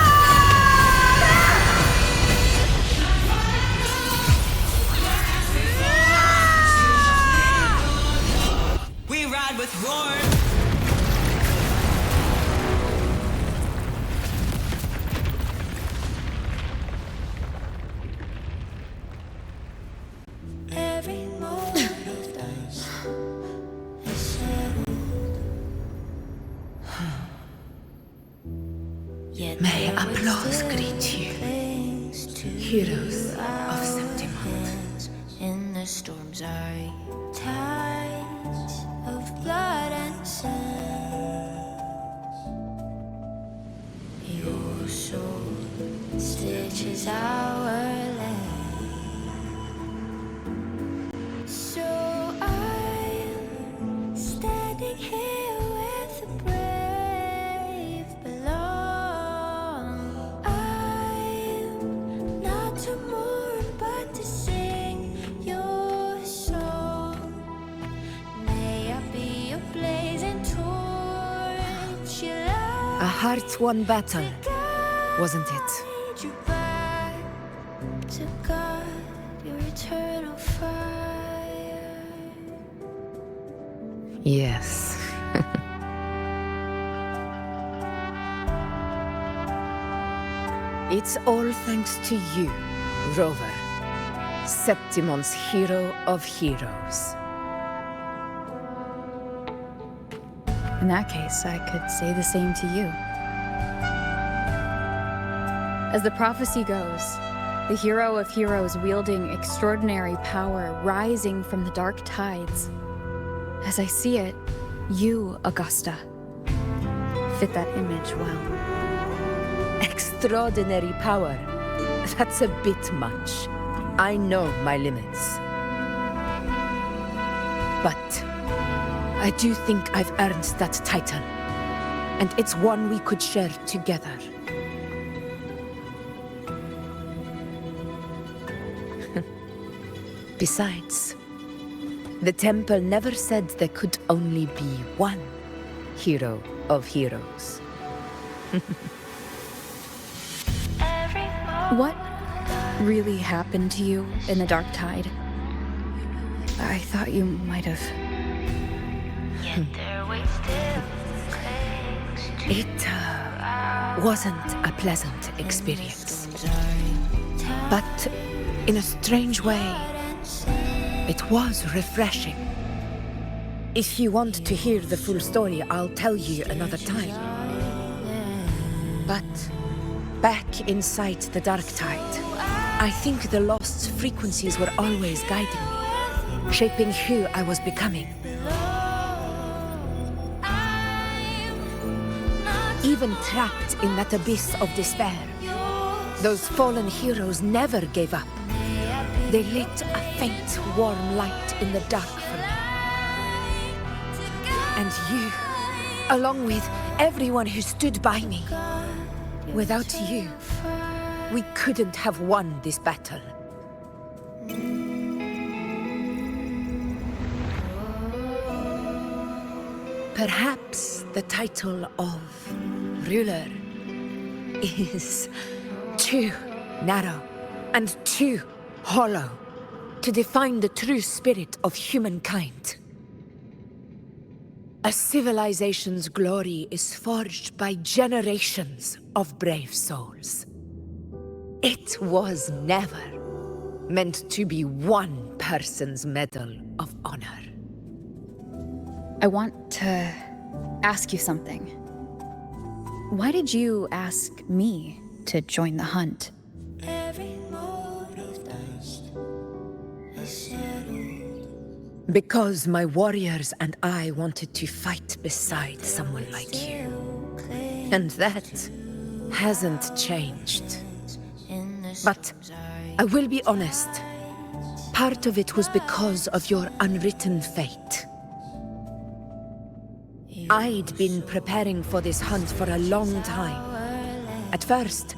We ride with roar. Every moment of dance is settled. Yet May there applause still greet you, clings to heroes our of Septimont. hands in the storm's eye. Tides of blood and sand. Your soul stitches our land. So I'm standing here where the brave belong. I'm not to mourn, but to sing your song. May I be a blazing torch, your A heart-won battle, wasn't it? light you back to guard your eternal fire. Yes. It's all thanks to you, Rover, Septimon's hero of heroes. In that case, I could say the same to you. As the prophecy goes, the hero of heroes wielding extraordinary power rising from the dark tides. As I see it, you, Augusta, fit that image well. Extraordinary power. That's a bit much. I know my limits. But I do think I've earned that title. And it's one we could share together. Besides, the temple never said there could only be one hero of heroes. What really happened to you in the Dark Tide? I thought you might have... It wasn't a pleasant experience. But in a strange way, it was refreshing. If you want to hear the full story, I'll tell you another time. But back inside the Dark Tide, I think the lost frequencies were always guiding me, shaping who I was becoming. Even trapped in that abyss of despair, those fallen heroes never gave up. They lit a faint, warm light in the dark for me. And you, along with everyone who stood by me. Without you, we couldn't have won this battle. Perhaps the title of ruler is too narrow and too hollow to define the true spirit of humankind. A civilization's glory is forged by generations of brave souls. It was never meant to be one person's medal of honor. I want to ask you something. Why did you ask me to join the hunt? Because my warriors and I wanted to fight beside someone like you. And that hasn't changed. But I will be honest. Part of it was because of your unwritten fate. I'd been preparing for this hunt for a long time. At first,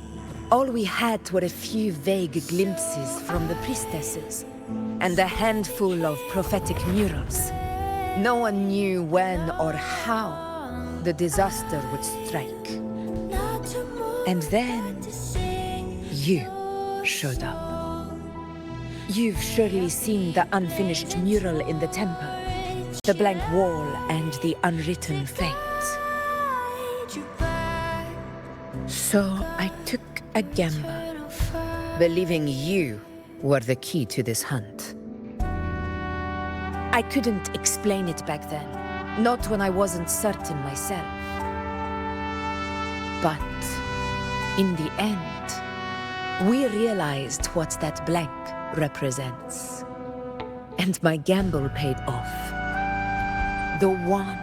all we had were a few vague glimpses from the priestesses, and a handful of prophetic murals. No one knew when or how the disaster would strike. And then, you showed up. You've surely seen the unfinished mural in the temple, the blank wall and the unwritten fate. So I took a gamble, believing you were the key to this hunt. I couldn't explain it back then, not when I wasn't certain myself. But in the end, we realized what that blank represents. And my gamble paid off. The one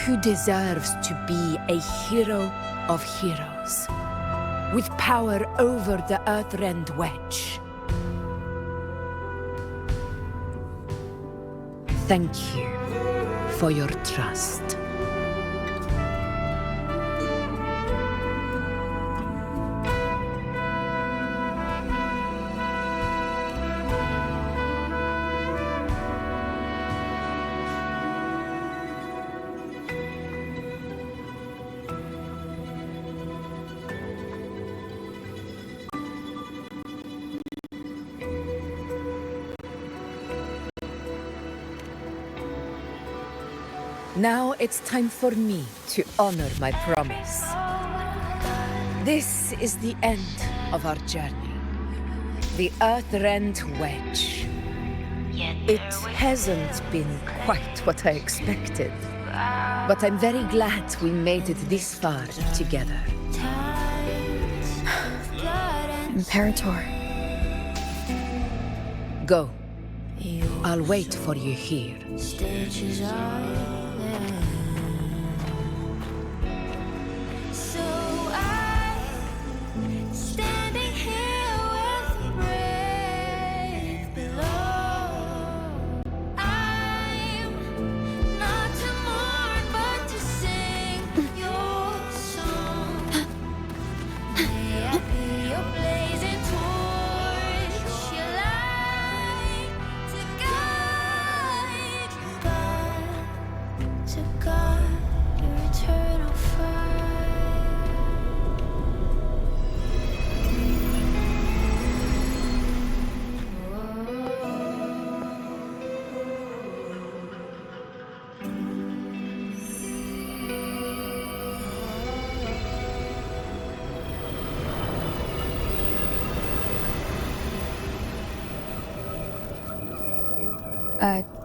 who deserves to be a hero of heroes, with power over the Earthrend Wedge. Thank you for your trust. Now it's time for me to honor my promise. This is the end of our journey. The Earth-rent wedge. It hasn't been quite what I expected, but I'm very glad we made it this far together. Imperator. Go. I'll wait for you here.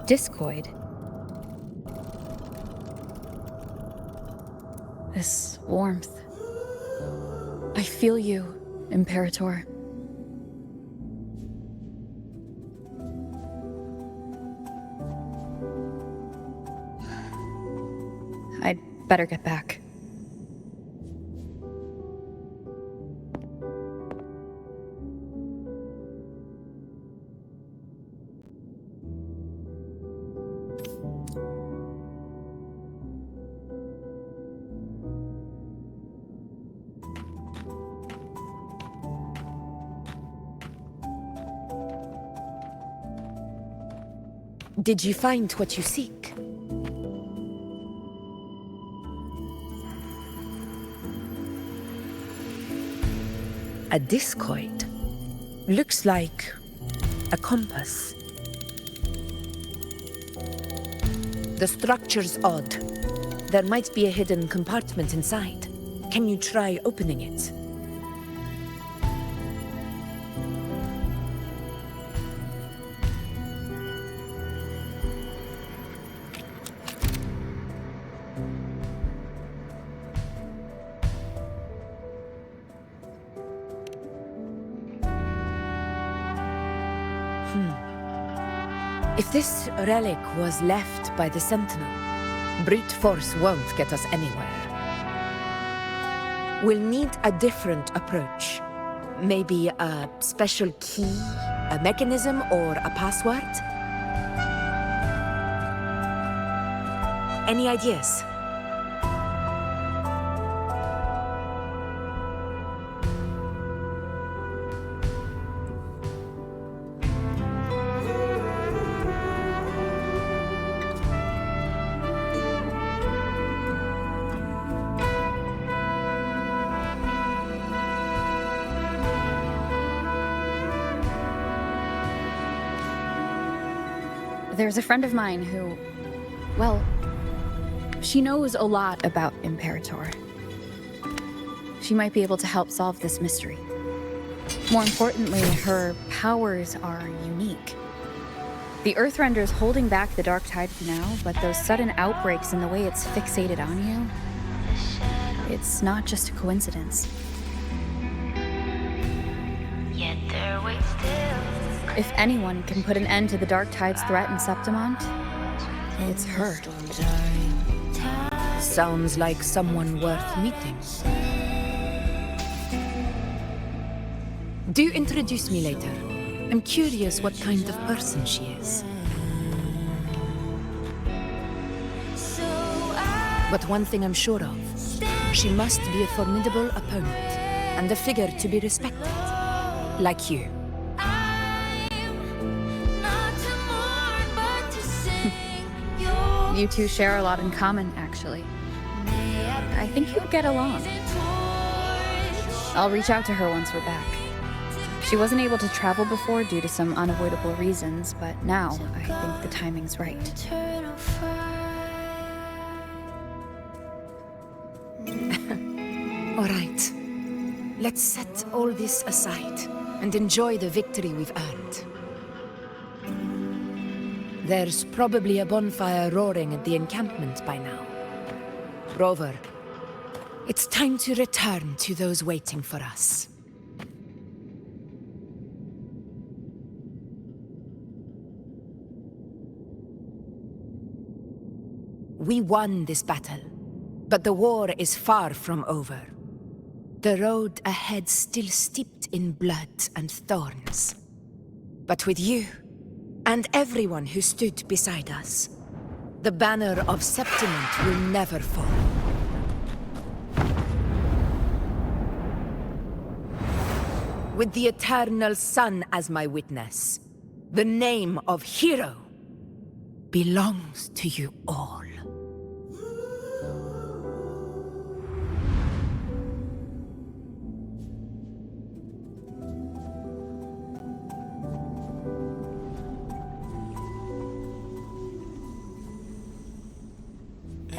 Discoid. This warmth. I feel you, Imperator. I'd better get back. Did you find what you seek? A discoid. Looks like a compass. The structure's odd. There might be a hidden compartment inside. Can you try opening it? If this relic was left by the Sentinel, brute force won't get us anywhere. We'll need a different approach. Maybe a special key, a mechanism, or a password? Any ideas? There's a friend of mine who, well, she knows a lot about Imperator. She might be able to help solve this mystery. More importantly, her powers are unique. The Earthrender's holding back the dark tide for now, but those sudden outbreaks and the way it's fixated on you, it's not just a coincidence. Yet there waits still. If anyone can put an end to the dark tide's threat in Septimont, it's her. Sounds like someone worth meeting. Do introduce me later. I'm curious what kind of person she is. But one thing I'm sure of, she must be a formidable opponent and a figure to be respected, like you. You two share a lot in common, actually. I think you'll get along. I'll reach out to her once we're back. She wasn't able to travel before due to some unavoidable reasons, but now I think the timing's right. All right. Let's set all this aside and enjoy the victory we've earned. There's probably a bonfire roaring at the encampment by now. Rover, it's time to return to those waiting for us. We won this battle, but the war is far from over. The road ahead still steeped in blood and thorns. But with you, and everyone who stood beside us, the banner of Septiment will never fall. With the eternal sun as my witness, the name of hero belongs to you all.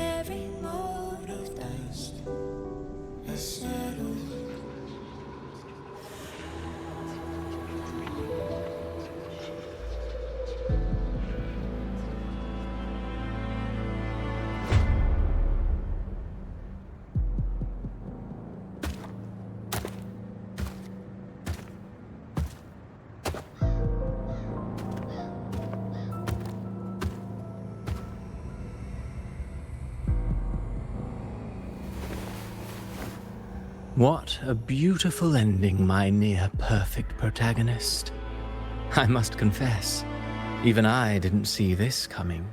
Every mote of dust is settled. What a beautiful ending, my near-perfect protagonist. I must confess, even I didn't see this coming.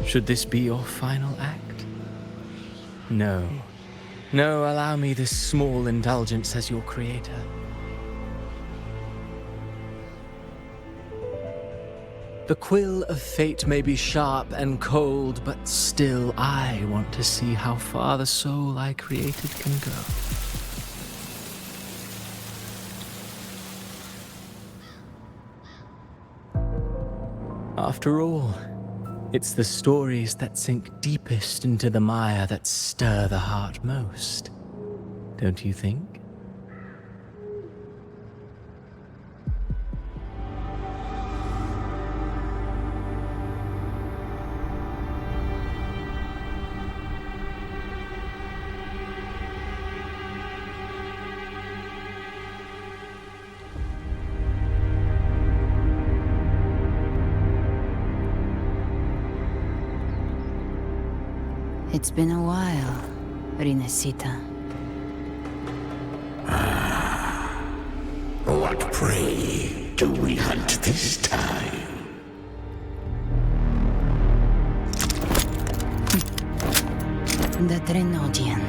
Should this be your final act? No. No, allow me this small indulgence as your creator. The quill of fate may be sharp and cold, but still I want to see how far the soul I created can go. After all, it's the stories that sink deepest into the mire that stir the heart most, don't you think? It's been a while, Rinesita. What prey do we hunt this time? The Drenodian.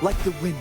Like the wind.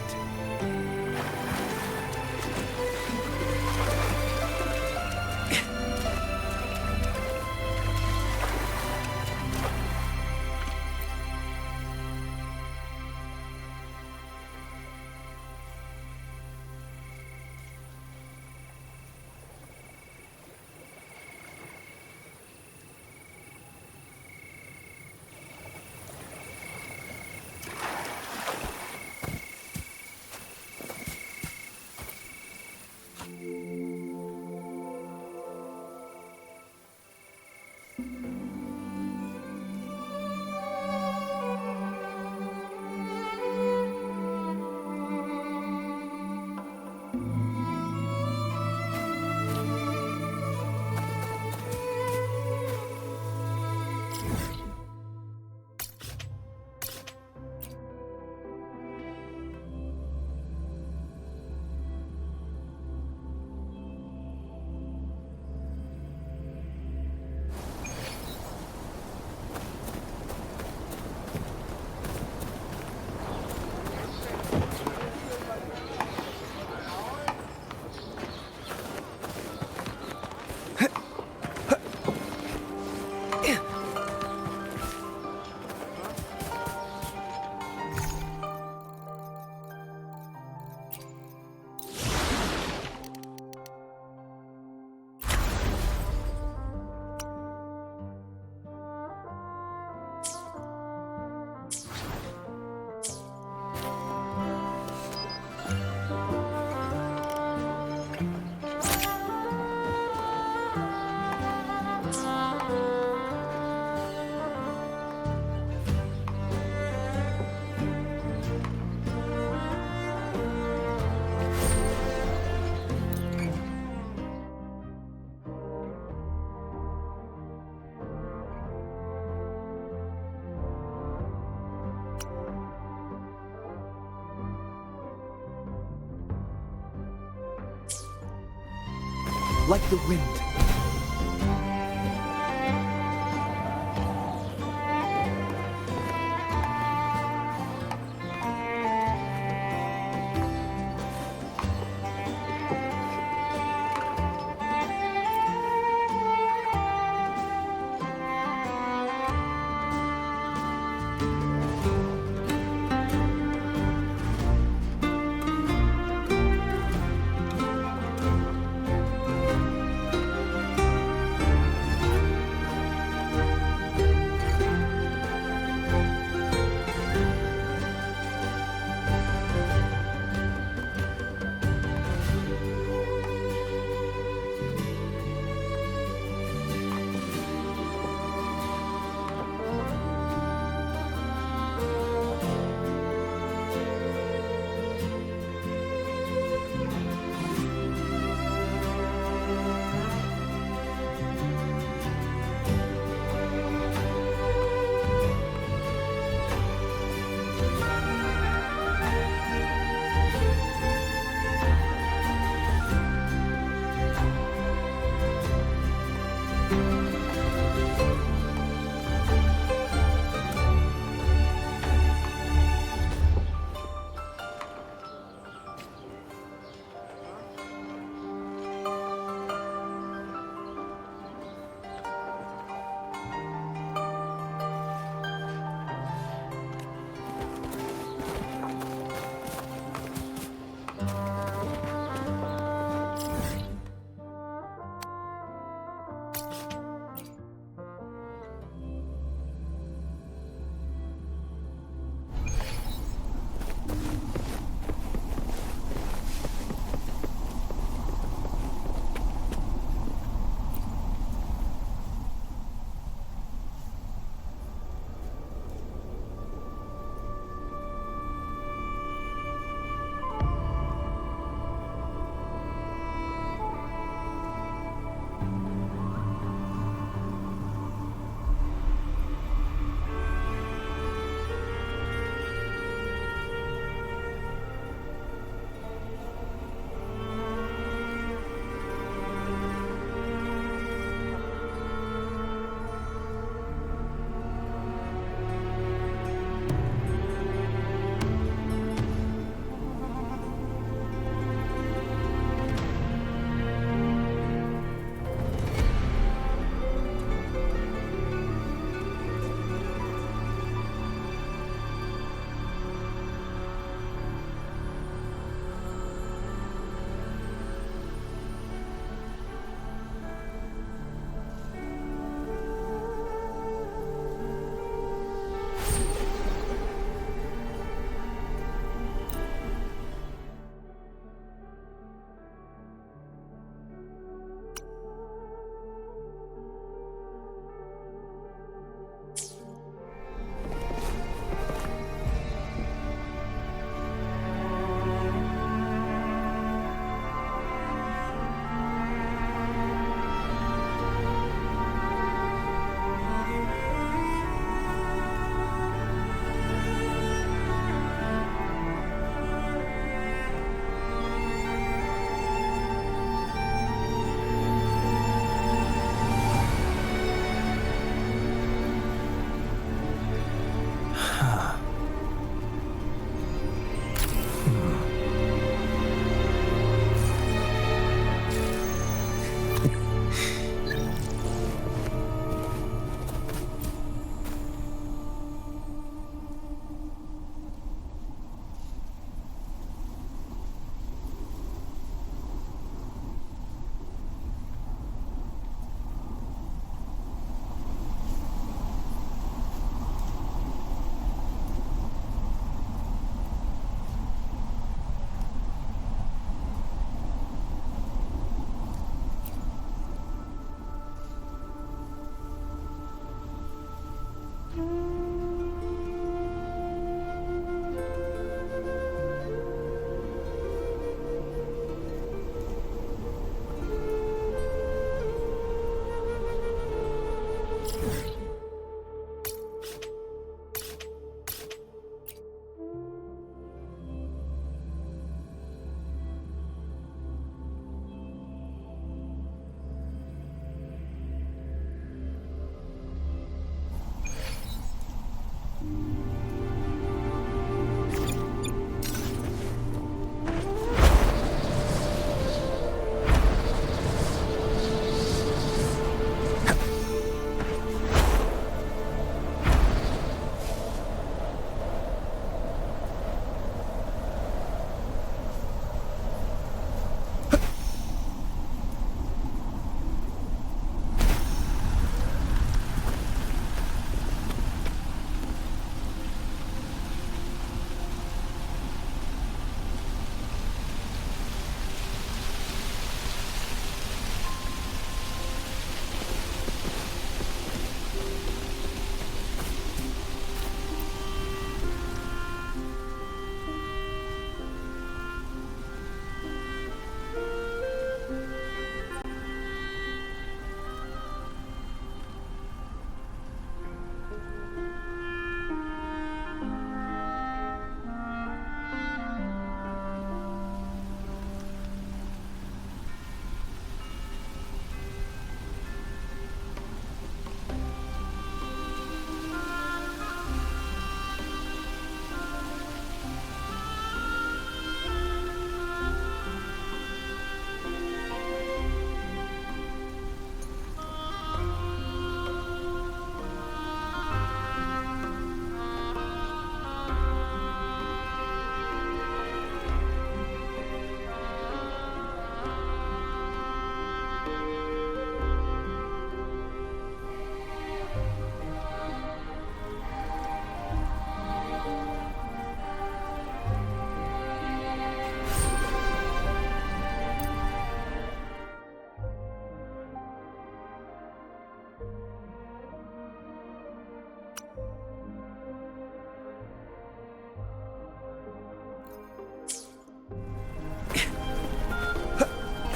Like the wind.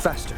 Faster.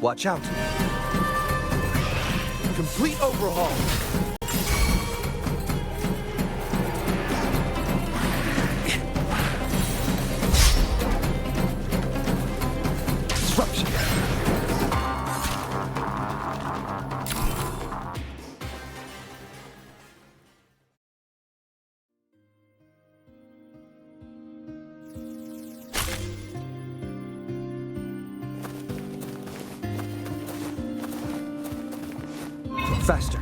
Watch out. Complete overhaul. Disruption. Faster.